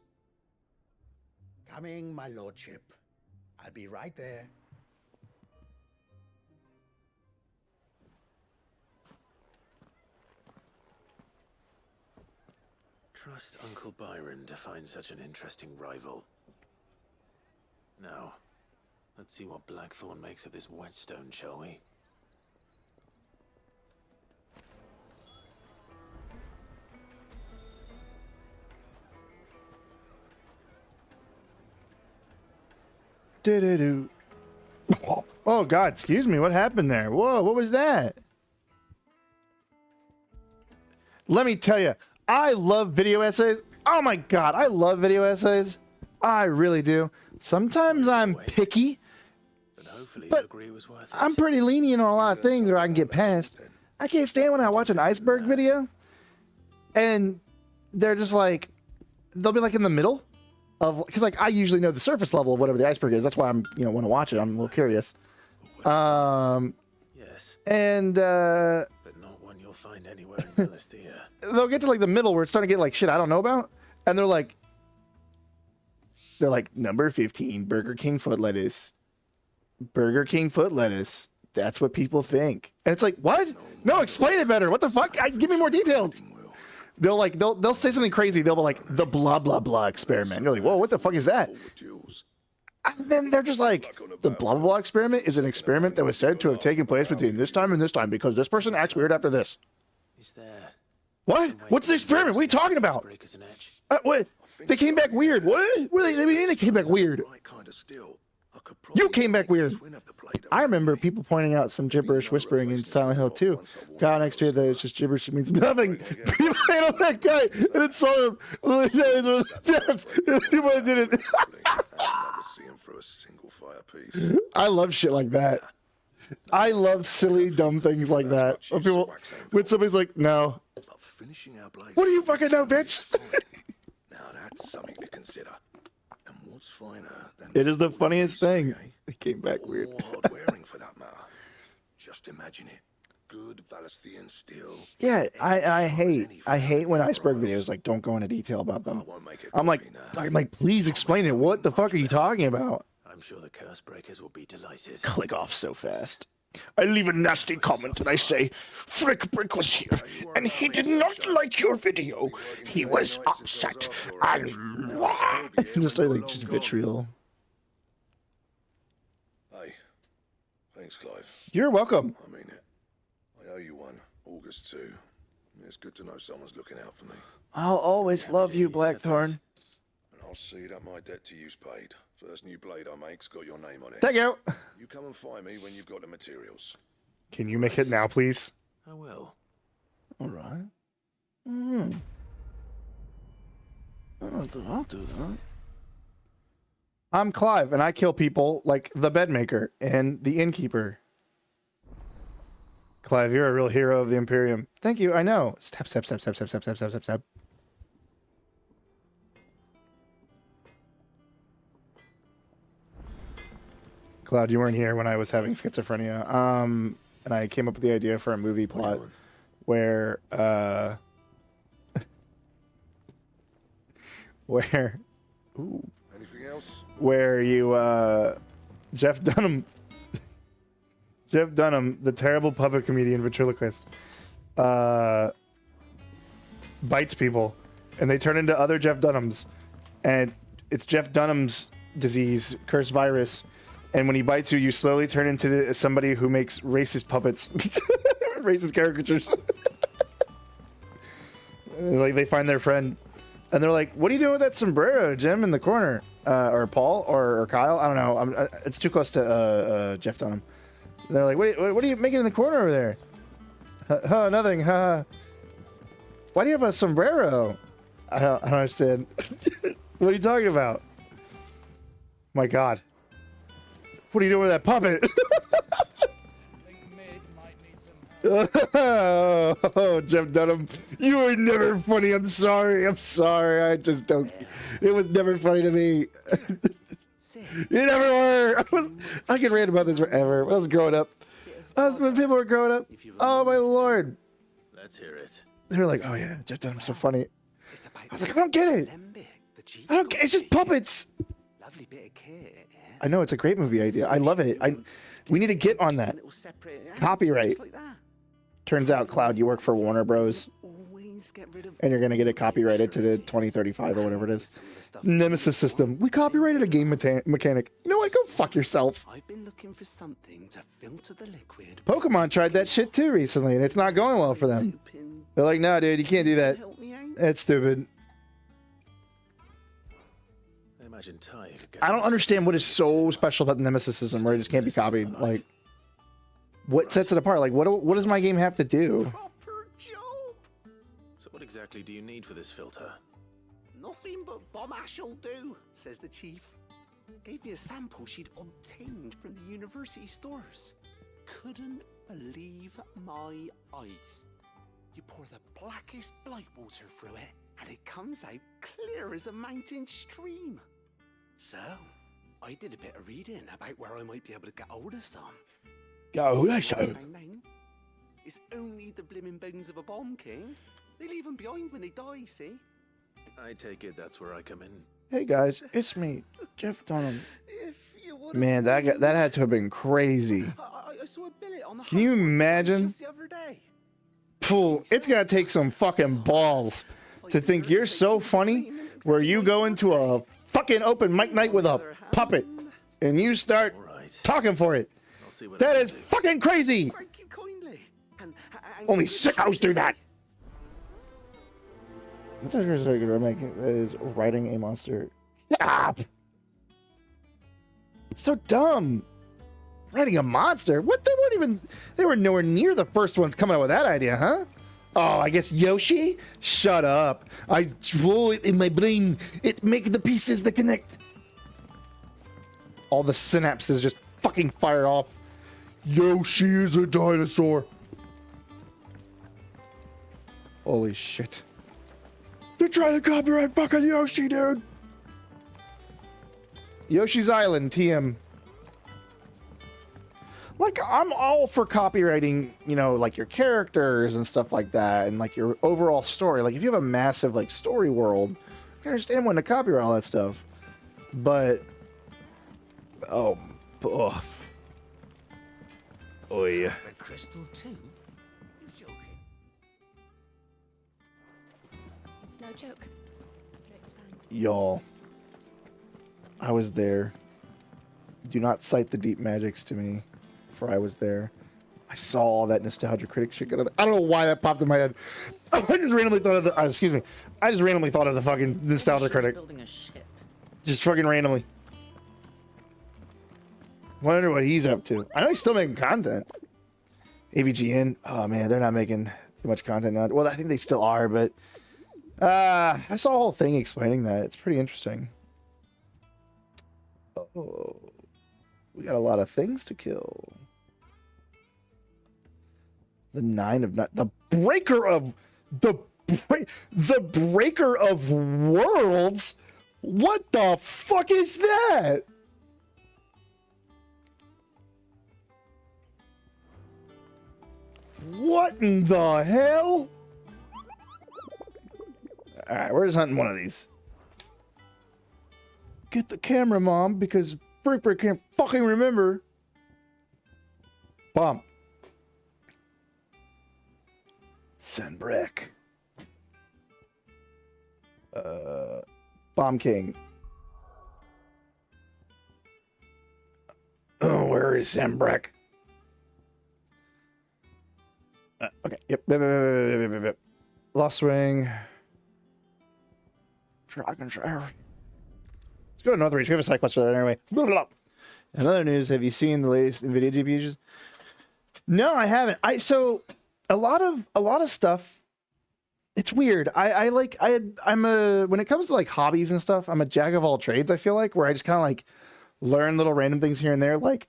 Coming, my lordship. I'll be right there. Trust Uncle Byron to find such an interesting rival. Now, let's see what Blackthorn makes of this whetstone, shall we? Do. Oh god, excuse me, what happened there? Whoa, what was that? Let me tell you, I love video essays. Oh my god, I love video essays. I really do. Sometimes I'm picky, but I'm pretty lenient on a lot of things where I can get past. I can't stand when I watch an iceberg video and they're just like, they'll be like in the middle of, because like I usually know the surface level of whatever the iceberg is. That's why I'm, want to watch it. I'm a little curious. Yes. And but not one you'll find anywhere in Philistia. They'll get to like the middle where it's starting to get like shit I don't know about, and they're like number 15 Burger King foot lettuce. Burger King foot lettuce. That's what people think. And it's like, what? No, explain it better. What the fuck? Give me more details. They'll say something crazy. They'll be like the blah blah blah experiment. You're like, whoa, what the fuck is that? And then they're just like, the blah, blah, blah experiment is an experiment that was said to have taken place between this time and this time because this person acts weird after this. Is there... What? What's the experiment? What are you talking about? What? They came back weird. What? What do they mean they came back weird? You came back weird. I remember people pointing out some gibberish whispering in Silent Hill 2. Guy next to it that it's just gibberish. It means nothing. People hate on that guy. And it saw him. People didn't. I love shit like that. I love silly, dumb things like that. When somebody's like, no. What do you fucking know, bitch? Now that's something to consider. And what's finer than it is the funniest thing. It came back weird. hard wearing for that matter. Just imagine it. Good Valesthian steel. Yeah, I hate when iceberg videos like don't go into detail about them. I'm like, please explain it. What the fuck are you talking about? I'm sure the curse breakers will be delighted. Click off so fast. I leave a nasty comment and I say, Frick Brick was here and he did not like your video. He was upset and just like just vitriol. Hey, thanks, Clive. You're welcome. I mean it. I owe you one. August 2. It's good to know someone's looking out for me. I'll always love you, Blackthorn. And I'll see that my debt to you's paid. First new blade I make's got your name on it. Thank you. You come and find me when you've got the materials. Can you make it now, please? I will. All right. I'll do that. I'm Clive, and I kill people like the bedmaker and the innkeeper. Clive, you're a real hero of the Imperium. Thank you. I know. Step, step, step, step, step, step, step, step, step, step. Cloud, you weren't here when I was having schizophrenia. And I came up with the idea for a movie plot where, ooh, anything else? Where you, Jeff Dunham, the terrible puppet comedian ventriloquist, bites people, and they turn into other Jeff Dunhams, and it's Jeff Dunham's disease, cursed virus. And when he bites you, you slowly turn into somebody who makes racist puppets, racist caricatures. Like they find their friend, and they're like, "What are you doing with that sombrero, Jim, in the corner?" Or Paul, or Kyle? I don't know. It's too close to Jeff Dunham. And they're like, "What are you making in the corner over there?" Nothing. Why do you have a sombrero? I don't understand. What are you talking about? My God. What are you doing with that puppet? Oh, Jeff Dunham, you were never funny. I'm sorry. I just don't. It was never funny to me. You never were. I could rant about this forever. When I was growing up, when people were growing up, oh my Lord. Let's hear it. They were like, "Oh yeah, Jeff Dunham's so funny." I was like, I don't get it. I don't get. It's just puppets. Lovely bit of kit. I know, it's a great movie idea. I love it. We need to get on that. Copyright. Turns out, Cloud, you work for Warner Bros. And you're going to get it copyrighted to the 2035 or whatever it is. Nemesis system. We copyrighted a game mechanic. You know what? Go fuck yourself. I've been looking for something to filter the liquid. Pokemon tried that shit too recently, and it's not going well for them. They're like, no, dude, you can't do that. That's stupid. I don't understand what is so special about the Nemesis system where it just can't be copied. Like, what sets it apart? Like, what does my game have to do? So what exactly do you need for this filter? Nothing but bomb ash'll do, says the chief. Gave me a sample she'd obtained from the university stores. Couldn't believe my eyes. You pour the blackest blight water through it, and it comes out clear as a mountain stream. So, I did a bit of reading about where I might be able to get hold of some. Go, that's so. It's only the blimmin' bones of a bomb king. They leave them behind when they die, see? I take it that's where I come in. Hey guys, it's me, Jeff Dunham. Man, that had to have been crazy. I saw a billet on the Can you imagine? just the other day. Pooh, it's gonna take some fucking balls to think you're so funny where you go into a fucking open mic night with a puppet. and you start talking for it. That is fucking crazy. Thank you kindly. And Only sickos do that. Is writing a monster. Stop. It's so dumb. Writing a monster? What? They were nowhere near the first ones coming up with that idea, huh? Oh, I guess Yoshi? Shut up. I roll it in my brain. It make the pieces that connect. All the synapses just fucking fired off. Yoshi is a dinosaur. Holy shit. They're trying to copyright fucking Yoshi, dude. Yoshi's Island, TM. Like, I'm all for copywriting, you know, like your characters and stuff like that, and like your overall story. Like, if you have a massive like story world, I can understand when to copyright all that stuff. But, oh, yeah. Red crystal too? You're joking. It's no joke. Y'all, I was there. Do not cite the deep magics to me, for I was there. I saw all that nostalgia critic shit. I don't know why that popped in my head. I just randomly thought of the. Excuse me. I just randomly thought of the fucking nostalgia critic. Building a ship. Just fucking randomly. Wonder what he's up to. I know he's still making content. AVGN. Oh man, they're not making too much content now. Well, I think they still are, but I saw a whole thing explaining that. It's pretty interesting. Oh, we got a lot of things to kill. The Nine of the Breaker of the Breaker of Worlds. What the fuck is that? What in the hell? All right, we're just hunting one of these. Get the camera, Mom, because Breaker can't fucking remember. Bomb. Senbrek. Bomb King. Oh, where is Senbrek? Okay. Yep. Lost Wing. Dragon Shower. Let's go to North Reach. We have a side quest for that anyway. Blah, blah, blah. In other news, have you seen the latest NVIDIA GPUs? No, I haven't. So a lot of stuff. It's weird. I'm when it comes to like hobbies and stuff, I'm a jack of all trades. I feel like where I just kind of like learn little random things here and there. Like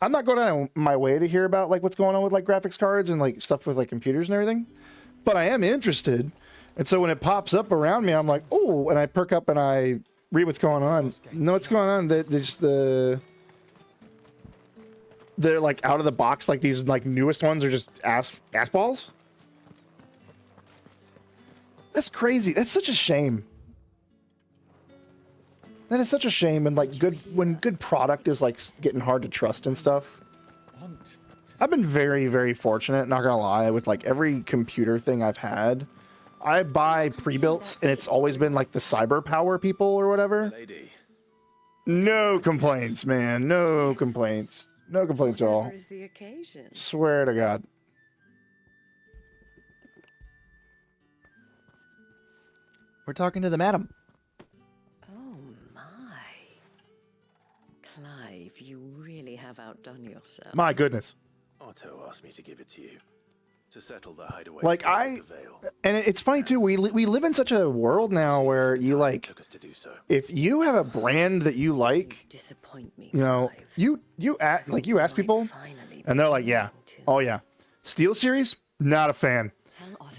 I'm not going out of my way to hear about like what's going on with like graphics cards and like stuff with like computers and everything, but I am interested. And so when it pops up around me, I'm like, oh, and I perk up and I read what's going on. Know what's going on? They're like out of the box, like these like newest ones are just ass balls. That's crazy. That's such a shame. That is such a shame. And like when good product is like getting hard to trust and stuff. I've been very, very fortunate, not gonna lie, with like every computer thing I've had. I buy pre-built and it's always been like the cyber power people or whatever. No complaints, man. No complaints. No complaints at all. Is the occasion? Swear to God. We're talking to the madam. Oh my. Clive, you really have outdone yourself. My goodness. Otto asked me to give it to you. To settle the hideaway. Like and it's funny too. We live in such a world now where you like, if you have a brand that you like, disappoint me, you know, you ask people, and they're like, yeah, oh yeah, Steel Series, not a fan.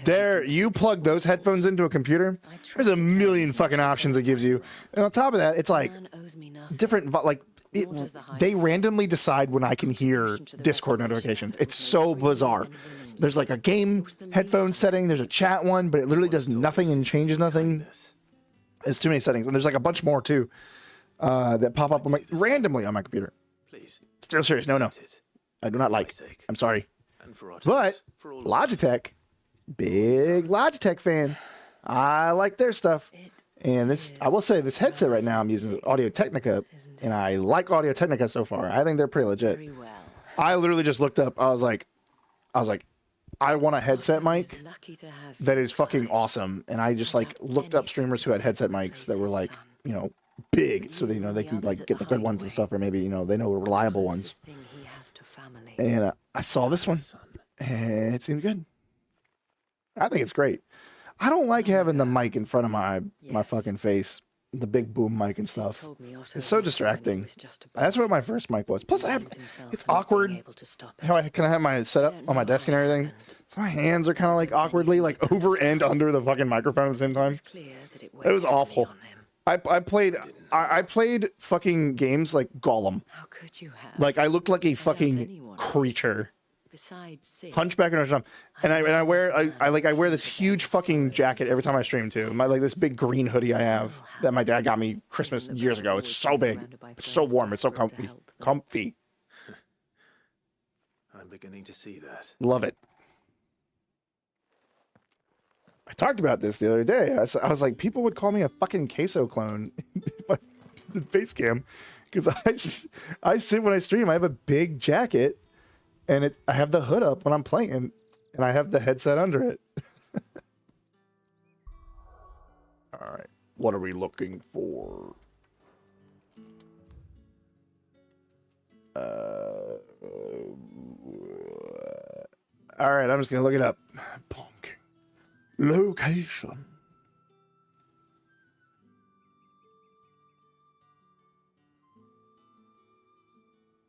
There, you plug those headphones into a computer. There's a million fucking options it gives you, and on top of that, it's like different, like. They randomly decide when I can hear Discord notifications. It's so bizarre. There's like a game headphone setting. There's a chat one, but it literally does nothing and changes nothing. There's too many settings. And there's like a bunch more too that pop up randomly on my computer. Still serious. No. I do not like. I'm sorry. But Logitech, big Logitech fan. I like their stuff. And this, I will say, this headset right now I'm using Audio Technica, and I like Audio Technica so far. I think they're pretty legit. I literally just looked up. I was like, I want a headset mic that is fucking awesome. And I just like looked up streamers who had headset mics that were like, you know, big, so that, you know, they can like get the good ones and stuff, or maybe, you know, they know the reliable ones. And I saw this one, and it seemed good. I think it's great. I don't like having the mic in front of my fucking face, the big boom mic and stuff. It's so distracting. That's what my first mic was. Plus, it's awkward how I have my setup on my desk and everything. So my hands are kind of like awkwardly like over and under the fucking microphone at the same time. It was awful. I played fucking games like Gollum. How could you have? Like I looked like a fucking creature. Hunchback and jump. And I wear this huge fucking jacket every time I stream too. Like this big green hoodie I have that my dad got me Christmas years ago. It's so big. It's so warm. It's so comfy. Comfy. I'm beginning to see that. Love it. I talked about this the other day. I was like, people would call me a fucking queso clone the face cam, because I sit when I stream. I have a big jacket, and I have the hood up when I'm playing, and I have the headset under it. All right, what are we looking for? All right, I'm just gonna look it up. Location.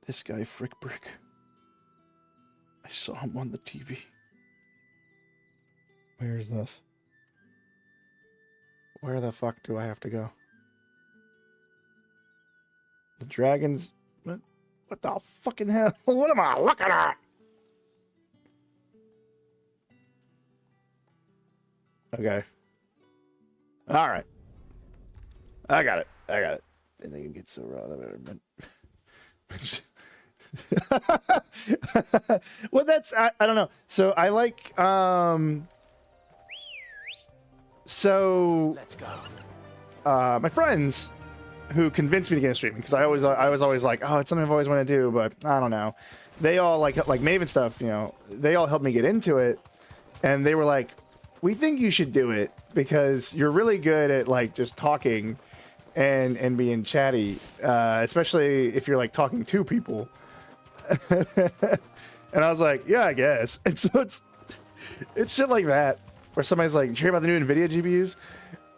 This guy, Frick Brick. I saw him on the TV. Where is this? Where the fuck do I have to go? The dragons. What the fucking hell? What am I looking at? Okay. All right. I got it. I think it gets so wrong. Well, that's I don't know. So I like so let's go. My friends who convinced me to get into streaming, because I was always like, oh, it's something I've always wanted to do, but I don't know. They all like Maven stuff, you know. They all helped me get into it, and they were like, we think you should do it because you're really good at like just talking and being chatty, especially if you're like talking to people. And I was like, yeah, I guess. And so it's shit like that where somebody's like, did you hear about the new NVIDIA GPUs?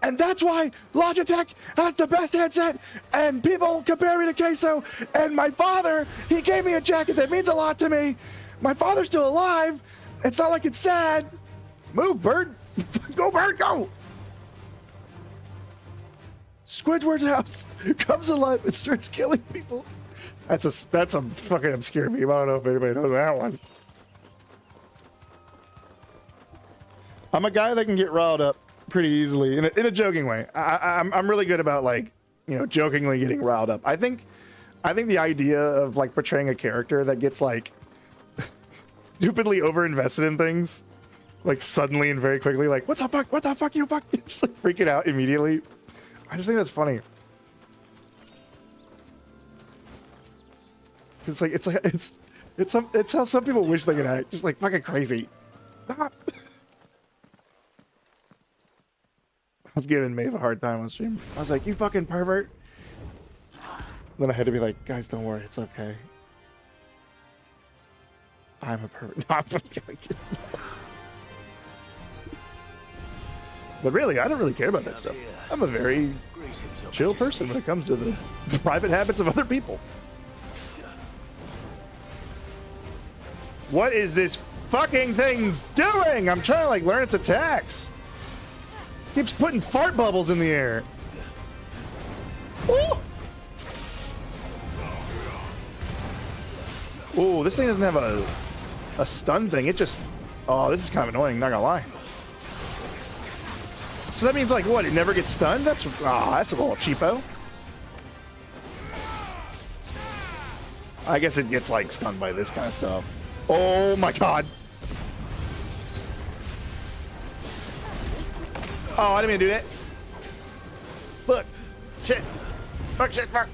And that's why Logitech has the best headset, and people compare me to Queso. And my father, he gave me a jacket that means a lot to me. My father's still alive. It's not like it's sad. Move, bird. Go, bird, go. Squidward's house comes alive and starts killing people. That's a fucking obscure meme. I don't know if anybody knows that one. I'm a guy that can get riled up pretty easily in a joking way. I'm really good about like, you know, jokingly getting riled up. I think the idea of like portraying a character that gets like stupidly overinvested in things, like suddenly and very quickly, like what the fuck you fuck, just like freaking out immediately. I just think that's funny. It's how some people wish they could act, just like fucking crazy. I was giving Maeve a hard time on stream. I was like, you fucking pervert. Then I had to be like, guys, don't worry, it's okay. I'm a pervert. No, I'm joking. But really, I don't really care about that stuff. I'm a very chill person when it comes to the private habits of other people. What is this fucking thing doing? I'm trying to like learn its attacks. Keeps putting fart bubbles in the air. Ooh. Ooh, this thing doesn't have a stun thing. It just... Oh, this is kind of annoying, not gonna lie. So that means like what? It never gets stunned? That's a little cheapo. I guess it gets like stunned by this kind of stuff. Oh my god. Oh, I didn't mean to do that. shit. Fuck, shit, fuck.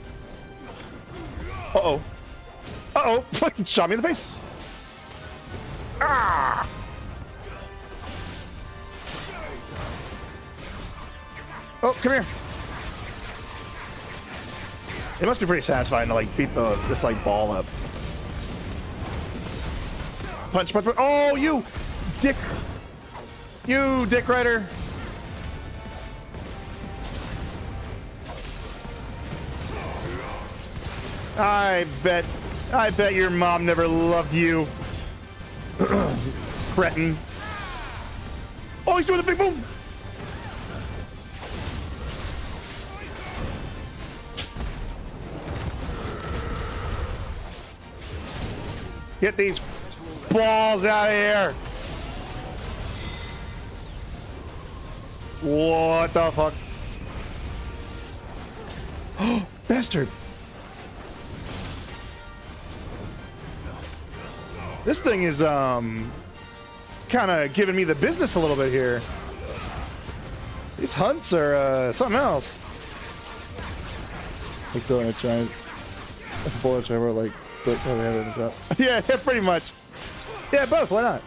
Uh-oh. Uh-oh. Fucking shot me in the face. Ah! Oh, come here. It must be pretty satisfying to like beat this like ball up. Punch, punch, punch. Oh, you dick. You dick rider. I bet your mom never loved you. Cretin. Oh, he's doing the big boom. Get these balls out of here. What the fuck? Oh, bastard. This thing is kind of giving me the business a little bit here. These hunts are something else. Like throwing a giant bullet over like yeah, pretty much. Yeah, both. Why not?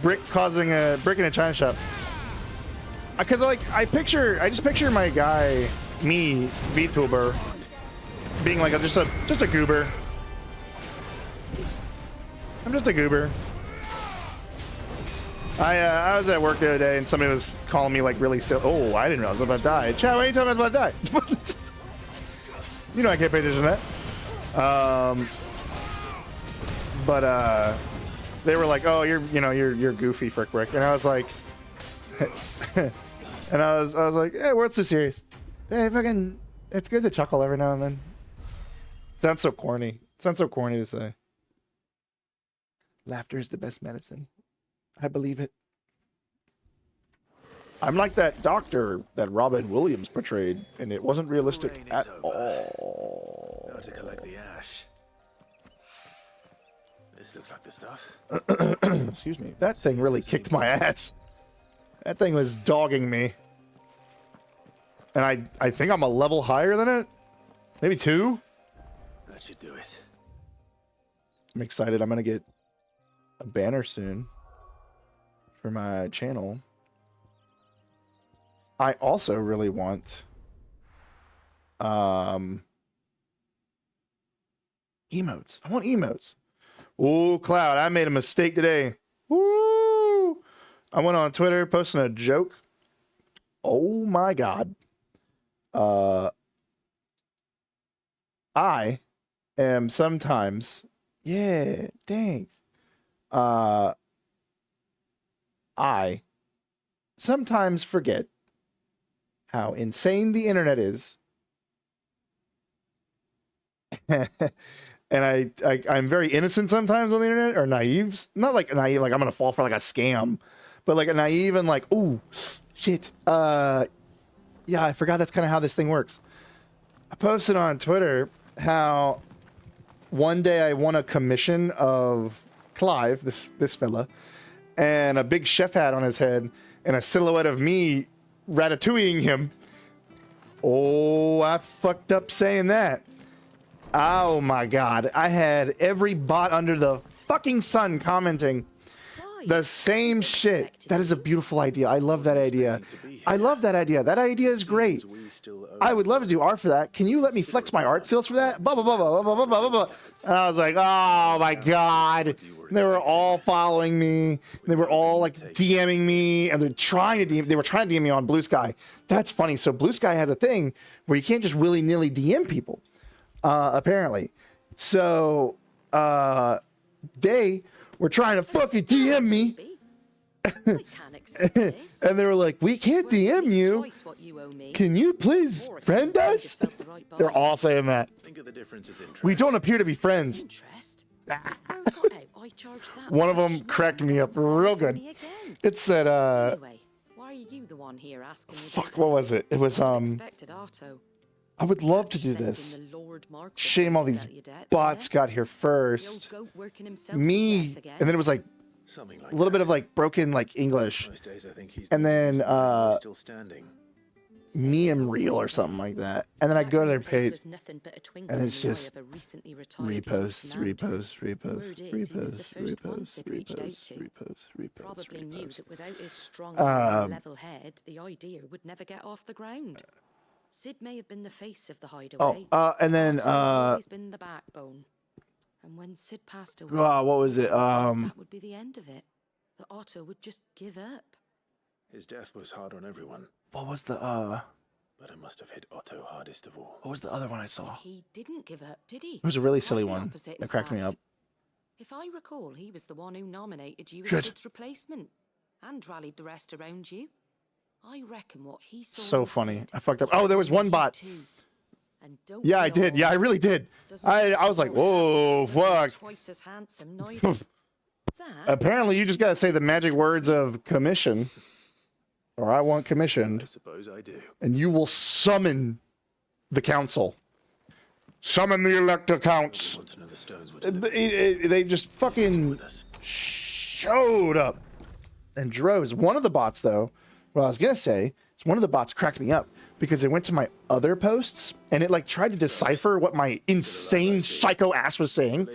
Brick causing a brick in a china shop. Because like I just picture my guy, me, VTuber, being like just a goober. I'm just a goober. I was at work the other day and somebody was calling me like really silly. Oh, I didn't know I was about to die. Chat, anytime I was about to die. You know I can't pay attention to that. But they were like, "Oh, you're goofy, frick brick," and I was like, and I was like, "Hey, we're so serious. Hey, fucking, it's good to chuckle every now and then." Sounds so corny. Sounds so corny to say. Laughter is the best medicine. I believe it. I'm like that doctor that Robin Williams portrayed, and it wasn't realistic at all. Now to collect the ash. This looks like the stuff. Excuse me. That thing really kicked my ass. That thing was dogging me. And I think I'm a level higher than it. Maybe 2. That should do it. I'm excited. I'm going to get a banner soon for my channel. I also really want emotes. I want emotes. Ooh, Cloud, I made a mistake today. Woo! I went on Twitter posting a joke. Oh my god. I am sometimes, yeah, thanks. I sometimes forget how insane the internet is. And I'm very innocent sometimes on the internet, or naive. Not like naive, like I'm gonna fall for like a scam, but like a naive and like, ooh, shit. Yeah, I forgot that's kind of how this thing works. I posted on Twitter how one day I won a commission of Clive, this fella, and a big chef hat on his head, and a silhouette of me ratatouilleing him. Oh, I fucked up saying that. Oh my god. I had every bot under the fucking sun commenting the same shit. That is a beautiful idea. I love that idea. I love that idea. That idea is great. I would love to do art for that. Can you let me flex my art skills for that? Blah, blah, blah, blah, blah, blah, blah, blah. And I was like, oh my god. And they were all following me. They were all like DMing me, and they were trying to DM me on Blue Sky. That's funny. So Blue Sky has a thing where you can't just willy-nilly DM people, apparently. So they were trying to fucking DM me. And they were like, we can't DM you. Can you please friend us? They're all saying that. We don't appear to be friends. One of them cracked me up real good. It said, Why are you the one here asking me? Fuck, what was it? It was, I would love to do this. Shame all these bots got here first. Me, and then it was like a little bit of like broken like English. And then meme reel or something like that, and then I go to their page, Was nothing but a twinkle and it's in the eye just of a recently retired reposts, lieutenant. reposts, reposts, Word is, he was the first one reposts, Sid reached out reposts, to. reposts, reposts. Probably knew that without his strong Um, and level head, the idea would never get off the ground. Sid may have been the face of the hideaway. And then Otto's always been the backbone. And when Sid passed away, what was it? that would be the end of it. That Otto would just give up. His death was hard on everyone. What was the But it must have hit Otto hardest of all. What was the other one I saw? He didn't give up, did he? It was a really silly Quite the one opposite, in that cracked me fact. up. If I recall, he was the one who nominated you as Good. Sid's replacement and rallied the rest around you. I reckon what he saw So in funny. Sid I fucked up. Oh, there was one bot. And don't Yeah, I we did. all? Yeah, I really did. Doesn't I was like, whoa, fuck. Twice as handsome, neither. That Apparently, you just gotta say the magic words of commission, or I want commissioned. I suppose I do. And you will summon the council. Summon the elector counts. They just fucking showed up in droves. One of the bots, though, what I was gonna say is one of the bots cracked me up because it went to my other posts and it like tried to decipher what my insane psycho ass was saying,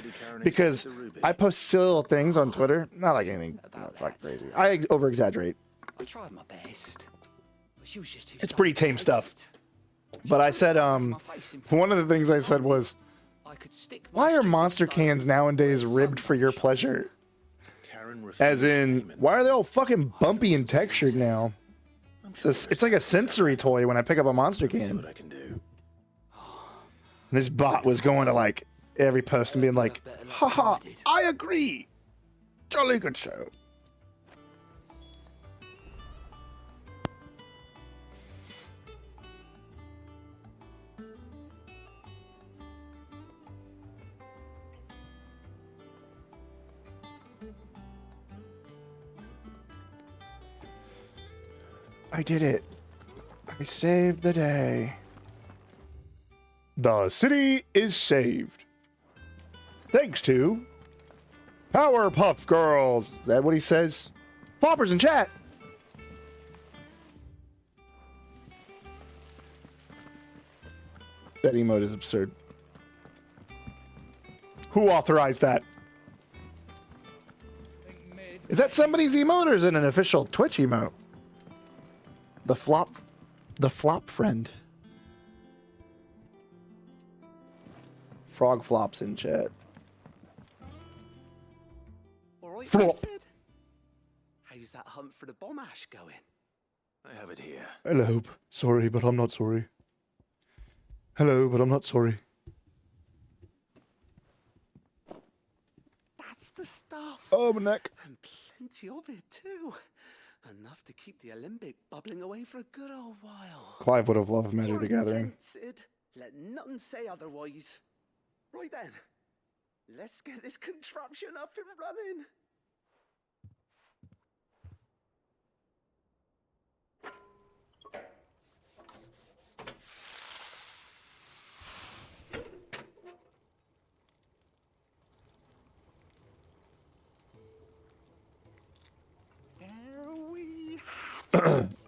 because I post silly little things on Twitter, not like anything fuck crazy. I over exaggerate. I tried my best. But she was just too It's pretty tame stuff. But I said, one of the things I said was, why are monster cans nowadays ribbed for your pleasure? As in, why are they all fucking bumpy and textured now? It's like a sensory toy when I pick up a monster can. And this bot was going to like every post and being like, haha, I agree. Jolly good show. I did it. I saved the day. The city is saved. Thanks to Powerpuff Girls. Is that what he says? Floppers in chat. That emote is absurd. Who authorized that? Is that somebody's emote or is it an official Twitch emote? The flop friend. Frog flops in chat. All right, Flop. Sid. How's that hunt for the bomb ash going? I have it here. Hello. Sorry, but I'm not sorry. Hello, but I'm not sorry. That's the stuff. Oh, my neck. And plenty of it too. Enough to keep the Olympic bubbling away for a good old while. Clive would have loved Magic the Right, Gathering. gent, Sid. Let nothing say otherwise. Right then, let's get this contraption up and running.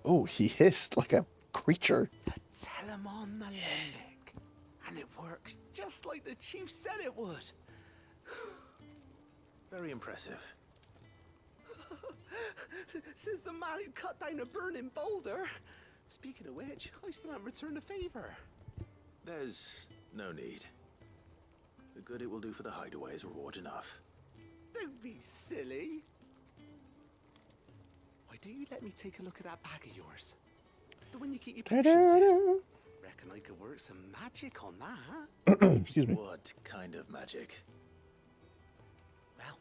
Oh, he hissed like a creature. Telemon Alembic. And it works just like the chief said it would. Very impressive. Says the man who cut down a burning boulder. Speaking of which, I still haven't returned the favor. There's no need. The good it will do for the hideaway is reward enough. Don't be silly. Why don't you let me take a look at that bag of yours? The one you keep your potions in. Reckon I could work some magic on that. Excuse me. What kind of magic? Well,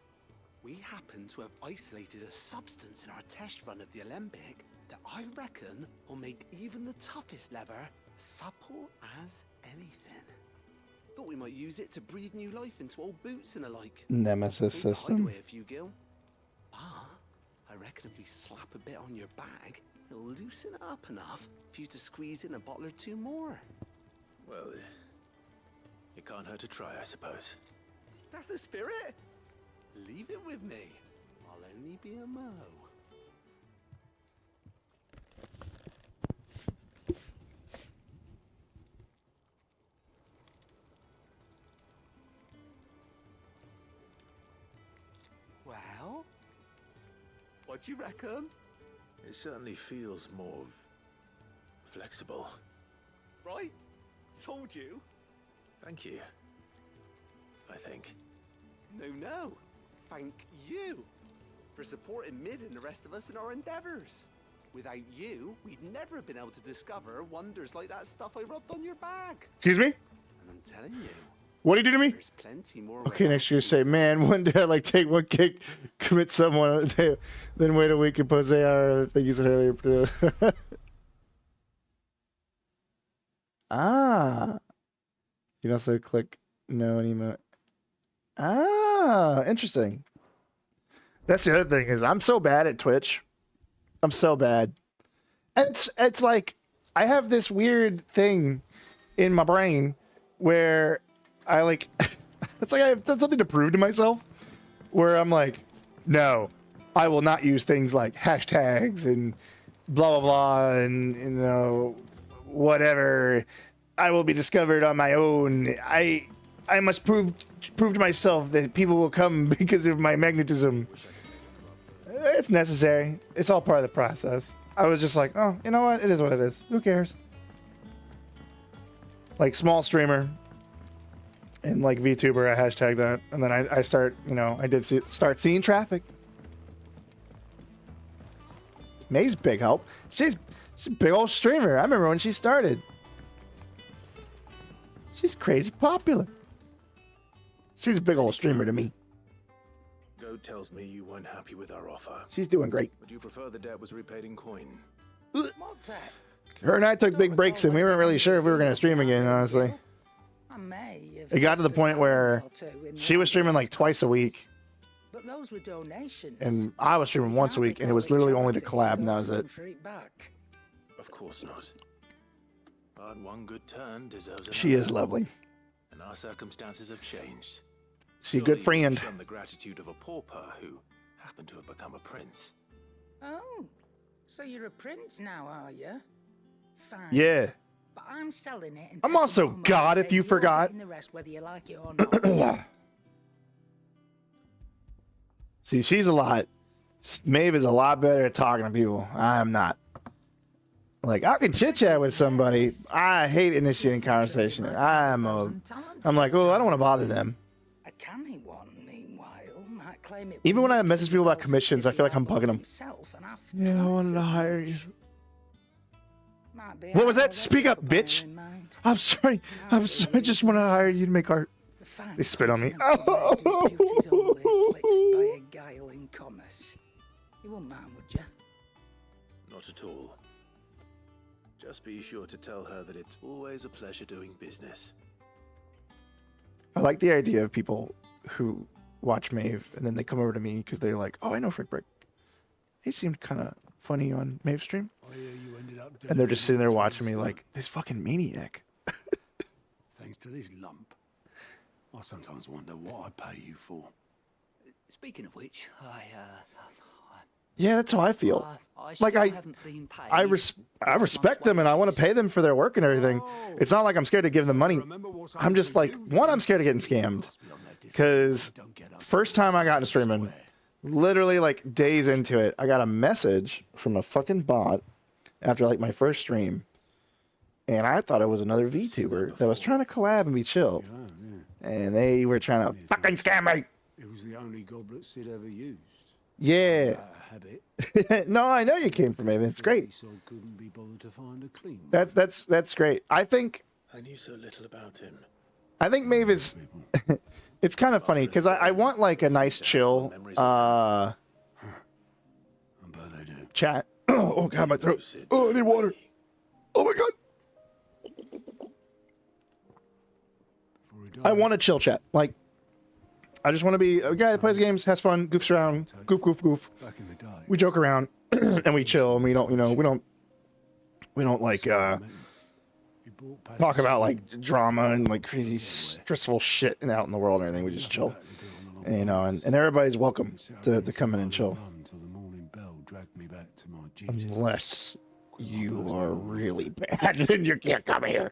we happen to have isolated a substance in our test run of the Alembic that I reckon will make even the toughest leather supple as anything. Thought we might use it to breathe new life into old boots and the like. Nemesis Save the system. hideaway a few gil. But I reckon if we slap a bit on your bag, it'll loosen it up enough for you to squeeze in a bottle or two more. Well, it can't hurt to try, I suppose. That's the spirit. Leave it with me. I'll only be a mo. What do you reckon? It certainly feels more flexible. Right? Told you. Thank you. I think. No. Thank you for supporting Mid and the rest of us in our endeavors. Without you, we'd never have been able to discover wonders like that stuff I rubbed on your bag. Excuse me? And I'm telling you, What'd he do to me? there's plenty more. Okay, next year say, man, one day I'd like take one kick, commit someone on a day, then wait a week and post AR. I think you said earlier. Ah. You can also click no emote. Ah, interesting. That's the other thing is I'm so bad at Twitch. I'm so bad. And it's like I have this weird thing in my brain where I like it's like I have something to prove to myself where I'm like, no, I will not use things like hashtags and blah blah blah and you know whatever. I will be discovered on my own. I must prove to myself that people will come because of my magnetism. It's necessary. It's all part of the process. I was just like, oh, you know what? It is what it is. Who cares? Like small streamer and like VTuber, I hashtag that, and then I start, you know, I did start seeing traffic. May's big help. She's a big old streamer. I remember when she started. She's crazy popular. She's a big old streamer to me. Goat tells me you weren't happy with our offer. She's doing great. Would you prefer the debt was repaid in coin? Her and I took big breaks and we weren't really sure if we were going to stream again, honestly. It got to the point where she was streaming like twice a week. But those were donations. And I was streaming once a week, and it was literally only the collab, and that was it. Of course not. But one good turn deserves another. She is lovely. And our circumstances have changed. She's a good Surely you friend. shun the gratitude of a pauper who happened to have become a prince. Oh, so you're a prince now, are you? Fine. Yeah. But I'm selling it. And I'm also God, if you forgot. The rest, whether you like it or not. See, she's a lot. Maeve is a lot better at talking to people. I'm not. Like, I can chit chat with somebody. I hate initiating conversation. I'm like, oh, I don't want to bother them. A canny one, meanwhile, might claim it. Even when I message people about commissions, I feel like I'm bugging them. Yeah, I wanted to hire you. What was that? Speak up, bitch. I'm sorry. I just want to hire you to make art. They spit on me. By a guile in commerce. You wouldn't mind, would you? Not at all. Just be sure to tell her that it's always a pleasure doing business. I like the idea of people who watch Maeve and then they come over to me because they're like, oh, I know Frick Brick. He seemed kind of funny on Maeve's stream. And they're just sitting there watching me like, this fucking maniac. Thanks to this lump. I sometimes wonder what I pay you for. Speaking of which, Yeah, that's how I feel. Like haven't been paid. I respect them and I want to pay them for their work and everything. It's not like I'm scared to give them money. I'm just like, one, I'm scared of getting scammed. Because first time I got into streaming, literally like days into it, I got a message from a fucking bot after like my first stream. And I thought it was another VTuber that was trying to collab and be chill. And they were trying to fucking scam me. It was the only goblet Sid ever used. Yeah. Habit. No, I know you came from Maeve. It's great. So couldn't be bothered to find a clean. That's great. I think I knew so little about him. I think Maeve is it's kind of funny because I want like a nice chill chat. Oh god, my throat. Oh, I need water. Oh my god. I want a chill chat. Like I just want to be a guy that plays games, has fun, goofs around, goof. We joke around and we chill and we don't, you know, we don't like talk about like drama and like crazy stressful shit and out in the world and everything. We just chill. And, you know, and everybody's welcome to come in and chill. Unless you are really bad, then you can't come here.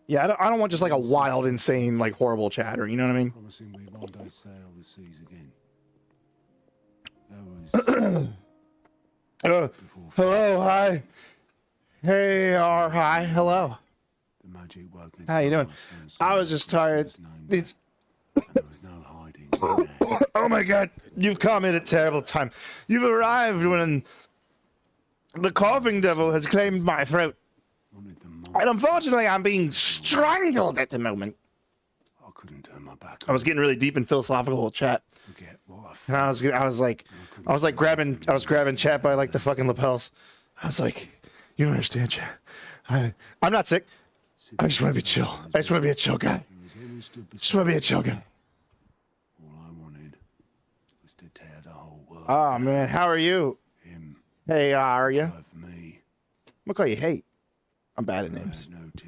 Yeah, I don't want just like a wild, insane, like horrible chatter. You know what I mean? Promising we one day sail the seas again. Hello, hi. Hey, hi, hello. The magic woke How you doing? I was just tired. Oh my god, you've come at a terrible time. You've arrived when the coughing devil has claimed my throat. And unfortunately, I'm being strangled at the moment. I couldn't turn my back. I was getting really deep in philosophical chat. And I was grabbing chat by like the fucking lapels. I was like, you don't understand, chat. I'm not sick. I just want to be chill. I just want to be a chill guy. Just want to be a chill guy. All I wanted was to tear the whole world. Oh man, how are you? Hey, how are you? For me. I'm gonna call you Hate. I'm bad at names.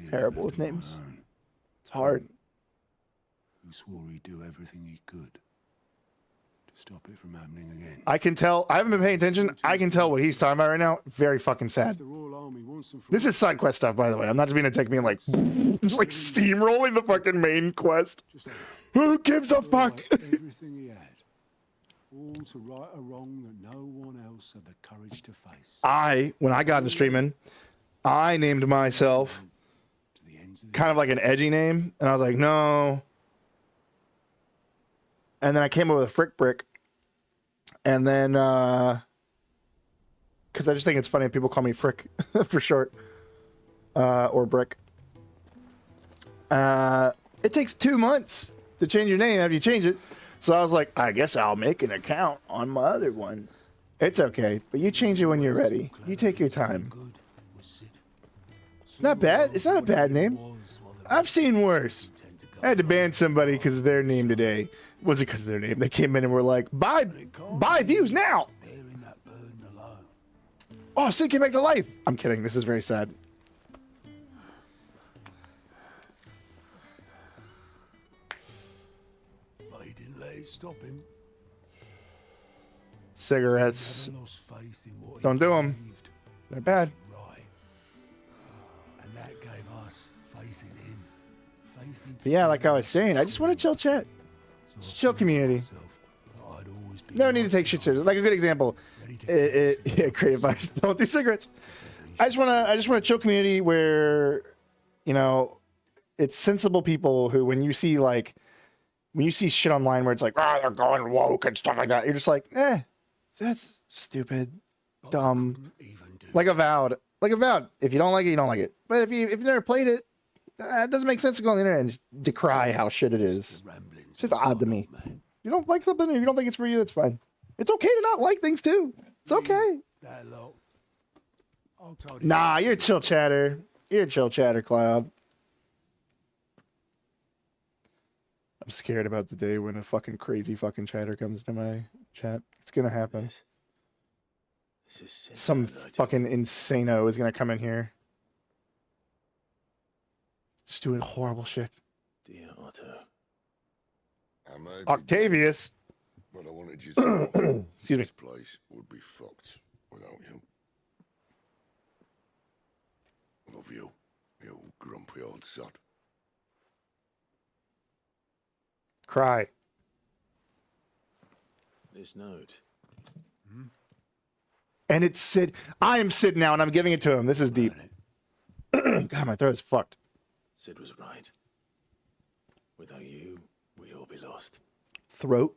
Terrible with names. It's hard. Who swore he'd do everything he could to stop it from happening again. I can tell. I haven't been paying attention. I can tell what he's talking about right now. Very fucking sad. This is side quest stuff, by the way. I'm not just being a tech being like, just like steamrolling the fucking main quest. Who gives a fuck? Everything he had. All to right a wrong that no one else had the courage to face. When I got into streaming, I named myself kind of like an edgy name. And I was like, no. And then I came up with a Frick Brick. And then, because I just think it's funny if people call me Frick for short. Or Brick. It takes 2 months to change your name after you change it. So I was like, I guess I'll make an account on my other one. It's okay, but you change it when you're ready. You take your time. It's not bad. It's not a bad name. I've seen worse. I had to ban somebody because of their name today. Was it because of their name? They came in and were like, buy views now. Oh, Sid came back to life. I'm kidding. This is very sad. But he didn't let it stop him. Cigarettes. Lost faith in what Don't he do them. believed. They're bad. Right. And that gave us faith in him. Faith in But yeah, like I was saying, I just want to chill chat. Just chill community. No need to take shit seriously. Like a good example. Yeah, great advice. Don't do cigarettes. I just want to chill community where, you know, it's sensible people who, when you see shit online where it's like, they're going woke and stuff like that, you're just like, that's stupid, dumb. Like Avowed. If you don't like it, you don't like it. But if you've never played it, it doesn't make sense to go on the internet and decry how shit it is. It's just odd to me. If you don't like something or you don't think it's for you, that's fine. It's okay to not like things too. It's okay. Nah, you're a chill chatter. You're a chill chatter, Cloud. I'm scared about the day when a fucking crazy fucking chatter comes to my chat. It's gonna happen. Some fucking insano is gonna come in here. Just doing horrible shit. Dear Otto. Octavius. But I wanted you to know Excuse me. this place would be fucked without you. Love you, you old grumpy old sod. Cry. This note. And it's Sid. I am Sid now, and I'm giving it to him. This is deep. God, my throat is fucked. Sid was right. Without you, we'd all be lost. Throat.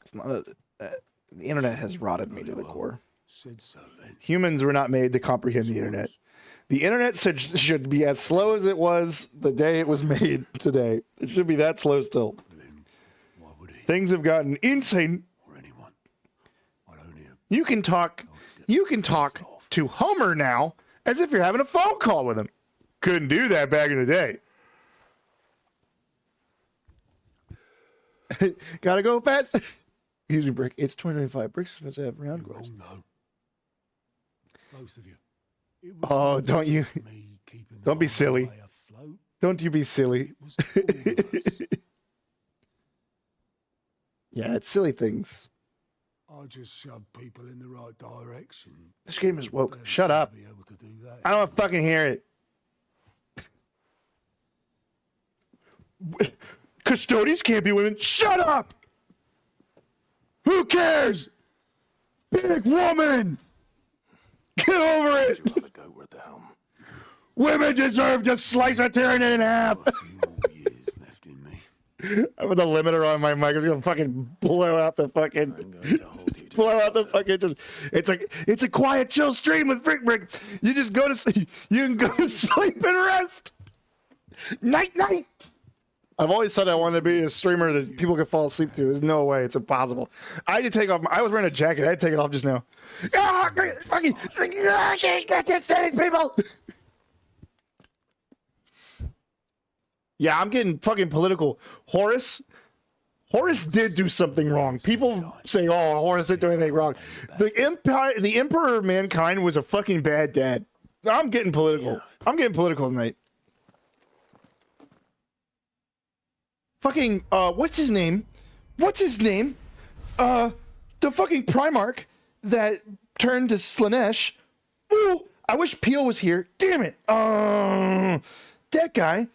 It's not a. The internet has rotted me to the core. Said so then. Humans were not made to comprehend the internet. The internet should be as slow as it was the day it was made today. It should be that slow still. Things have gotten insane. You can talk to Homer now as if you're having a phone call with him. Couldn't do that back in the day. Gotta go fast. Excuse me, Brick. It's 2025. Brick's supposed to have round goals. No. Both of you. Oh, don't you? Don't be silly. Don't you be silly. Yeah, it's silly things. I just shove people in the right direction. This game is woke. Shut up. I don't want to fucking hear it. Custodians can't be women. Shut up! Who cares? Big woman! Get over it! Women deserve to slice a tyranny in half! I put the limiter on my mic. I'm gonna fucking blow out the fucking... blow out the fucking... It's a quiet, chill stream with Frick Brick. You just go to sleep. You can go to sleep and rest. Night, night! I've always said I wanted to be a streamer that people could fall asleep to. There's no way. It's impossible. I had to take off... I was wearing a jacket. I had to take it off just now. Ah, fucking... people! Yeah, I'm getting fucking political. Horace did do something wrong. People say, "Oh, Horace didn't do anything wrong." The Emperor of Mankind was a fucking bad dad. I'm getting political. I'm getting political tonight. Fucking what's his name? The fucking Primarch that turned to Slanesh. Ooh, I wish Peel was here. Damn it. That guy.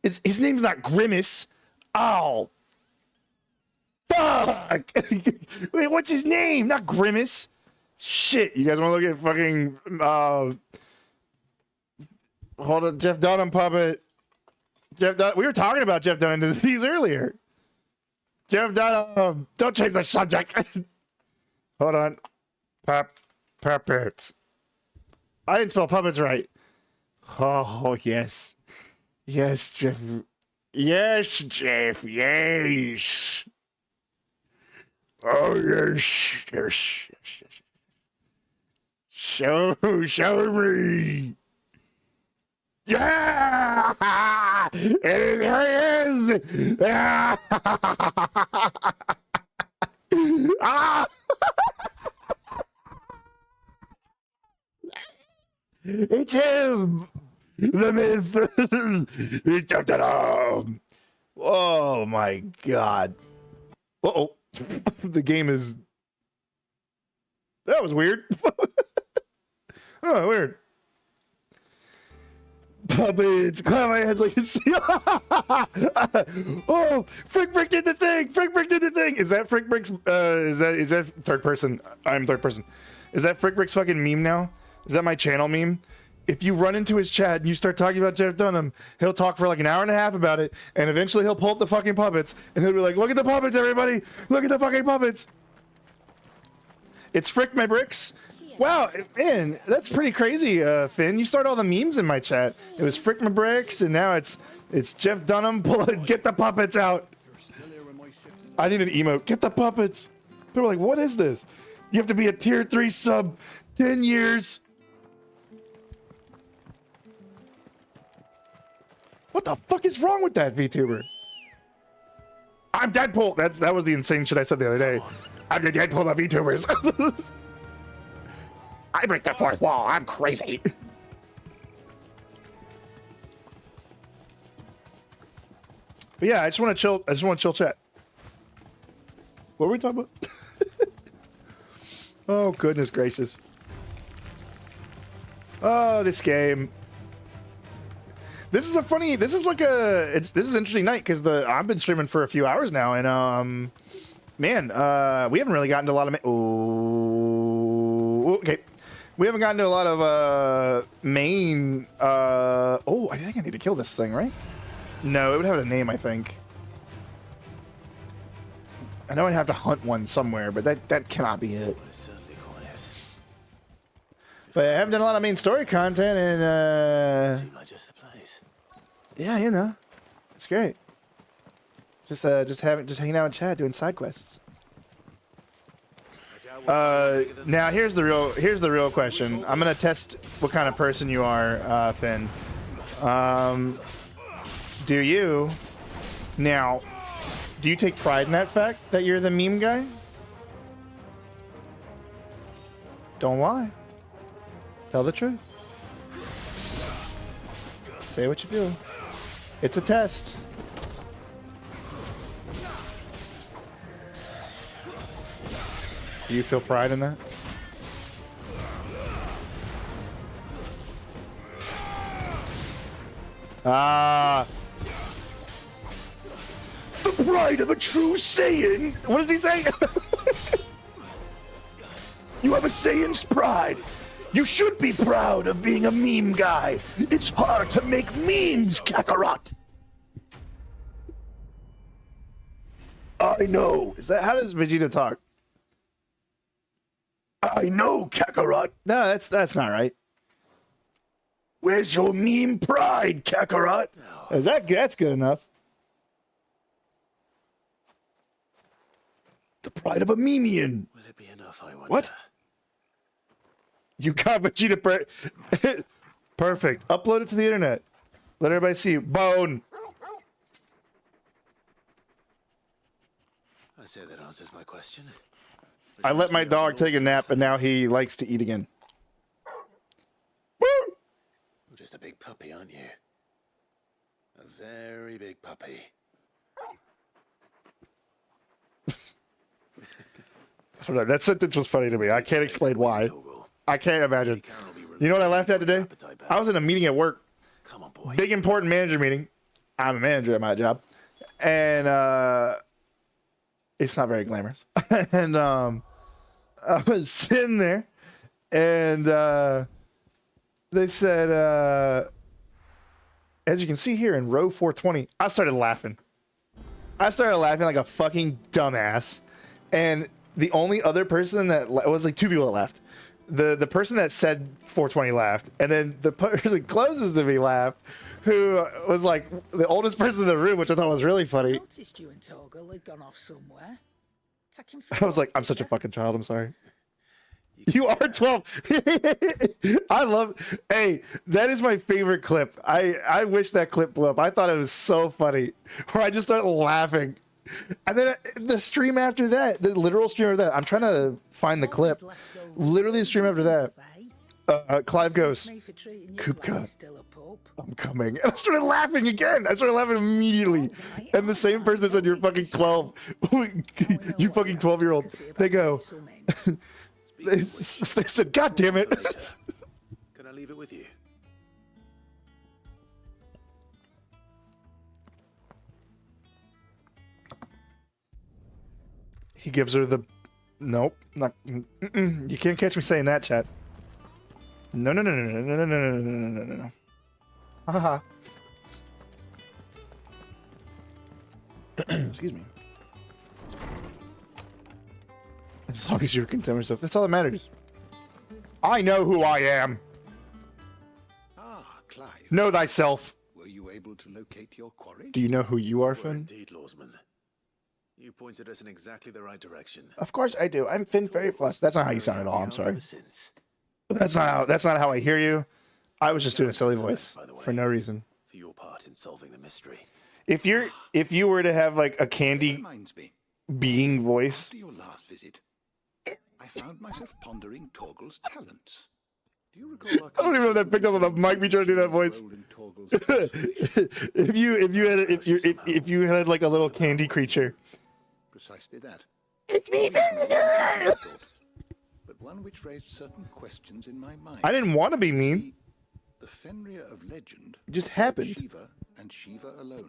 His name's not Grimace. Oh, fuck! Wait, what's his name? Not Grimace. Shit, you guys want to look at fucking hold on, Jeff Dunham puppet. We were talking about Jeff Dunham disease earlier. Jeff Dunham, don't change the subject. Hold on, puppets. I didn't spell puppets right. Oh yes. Yes, Jeff. Yes, Jeff. Yes. Oh, yes. Yes. Show me. Yeah! There he is. Ah! Ah! It's him. The myth. Oh my god. Uh-oh. The game is... That was weird. Oh, weird. Puppets. Clap my hands like you see. Oh, Frick Brick did the thing. Frick Brick did the thing. Is that Frick Brick's... is that third person? I'm third person. Is that Frick Brick's fucking meme now? Is that my channel meme? If you run into his chat and you start talking about Jeff Dunham, he'll talk for like an hour and a half about it, and eventually he'll pull up the fucking puppets, and he'll be like, look at the puppets, everybody! Look at the fucking puppets! It's Frick My Bricks. Wow, man, that's pretty crazy, Finn. You start all the memes in my chat. It was Frick My Bricks, and now it's Jeff Dunham, get the puppets out! I need an emote. Get the puppets! They were like, what is this? You have to be a tier 3 sub, 10 years... What the fuck is wrong with that VTuber? I'm Deadpool. That was the insane shit I said the other day. I'm the Deadpool of VTubers. I break the fourth wall. I'm crazy. But yeah, I just want to chill. I just want to chill chat. What were we talking about? Oh goodness gracious. Oh, this game. This is like this is an interesting night because I've been streaming for a few hours now, and man, we haven't really gotten to a lot of we haven't gotten to a lot of main oh, I think I need to kill this thing, right? No, it would have a name, I think. I know I'd have to hunt one somewhere, but that cannot be it. But I haven't done a lot of main story content, and yeah, you know, it's great. Just hanging out in chat, doing side quests. Now here's the real question. I'm gonna test what kind of person you are, Finn. Do you take pride in that fact that you're the meme guy? Don't lie. Tell the truth. Say what you feel. It's a test. Do you feel pride in that? Ah. The pride of a true Saiyan. What does he say? You have a Saiyan's pride. You should be proud of being a meme guy. It's hard to make memes, Kakarot. I know. Is that how does Vegeta talk? I know, Kakarot. No, that's not right. Where's your meme pride, Kakarot? Is that good? That's good enough. The pride of a memian. Will it be enough, I wonder? What? You got Vegeta. Perfect. Upload it to the internet. Let everybody see you. Bone. I say that answers my question. I let my dog take a nap, and now he likes to eat again. You're just a big puppy, aren't you? A very big puppy. That sentence was funny to me. I can't explain why. I can't imagine. You know what I laughed at today? I was in a meeting at work. Come on, boy. Big important manager meeting. I'm a manager at my job. And it's not very glamorous. And I was sitting there and they said, as you can see here in row 420, I started laughing. I started laughing like a fucking dumbass. And the only other person that was like two people that laughed. The person that said 420 laughed, and then the person closest to me laughed, who was like the oldest person in the room, which I thought was really funny. Noticed you and Torgal had gone off somewhere. Take him for I was like, I'm such a fucking child. I'm sorry. You are 12. I love. Hey, that is my favorite clip. I wish that clip blew up. I thought it was so funny, where I just started laughing. And then the stream after that, the literal stream after that, I'm trying to find the clip. Literally the stream after that, Clive goes, Coop Cut, I'm coming. And I started laughing again. I started laughing immediately. And the same person that said, you're fucking 12. You fucking 12-year-old. They go, they said, God damn it. Can I leave it with you? He gives her the... Nope. Not... You can't catch me saying that, chat. No, no, no, no, no, no, no, no, no, no, no, no. Haha. Excuse me. As long as you're content with stuff, that's all that matters. I know who I am. Ah, Clive. Know thyself. Were you able to locate your quarry? Do you know who you are, Finn? Indeed, Lawsman. You pointed us in exactly the right direction. Of course I do. I'm Finn Fairyfloss. That's not how you sound at all. I'm sorry. That's not how I hear you. I was just doing a silly voice for no reason. For your part in solving the mystery. If you were to have like a candy being voice, After your last visit, I found myself pondering Torgal's talents. Do you recall? I don't even know if that picked up on the mic. Me trying to do that voice. if you had like a little candy creature. Precisely that. It's me. But one which raised certain questions in my mind. I didn't want to be mean. The Fenrir of legend It just happened. Shiva and Shiva alone.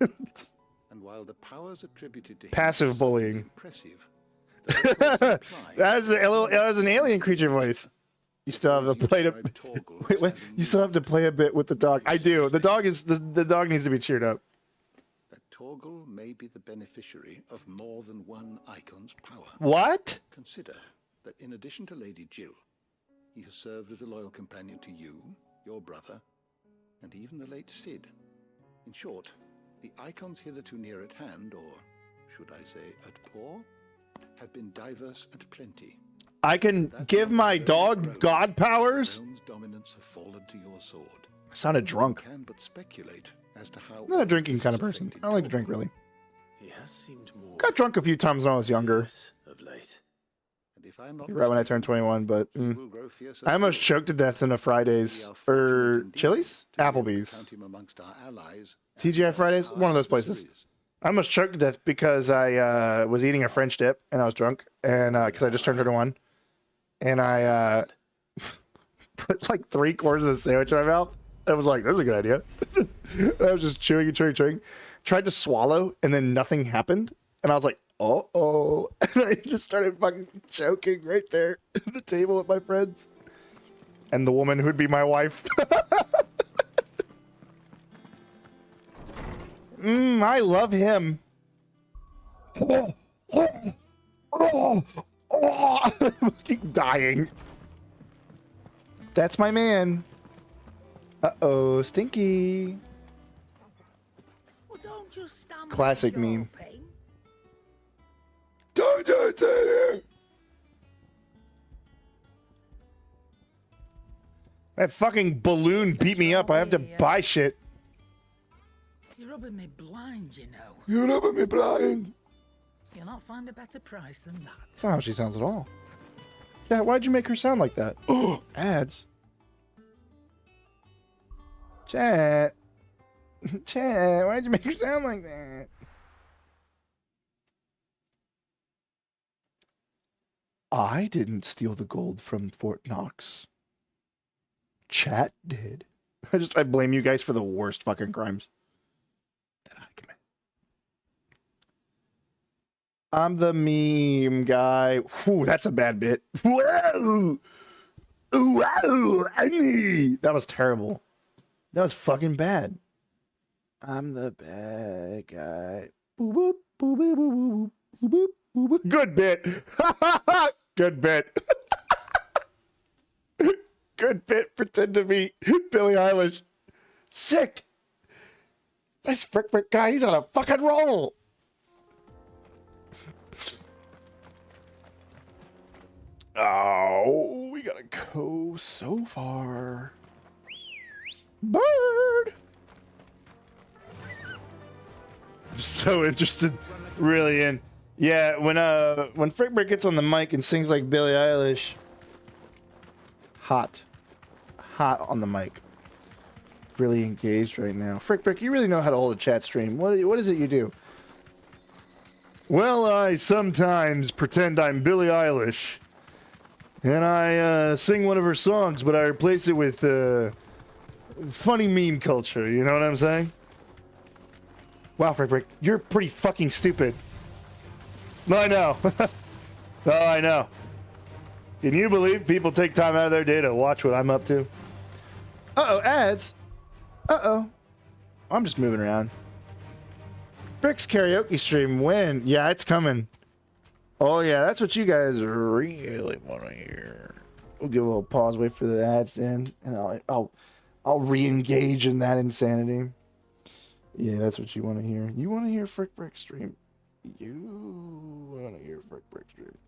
And while the powers attributed to him Passive bullying. impressive, that was an alien creature voice. You still have to play wait, you still have to play a bit with the dog. I do. The dog needs to be cheered up. that Torgal may be the beneficiary of more than one icon's power. What? Consider that in addition to Lady Jill, he has served as a loyal companion to you, your brother, and even the late Cid. In short, the icons hitherto near at hand, or should I say at paw, have been diverse and plenty. I can give my dog god powers? Realm's dominance have fallen to your sword. I sounded drunk. You can but speculate as to how I'm not a drinking kind of person. I don't like to drink really. He has seemed more Got drunk a few times when I was younger. of late. And if I'm not Right when I turned 21, but will grow fiercer I almost choked to death in a Fridays or Chili's, Applebee's, count him amongst our allies. TGI Fridays, one of those places. I almost choked to death because I was eating a French dip and I was drunk, and because I just turned 21, and I put like 3/4 of the sandwich in my mouth. I was like, "That's a good idea." I was just chewing and chewing and chewing, tried to swallow and then nothing happened. And I was like, oh. And I just started fucking choking right there at the table with my friends. And the woman who'd be my wife. I love him. I'm fucking dying. That's my man. Uh-oh, Stinky. Well, don't just stand Classic there meme. groping. Don't do it! That fucking balloon beat me up. I have to buy shit. You're rubbing me blind, you know. You're rubbing me blind. You'll not find a better price than that. That's not how she sounds at all. Yeah, why'd you make her sound like that? Oh, ads. Chat. Chat, why'd you make her sound like that? I didn't steal the gold from Fort Knox. Chat did. I blame you guys for the worst fucking crimes that I commit. I'm the meme guy. Whew, that's a bad bit. Whoa! Wow! That was terrible. That was fucking bad. I'm the bad guy. Boop, boop, boop, boop, boop, boop, boop, boop, boop. Good bit. Good bit. Good bit. Pretend to be Billie Eilish. Sick. This frick guy, he's on a fucking roll. Oh, we gotta go so far. Bird. I'm so interested, really in. Yeah, when Frickbrick gets on the mic and sings like Billie Eilish, hot on the mic. Really engaged right now. Frickbrick, you really know how to hold a chat stream. What is it you do? Well, I sometimes pretend I'm Billie Eilish, and I sing one of her songs, but I replace it with funny meme culture. You know what I'm saying? Wow, Frickbrick, you're pretty fucking stupid. No, I know. No, I know. Can you believe people take time out of their day to watch what I'm up to? Uh-oh, ads. Uh-oh. I'm just moving around. Brick's karaoke stream, when? Yeah, it's coming. Oh, yeah, that's what you guys really want to hear. We'll give a little pause, wait for the ads to end, and I'll re-engage in that insanity. Yeah, that's what you want to hear. You want to hear Frick Brick stream. You want to hear Frick Brick stream.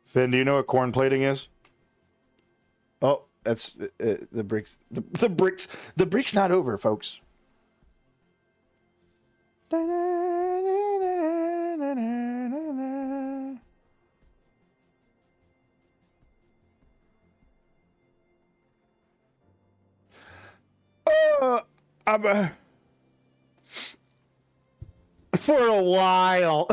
Finn, do you know what corn plating is? Oh, that's the bricks. The bricks. The brick's not over, folks. I'm for a while.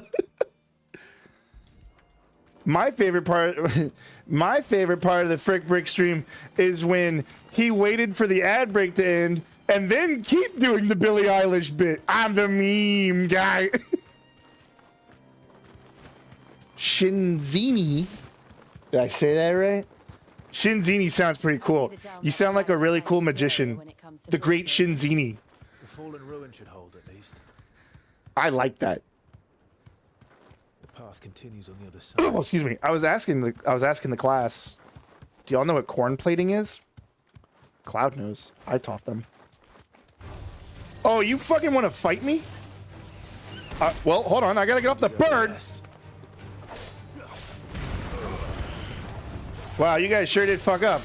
My favorite part of the Frick Brick stream is when he waited for the ad break to end and then keep doing the Billie Eilish bit. I'm the meme guy. Shinzini. Did I say that right? Shinzini sounds pretty cool. You sound like a really cool magician. The great Shinzini. The fallen ruin should hold at least. I like that. The path continues on the other side. Oh, excuse me. I was asking the class. Do y'all know what corn plating is? Cloud knows. I taught them. Oh, you fucking want to fight me? Well, hold on. I gotta get off the bird. Wow, you guys sure did fuck up.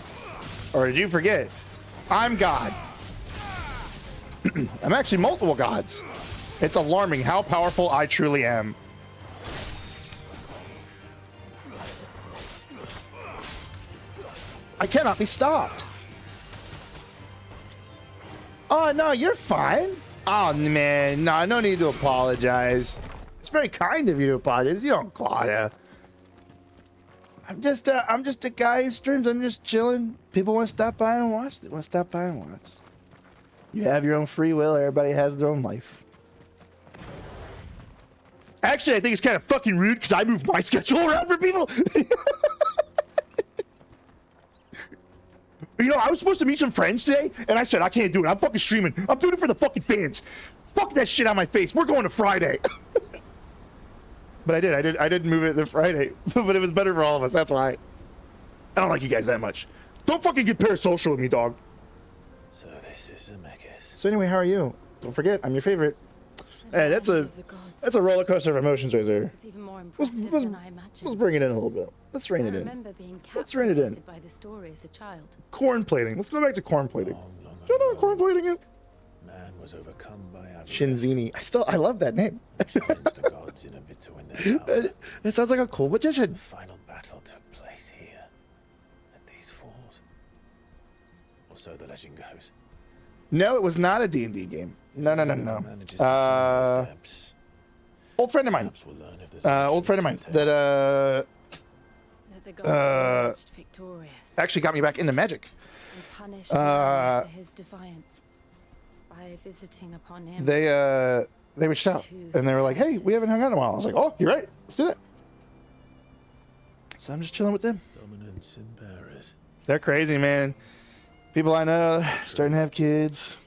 Or did you forget? I'm God. I'm actually multiple gods. It's alarming how powerful I truly am. I cannot be stopped. Oh, no, you're fine. Oh, man. No need to apologize. It's very kind of you to apologize. You don't gotta. I'm just a guy who streams. I'm just chilling. People want to stop by and watch. They want to stop by and watch. You have your own free will. Everybody has their own life. Actually, I think it's kind of fucking rude because I move my schedule around for people. You know, I was supposed to meet some friends today, and I said, I can't do it. I'm fucking streaming. I'm doing it for the fucking fans. Fuck that shit out of my face. We're going to Friday. But I did move it to Friday. But it was better for all of us. That's why. I don't like you guys that much. Don't fucking get parasocial with me, dog. So this is a Mechas. So anyway, how are you? Don't forget, I'm your favorite. Hey, that's a roller coaster of emotions right there. It's even more impressive than I imagined. Let's bring it in a little bit. Let's rein it in. remember being Let's rein it in. captivated by the story as a child. Corn plating. Let's go back to corn plating. Do you know what corn plating is? Man was overcome by avarice. Shinzini. I love that name. Challenged the gods in a bid to win their power. It sounds like a cool magician. The final battle took place here, at these falls. Or so the legend goes. No, it was not a D&D game. No. Old friend of mine. Old friend of mine that The gods emerged victorious actually got me back into Magic. and punished man for his defiance by visiting upon him. They reached out and they were like, "Hey, we haven't hung out in a while." I was like, "Oh, you're right. Let's do that." So I'm just chilling with them. Dominance in Paris. They're crazy, man. People I know starting to have kids.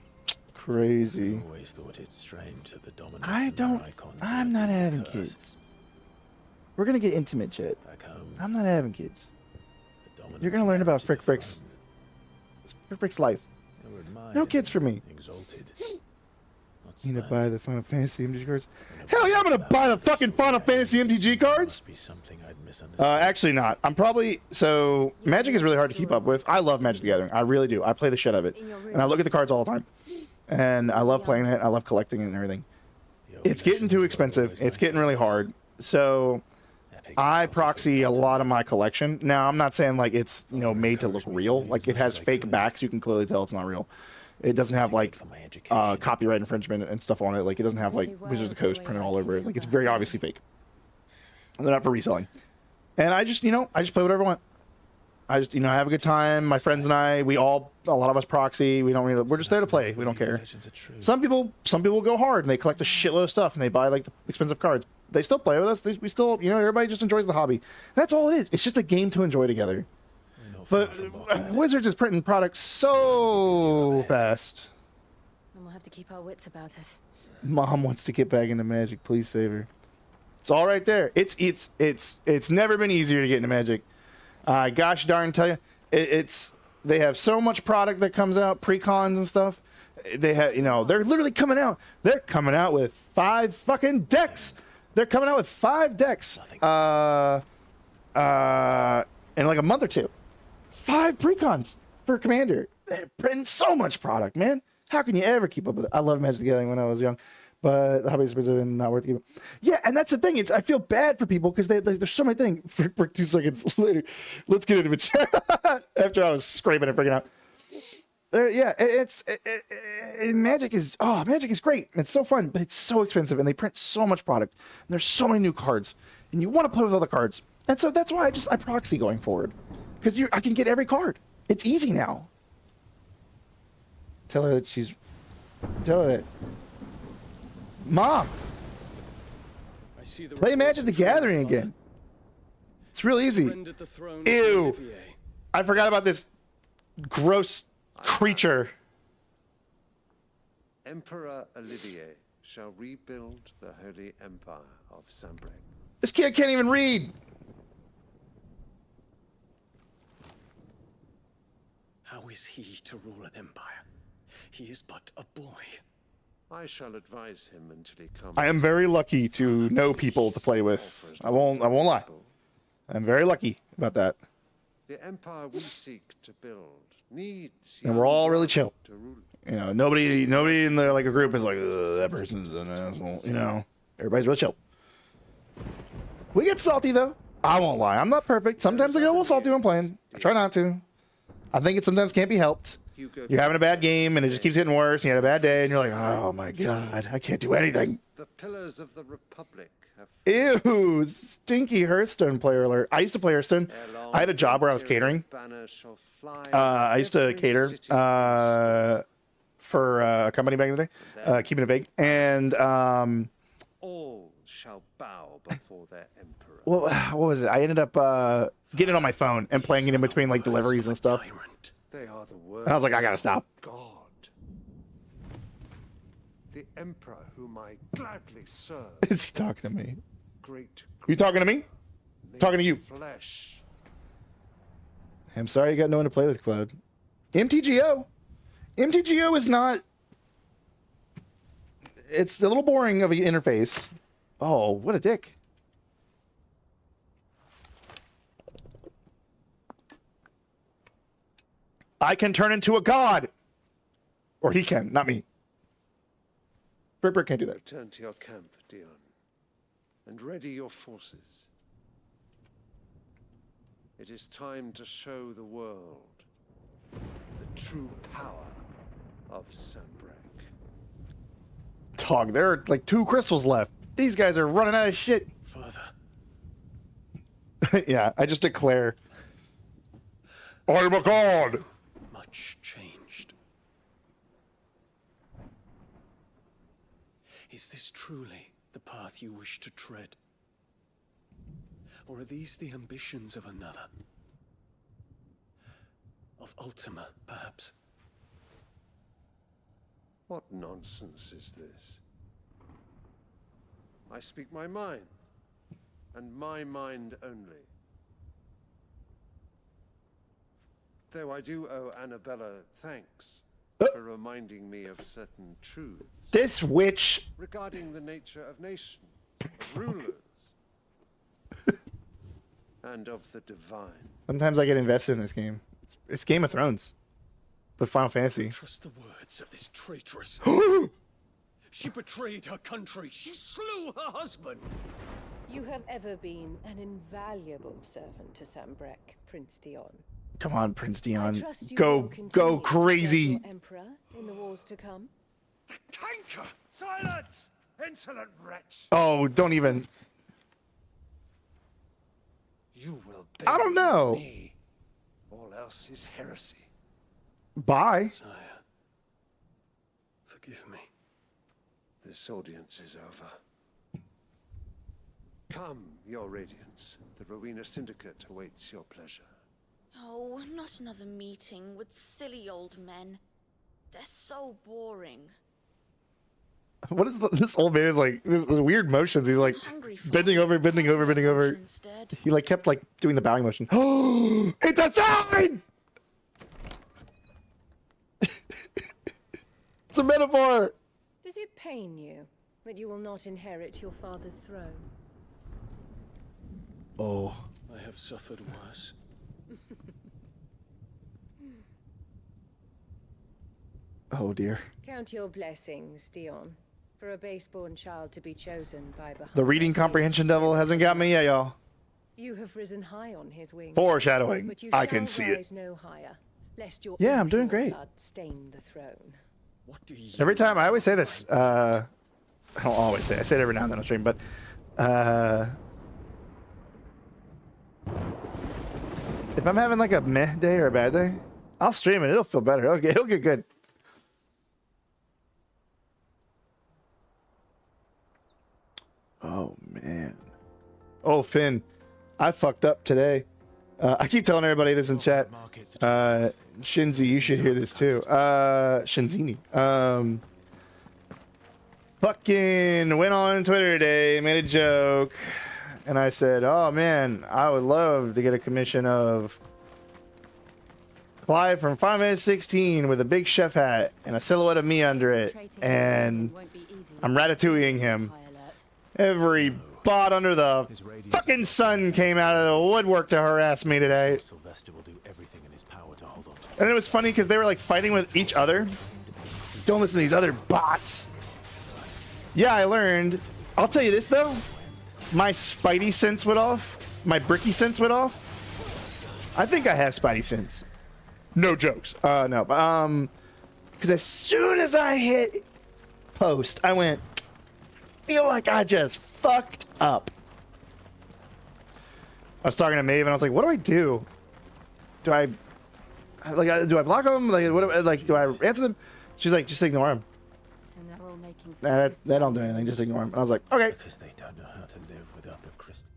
Crazy. I always thought it strange that the dominance I'm not having kids. We're gonna get intimate, Chet. I'm not having kids. You're gonna learn about Frick Frick's life. No kids for me. Exalted. You need to buy the Final Fantasy MTG cards? Hell yeah, I'm gonna buy the fucking Final Fantasy MTG cards. Be something I'd misunderstood. Actually not. So Magic is really hard to keep up with. I love Magic the Gathering. I really do. I play the shit out of it, and I look at the cards all the time. And I love playing it. I love collecting it and everything. It's getting too expensive. It's getting really hard. So I proxy a lot of my collection. Now, I'm not saying like it's, made to look real. Like it has fake backs. You can clearly tell it's not real. It doesn't have like copyright infringement and stuff on it. Like it doesn't have like Wizards of the Coast printed all over it. Like it's very obviously fake. And they're not for reselling. And I just play whatever I want. I just, have a good time. My friends and I, a lot of us proxy. We're just there to play. We don't care. Some people go hard and they collect a shitload of stuff and they buy like the expensive cards. They still play with us. We still, everybody just enjoys the hobby. That's all it is. It's just a game to enjoy together. But Wizards is printing products so fast. And we'll have to keep our wits about us. Mom wants to get back into Magic. Please save her. It's all right there. It's never been easier to get into Magic. Gosh darn tell you, they have so much product that comes out, pre-cons and stuff. They have, they're literally coming out. They're coming out with 5 fucking decks. They're coming out with 5 decks. In like a month or two. 5 pre-cons for Commander. They're printing so much product, man. How can you ever keep up with it? I love Magic the Gathering when I was young. But the hobby's been not worth it. Yeah, and that's the thing. I feel bad for people because there's so many things. For 2 seconds later, let's get into it. After I was scraping and freaking out. Magic is great. It's so fun, but it's so expensive, and they print so much product. And there's so many new cards, and you want to play with all the cards. And so that's why I proxy going forward, because I can get every card. It's easy now. Tell her that. Mom, play Magic the Gathering again. It's real easy. Ew. I forgot about this gross creature. Emperor Olivier shall rebuild the Holy Empire of Sambrec. This kid can't even read. How is he to rule an empire? He is but a boy. I shall advise him until he comes. I am very lucky to know people to play with. I won't lie. I'm very lucky about that. The empire we seek to build needs. And we're all really chill. Nobody in the a group is like, that person's an asshole. Everybody's real chill. We get salty though. I won't lie. I'm not perfect. Sometimes I get a little salty when I'm playing. I try not to. I think it sometimes can't be helped. You're having a bad game and it just keeps getting worse. And you had a bad day and you're like, oh my god, I can't do anything. The pillars of the Republic have Ew, stinky Hearthstone player alert. I used to play Hearthstone. I had a job where I was catering. I used to cater for a company back in the day, keeping it vague. And all shall bow before their emperor. well, what was it? I ended up getting it on my phone and playing it in between like deliveries and stuff. They are the And I was like, I gotta stop. God. The emperor whom I gladly serve. Is he talking to me? Great. You talking to me? Talking to you. Flesh. I'm sorry you got no one to play with, Cloud. MTGO. MTGO is not... It's a little boring of an interface. Oh, what a dick. I can turn into a god. Or he can, not me. Ripper can't do that. Return to your camp, Dion, and ready your forces. It is time to show the world the true power of Sambrek. Dog, there are like 2 crystals left. These guys are running out of shit. Father. Yeah, I just declare. I'm a god. Much changed. Is this truly the path you wish to tread? Or are these the ambitions of another? Of Ultima, perhaps? What nonsense is this? I speak my mind, and my mind only. Though I do owe Annabella thanks for reminding me of certain truths. This witch. Regarding the nature of nations, rulers, and of the divine. Sometimes I get invested in this game. It's Game of Thrones, but Final Fantasy. Trust the words of this traitress. She betrayed her country. She slew her husband. You have ever been an invaluable servant to Sambrek, Prince Dion. Come on, Prince I Dion. trust you Go will continue to serve crazy. your Emperor in the wars to come. Canker! Silence! Insolent wretch! Oh, don't even. You will I don't know. me. All else is heresy. Bye. Sire, forgive me. This audience is over. Come, your radiance. The Rowena Syndicate awaits your pleasure. Oh, not another meeting with silly old men. They're so boring. What is this old man is like? This weird motions. He's like bending over, bending over, bending over. He like kept like doing the bowing motion. Oh, it's a sign! It's a metaphor. Does it pain you that you will not inherit your father's throne? Oh. I have suffered worse. Oh dear. Count your blessings, Dion, for a base-born child to be chosen by Bahamut. The reading comprehension devil hasn't got me yet, y'all. You have risen high on his wings. Foreshadowing. But you I shall can see it. rise no higher, lest your Yeah, I'm doing impure great. blood stain the throne. What do you Every time I always say this. I don't always say it. I say it every now and then on stream, but if I'm having like a meh day or a bad day, I'll stream it. It'll feel better. It'll get good. Oh man. Oh Finn, I fucked up today. I keep telling everybody this in chat. Shinzi, you should hear this too. Shinzini. Fucking went on Twitter today, made a joke, and I said, "Oh man, I would love to get a commission of Clive from Final Fantasy 16 with a big chef hat and a silhouette of me under it, and I'm ratatouilleing him." Every bot under the fucking sun came out of the woodwork to harass me today. Sylvester will do everything in his power to hold on. And it was funny because they were like fighting with each other. Don't listen to these other bots. Yeah, I learned. I'll tell you this though. My Spidey sense went off. My Bricky sense went off. I think I have Spidey sense. No jokes. No. Because as soon as I hit post, I went, feel like I just fucked up. I was talking to Maeve and I was like, what do I do? Do I block them? Like, do I answer them? She's like, just ignore them. And they're all making They don't do anything. Just ignore them. And I was like, okay. Because they don't know how to live without the crystal.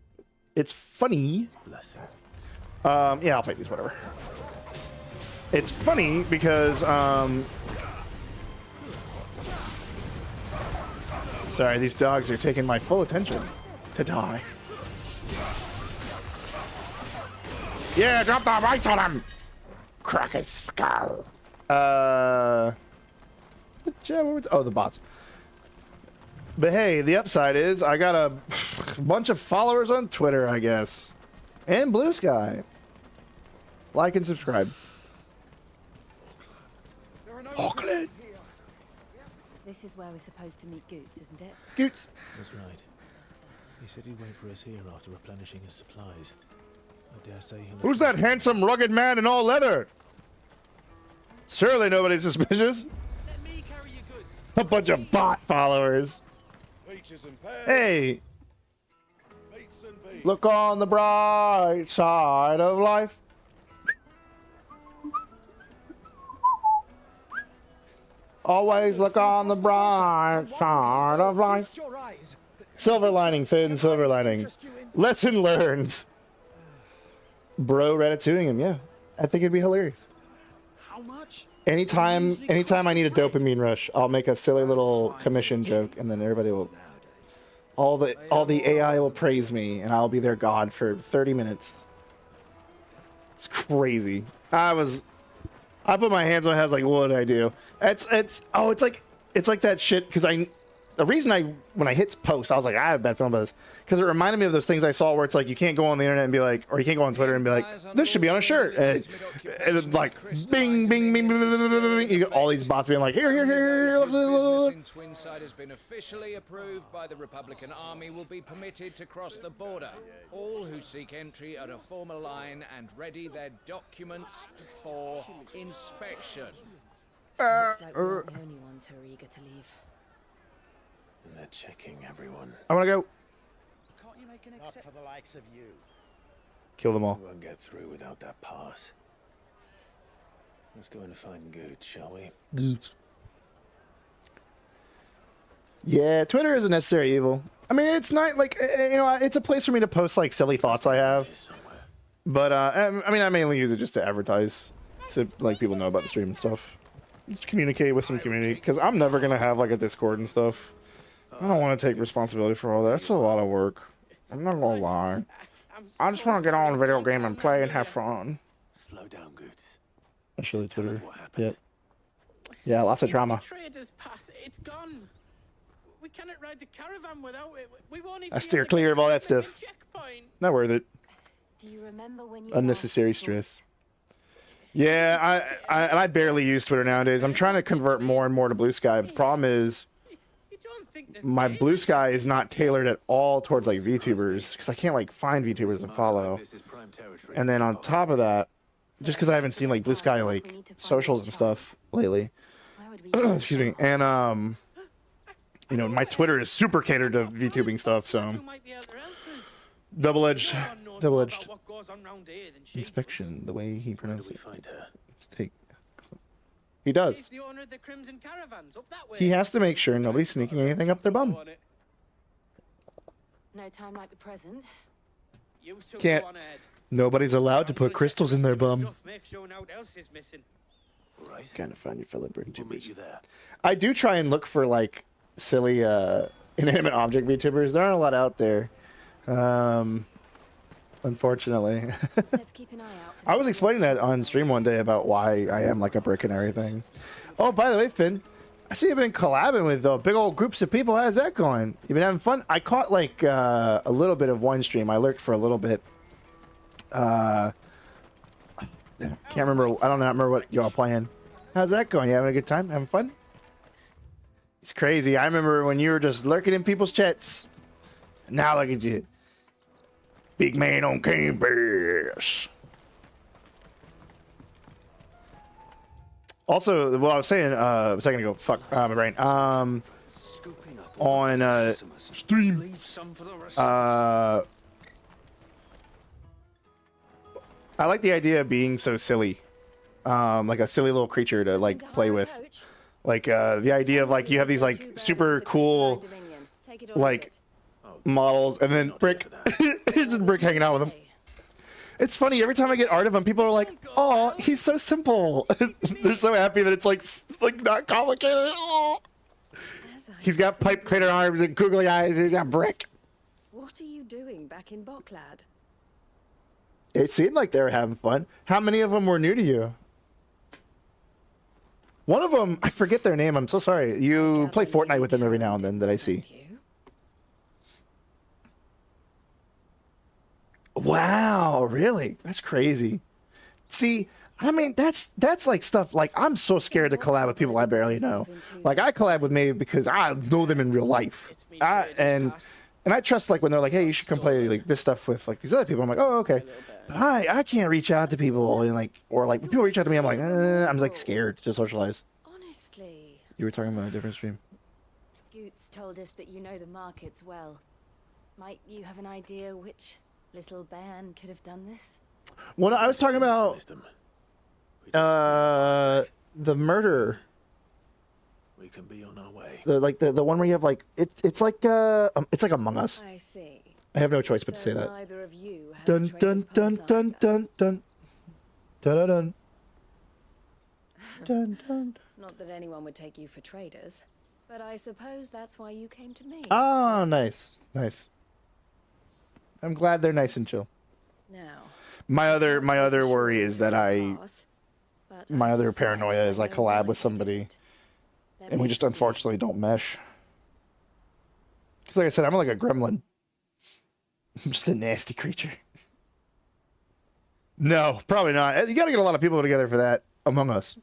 It's funny. Blessing. Yeah, I'll fight these, whatever. It's funny because, sorry, these dogs are taking my full attention to die. Yeah, drop the rice on him! Crack his skull. Oh, the bots. But hey, the upside is I got a bunch of followers on Twitter, I guess. And Blue Sky. Like and subscribe. Auckland. This is where we're supposed to meet Goots, isn't it? Goots. That's right. He said he'd wait for us here after replenishing his supplies. I dare say he'll... Who's that handsome, rugged man in all leather? Surely nobody's suspicious. Let me carry your goods. A bunch of bot followers. Peaches and pears. Hey, Meats and beans. look on the bright side of life. Always look on the bright side of life. Silver lining, Finn, silver lining. Lesson learned. Bro ratatouing him, yeah. I think it'd be hilarious. How much? Anytime I need a dopamine rush, I'll make a silly little commission joke, and then everybody will, all the AI will praise me, and I'll be their god for 30 minutes. It's crazy. I put my hands on my head, I was like, what did I do? It's like that shit, because the reason when I hit post, I was like, I have a bad feeling about this, because it reminded me of those things I saw where it's like, you can't go on the internet and be like, or you can't go on Twitter and be like, this should be on a shirt, and it's like, bing, bing, bing, bing, bing, bing, bing, bing. You get all these bots being like, here. Business in Twinside has been officially approved by the Republican Army will be permitted to cross the border. All who seek entry are to form a line and ready their documents for inspection. Looks like we're not the only ones who are eager to leave. And they're checking everyone. I want to go. Can't you make an Not for the likes of you. Kill them all. We won't get through without that pass. Let's go and find Goots, shall we? Goots. Yeah, Twitter is a necessary evil. I mean, it's not like, it's a place for me to post like silly thoughts I have. But I mean, I mainly use it just to advertise, to like people know about the stream and stuff. Just communicate with some community, because I'm never gonna have like a Discord and stuff. I don't want to take responsibility for all that. It's a lot of work. I'm not gonna lie. I just want to get on a video game and play and have fun. Slow down, Goots. Especially Twitter. Yep. Yeah, lots of drama. Traders pass. It's gone. We cannot ride the caravan without it. We won't even I steer clear of all that stuff. Not worth it. Do you remember when you Unnecessary stress. Yeah, I barely use Twitter nowadays. I'm trying to convert more and more to Blue Sky. But the problem is, my Blue Sky is not tailored at all towards like VTubers, because I can't like find VTubers to follow. And then on top of that, just because I haven't seen like Blue Sky like socials and stuff lately, excuse me, and my Twitter is super catered to VTubing stuff, so double-edged inspection, the way he pronounces it. Let's take. He does. He has to make sure nobody's sneaking anything up their bum. No time like the present. Can't. Nobody's allowed to put crystals in their bum. Kind of find your fellow VTubers. I do try and look for like silly inanimate object VTubers. There aren't a lot out there. Unfortunately. Let's keep an eye out. I was explaining that on stream one day about why I am like a brick and everything. Oh, by the way, Finn, I see you've been collabing with big old groups of people. How's that going? You been having fun? I caught like a little bit of one stream. I lurked for a little bit. Can't remember. I don't remember what y'all playing. How's that going? You having a good time? Having fun? It's crazy. I remember when you were just lurking in people's chats. Now look at you. Big man on campus. Also, what I was saying a second ago, fuck my brain. On stream, I like the idea of being so silly, like a silly little creature to like play with, like the idea of like you have these like super cool like models, and then Brick, it's just Brick hanging out with him. It's funny every time I get art of him, people are like, "Oh, he's so simple." They're so happy that it's like not complicated at all. He's got pipe cleaner arms and googly eyes, and he's got Brick. What are you doing back in Bocklad? It seemed like they were having fun. How many of them were new to you? One of them, I forget their name. I'm so sorry. You play Fortnite with them every now and then that I see. Wow, really? That's crazy. See, I mean, that's like stuff like I'm so scared to collab with people I barely know. Like I collab with Maeve because I know them in real life. And I trust like when they're like, "Hey, you should come play like this stuff with like these other people." I'm like, "Oh, okay." But I can't reach out to people and like, or like when people reach out to me, I'm like, I'm like scared to socialize. Honestly. You were talking about a different stream. Goots told us that you know the markets well. Might you have an idea which little band could have done this? Well, I was talking about the murder. We can be on our way. The one where you have like it's like Among Us. I see. I have no choice but to say that. Neither of you has Dun dun dun dun dun dun dun dun dun dun. Not that anyone would take you for traders, but I suppose that's why you came to me. Oh, nice, nice. I'm glad they're nice and chill. Now, My other worry is that my other paranoia is I collab with somebody, and we just unfortunately don't mesh. Because like I said, I'm like a gremlin. I'm just a nasty creature. No, probably not. You gotta get a lot of people together for that. Among Us.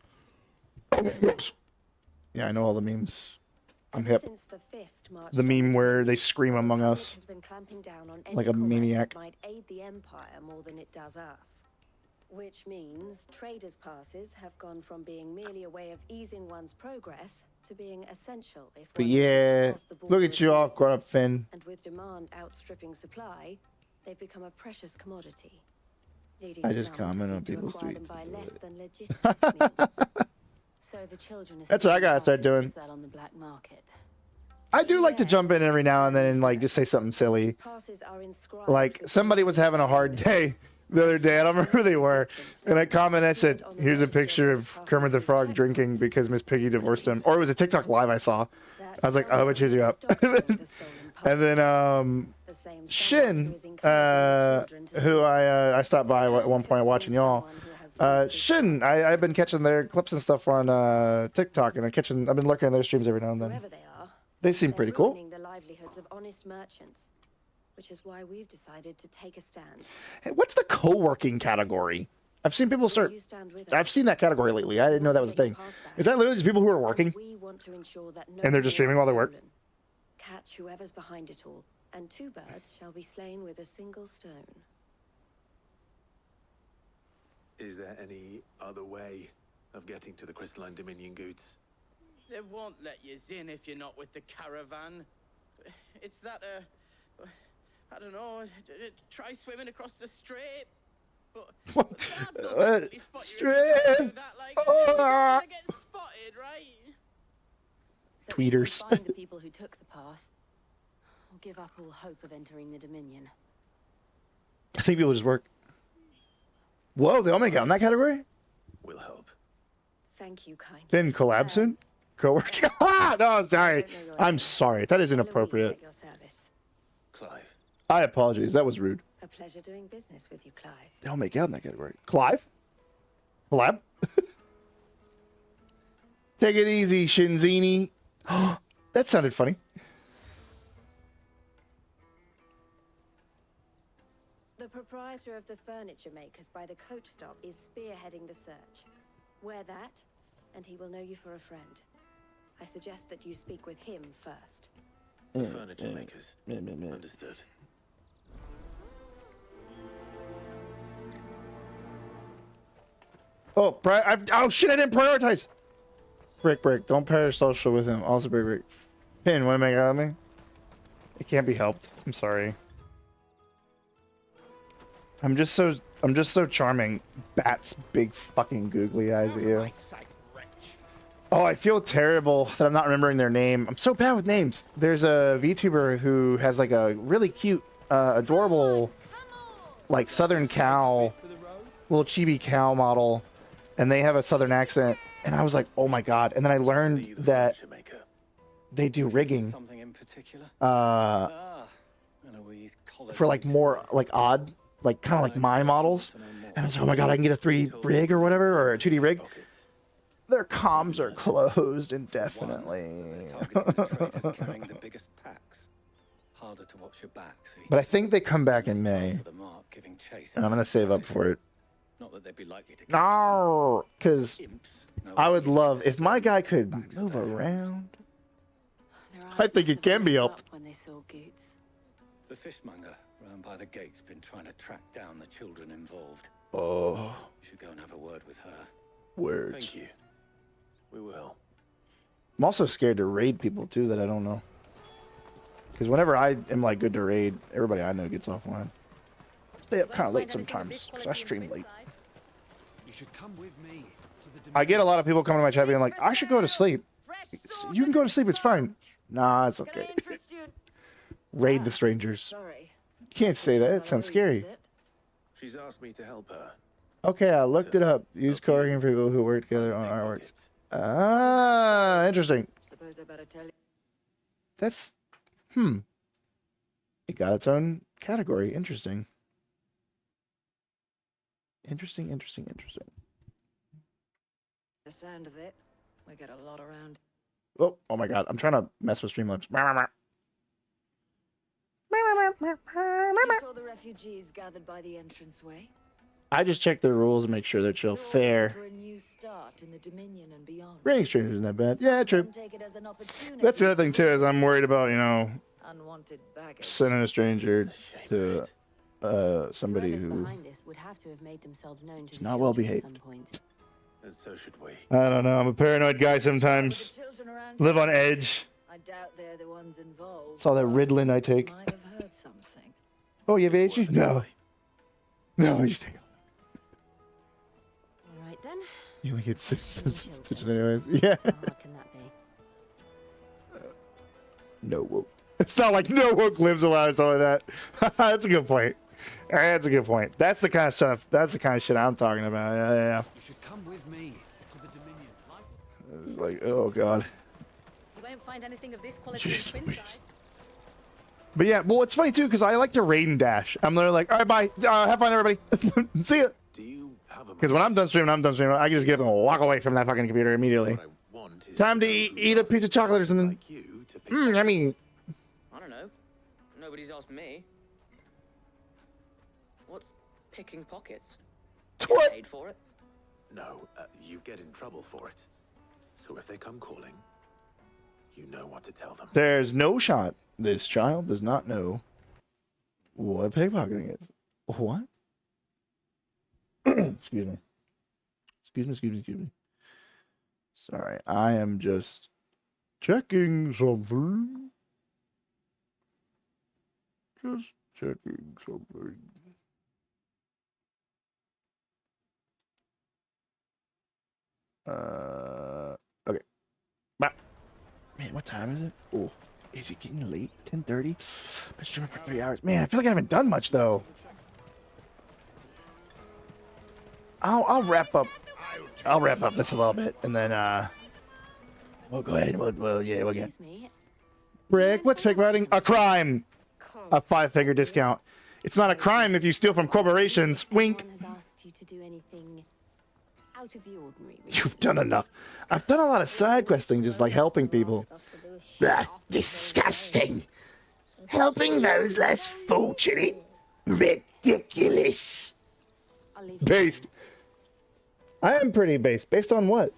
Yeah, I know all the memes. I'm hip. The meme where they scream Among Us like a maniac. might aid the Empire more than it does us. Which means traders' passes have gone from being merely a way of easing one's progress to being essential if But one wishes to yeah, cross the border look at you all grown up, Finn. And with demand outstripping supply, they've become a precious commodity. Leading I just some to comment on seek to people's acquire them tweets. by less than legitimate means. So the children That's what I gotta start doing. sell on the black market. I do like to jump in every now and then and like just say something silly. Like somebody was having a hard day the other day. I don't remember who they were, and I commented. I said, "Here's a picture of Kermit the Frog drinking because Miss Piggy divorced him." Or it was a TikTok live I saw. I was like, "Oh, it cheers you up." And then Shin, who I stopped by at one point watching y'all. Shin, I've been catching their clips and stuff on TikTok, and I've been lurking in their streams every now and then. They seem pretty cool. The livelihoods of honest merchants, which is why we've decided to take a stand. Hey, what's the co-working category? I've seen people start. I've seen that category lately. I didn't know that was a thing. Is that literally just people who are working and they're just streaming while they work? Catch whoever's behind it all, and two birds shall be slain with a single stone. Is there any other way of getting to the Crystalline Dominion, Goots? They won't let you in if you're not with the caravan. It's that, I don't know, try swimming across the strait. But Strip! Gonna get spotted, right? So Tweeters. Find the people who took the pass, or give up all hope of entering the Dominion. I think people just work. Whoa, they all make out in that category? We'll help. Thank you, kind. Then collab soon? Co-working? No, I'm sorry. I'm sorry. That is inappropriate. Clive. I apologize. That was rude. A pleasure doing business with you, Clive. They all make out in that category. Clive? Collab? Take it easy, Shinzini. That sounded funny. The proprietor of the furniture makers by the coach stop is spearheading the search. Wear that, and he will know you for a friend. I suggest that you speak with him first. Furniture makers. Understood. Oh, oh shit! I didn't prioritize. Brick, don't pair social with him. Also, Brick. Finn, want to make out with me? It can't be helped. I'm sorry. I'm just so I'm just so charming. Bats big fucking googly eyes at you. Oh, I feel terrible that I'm not remembering their name. I'm so bad with names. There's a VTuber who has like a really cute, adorable, like Southern cow, little chibi cow model, and they have a Southern accent. And I was like, oh my god. And then I learned that they do rigging, for like more like odd, like kind of like my models. And I was like, oh my god, I can get a 3D rig or whatever, or a 2D rig. Their comms are closed indefinitely. But I think they come back in May. And I'm going to save up for it. No, because I would love, if my guy could move around. I think it can be helped. When they saw Goots. The fishmonger round by the gate's been trying to track down the children involved. Oh. You should go and have a word with her. Words. Thank you. We will. I'm also scared to raid people too that I don't know. Because whenever I am like good to raid, everybody I know gets offline. Stay up kind of late sometimes because I stream late. You should come with me to the I get a lot of people coming to my chat being like, I should go to sleep. You can go to sleep, it's fine. Nah, it's okay. Raid the strangers. You can't say that, it sounds scary. She's asked me to help her. Okay, I looked it up. Use co-working for people who work together on artworks. Ah, interesting. Suppose I better tell you. That's, it got its own category. Interesting. Interesting. The sound of it, we get a lot around. Oh my god, I'm trying to mess with Streamlabs. You saw the refugees gathered by the entranceway. I just check the rules and make sure they're chill. Fair. For a new start in the Dominion and beyond. Rating strangers isn't that bad. Yeah, true. That's the other thing too, is I'm worried about, Unwanted baggage. sending a stranger to somebody Whoever's who behind this would have to have made themselves known to is the not well children at behaved. some point. And so should we. I don't know. I'm a paranoid guy sometimes. Live on edge. I doubt they're the ones involved. It's all that Ritalin I take. Might have heard something. Oh, you have ADHD? No. No, I just take it. All right then. You only get six stitches anyways. Yeah. What can that be? No woke. It's not like no woke lives allowed or something like that. That's a good point. That's a good point. That's the kind of stuff. That's the kind of shit I'm talking about. Yeah. You should come with me to the Dominion. It's like, oh god. You won't find anything of this quality in Twinside. But yeah, well, it's funny too because I like to raid and dash. I'm literally like, all right, bye. Have fun, everybody. See ya. Because when I'm done streaming, I can just get up and walk away from that fucking computer immediately. Time to eat a piece of chocolate or something. I mean, I don't know. Nobody's asked me. What's picking pockets? What? Paid for it? No, you get in trouble for it. So if they come calling, you know what to tell them. there's no shot. This child does not know what pickpocketing is. What? Excuse me. Sorry, I am just checking something. Just checking something. Okay. Bye. Man, what time is it? Oh, is it getting late? 10:30? Been streaming for 3 hours. Man, I feel like I haven't done much though. I'll wrap up. I'll wrap up this a little bit, and then we'll go ahead. We'll get. Brick, what's pickpocketing? A crime. A 5-figure discount. It's not a crime if you steal from corporations. Wink. No one has asked you to do anything out of the ordinary. You've done enough. I've done a lot of side questing, just like helping people. Disgusting. Helping those less fortunate. Ridiculous. Based. I am pretty based. Based on what?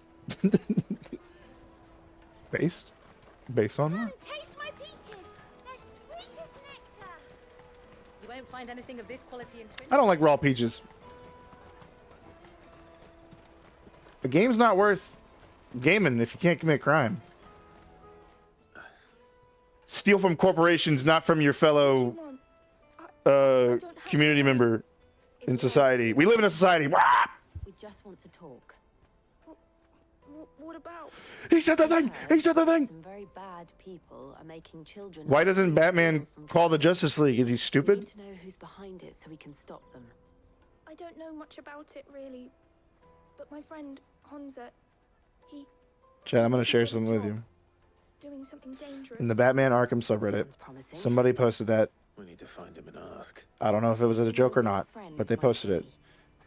Based? Based on what? Taste my peaches. They're sweet as nectar. You won't find anything of this quality in Twinside. I don't like raw peaches. A game's not worth gaming if you can't commit crime. Steal from corporations, not from your fellow community member. in society. We live in a society. Wah! We just want to talk. What about? He said the thing. He said the thing. Some very bad people are making children. Why doesn't Batman call the Justice League? Is he We stupid? need to know who's behind it so we can stop them. I don't know much about it really, but my friend Hansa, he Chad, I'm gonna share something with you. doing something dangerous. In the Batman Arkham subreddit, somebody posted that. We need to find him and ask. I don't know if it was a joke or not, but they posted it.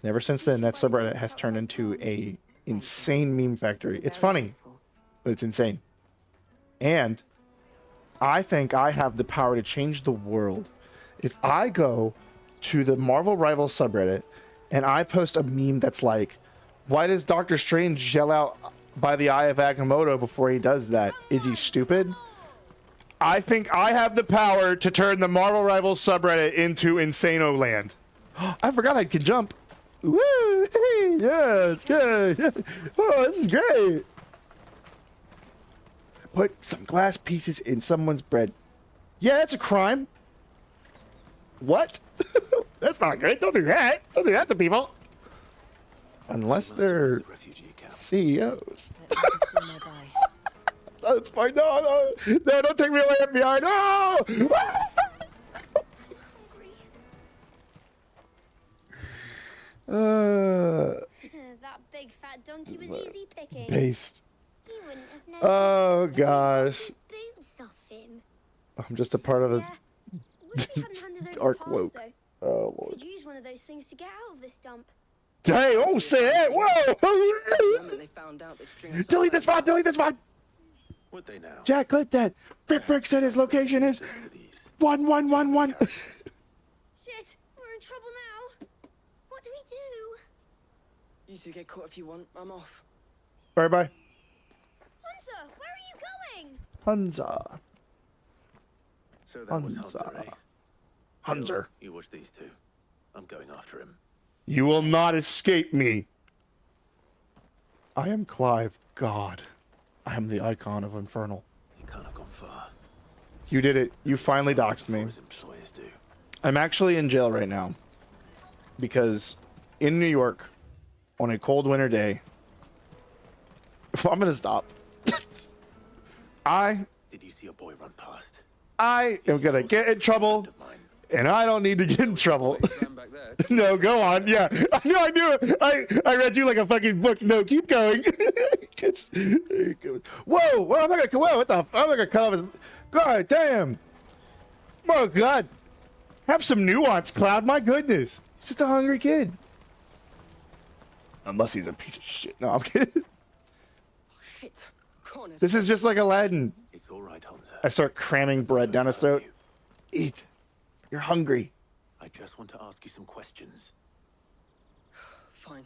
And ever since then, that subreddit has turned into a insane meme factory. It's funny, but it's insane. And I think I have the power to change the world. If I go to the Marvel Rivals subreddit and I post a meme that's like, why does Doctor Strange yell out by the Eye of Agamotto before he does that? Is he stupid? I think I have the power to turn the Marvel Rivals subreddit into Insano Land. I forgot I could jump. Woo! Yeah, it's good. Oh, this is great. Put some glass pieces in someone's bread. Yeah, that's a crime. What? That's not good. Don't do that. Don't do that to people. Unless they're CEOs. That's fine. No, don't take me away, FBI. No! That big fat donkey was easy picking. Paste. He wouldn't have noticed. Oh, gosh. Boots off him. I'm just a part of the Wish we hadn't handed over dark the pass, woke. though. Oh, Lord. Could use one of those things to get out of this dump. Hey, oh, say that. Whoa! They found out that string Delete this VOD. Delete this VOD. Would they now? Jack, clip that. Rick Brick said his location is 1111. Shit, we're in trouble now. What do we do? You two get caught if you want. I'm off. Bye bye. Hunter, where are you going? Hunza. So that was Hunter, eh? Hunter. You watch these two. I'm going after him. You will not escape me. I am Clive God. I am the icon of Infernal. You can't have gone far. You did it. You finally doxed me. His employers do. I'm actually in jail right now because in New York on a cold winter day, I'm gonna stop. Did you see a boy run past? I am gonna get in trouble, and I don't need to get in trouble. No, go on. Yeah, I knew it. I read you like a fucking book. No, keep going. Whoa, I'm not gonna. Whoa, what the? I'm not gonna cut off his. God damn. Oh God. Have some nuance, Cloud. My goodness. He's just a hungry kid. Unless he's a piece of shit. No, I'm kidding. Shit. Cornered. This is just like Aladdin. It's all right, Hunter. I start cramming bread down his throat. Eat. You're hungry. I just want to ask you some questions. Fine.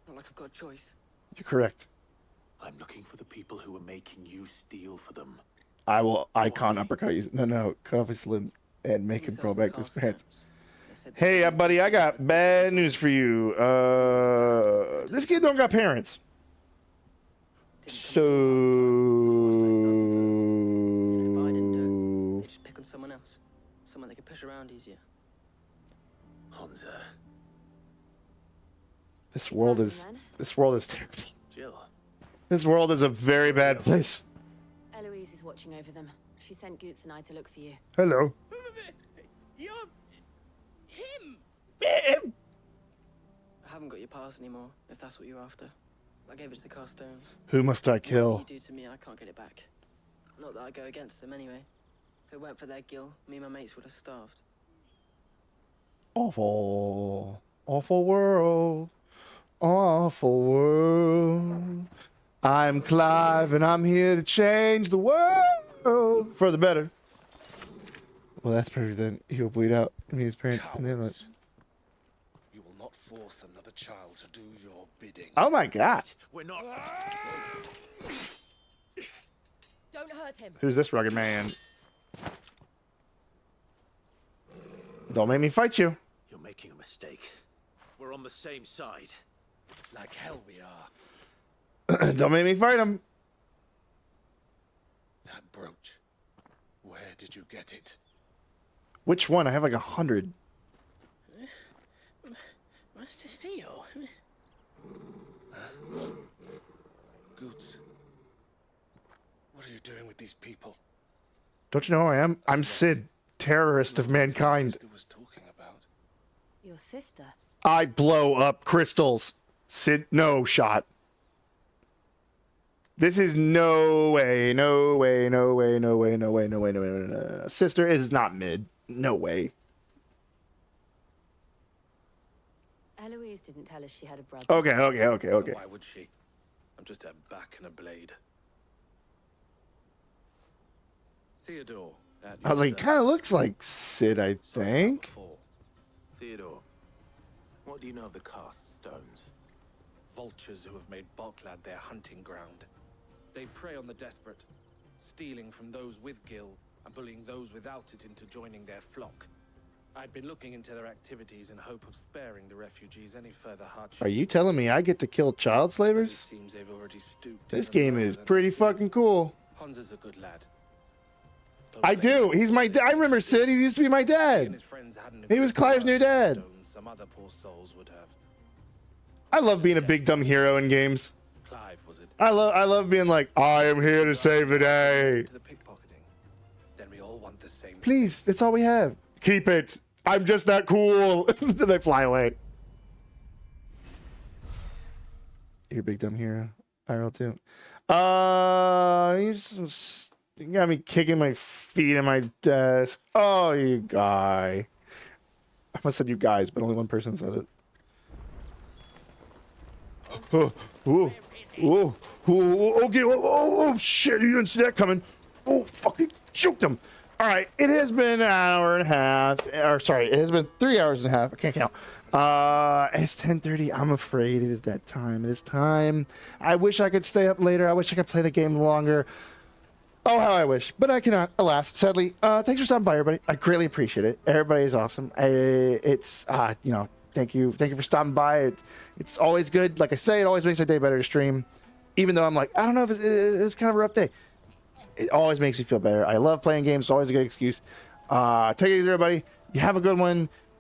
Not like I've got a choice. You're correct. I'm looking for the people who are making you steal for them. I will icon uppercut you. No, cut off his limbs and make him grow back his pants. Hey, buddy, I got bad news for you. This kid don't got parents. So They just pick on someone else. Someone they can push around easier. Hunter. this world is terrible. Jill. This world is a very bad place. Eloise is watching over them. She sent Goots and I to look for you. Hello. You're him. I haven't got your pass anymore, if that's what you're after. I gave it to the Carstones. Who must I kill? What you do to me, I can't get it back. Not that I go against them anyway. If it weren't for their guild, me and my mates would have starved. Awful, awful world, awful world. I'm Clive and I'm here to change the world for the better. Well, that's perfect then. He'll bleed out and his parents. And then like, You will not force another child to do your bidding. oh my God. We're not. Don't hurt him. Who's this rugged man? Don't make me fight you. You're making a mistake. We're on the same side. Like hell we are. Don't make me fight him. That brooch. Where did you get it? Which one? I have like 100. Master Theo? Goots. What are you doing with these people? Don't you know who I am? I'm Sid, terrorist of mankind. Your sister? I blow up crystals. Sid, no shot. This is no way, no way, no way, no way, no way, no way, no way, no way, no. Sister is not mid. No way. Eloise didn't tell us she had a brother. Okay. Why would she? I'm just a back and a blade. Theodore. I was like, he kind of looks like Sid, I think. Theodore, what do you know of the cast stones? Vultures who have made Boklad their hunting ground. They prey on the desperate, stealing from those with gil and bullying those without it into joining their flock. I'd been looking into their activities in hope of sparing the refugees any further hardship. Are you telling me I get to kill child slavers? Seems they've already stooped. This game is pretty fucking cool. Hans is a good lad. I do. He's my dad. I remember Sid. He used to be my dad. He was Clive's new dad. Some other poor souls would have. I love being a big dumb hero in games. Clive, was it? I love being like, I am here to save the day. Then we all want the same. Please, that's all we have. Keep it. I'm just that cool. Then they fly away. You're a big dumb hero. IRL too. You got me kicking my feet in my desk. Oh, you guy. I must have said you guys, but only one person said it. Okay. Oh, shit. You didn't see that coming. Oh, fucking choked him. All right. It has been an hour and a half. Or, sorry, it has been 3 hours and a half. I can't count. It's 10:30. I'm afraid it is that time. It is time. I wish I could stay up later. I wish I could play the game longer. Oh, how I wish, but I cannot, alas. Sadly, thanks for stopping by, everybody. I greatly appreciate it. Everybody is awesome. Thank you for stopping by. It's always good. Like I say, it always makes my day better to stream. Even though I'm like, I don't know if it's kind of a rough day. It always makes me feel better. I love playing games. It's always a good excuse. Take it easy, everybody. You have a good one.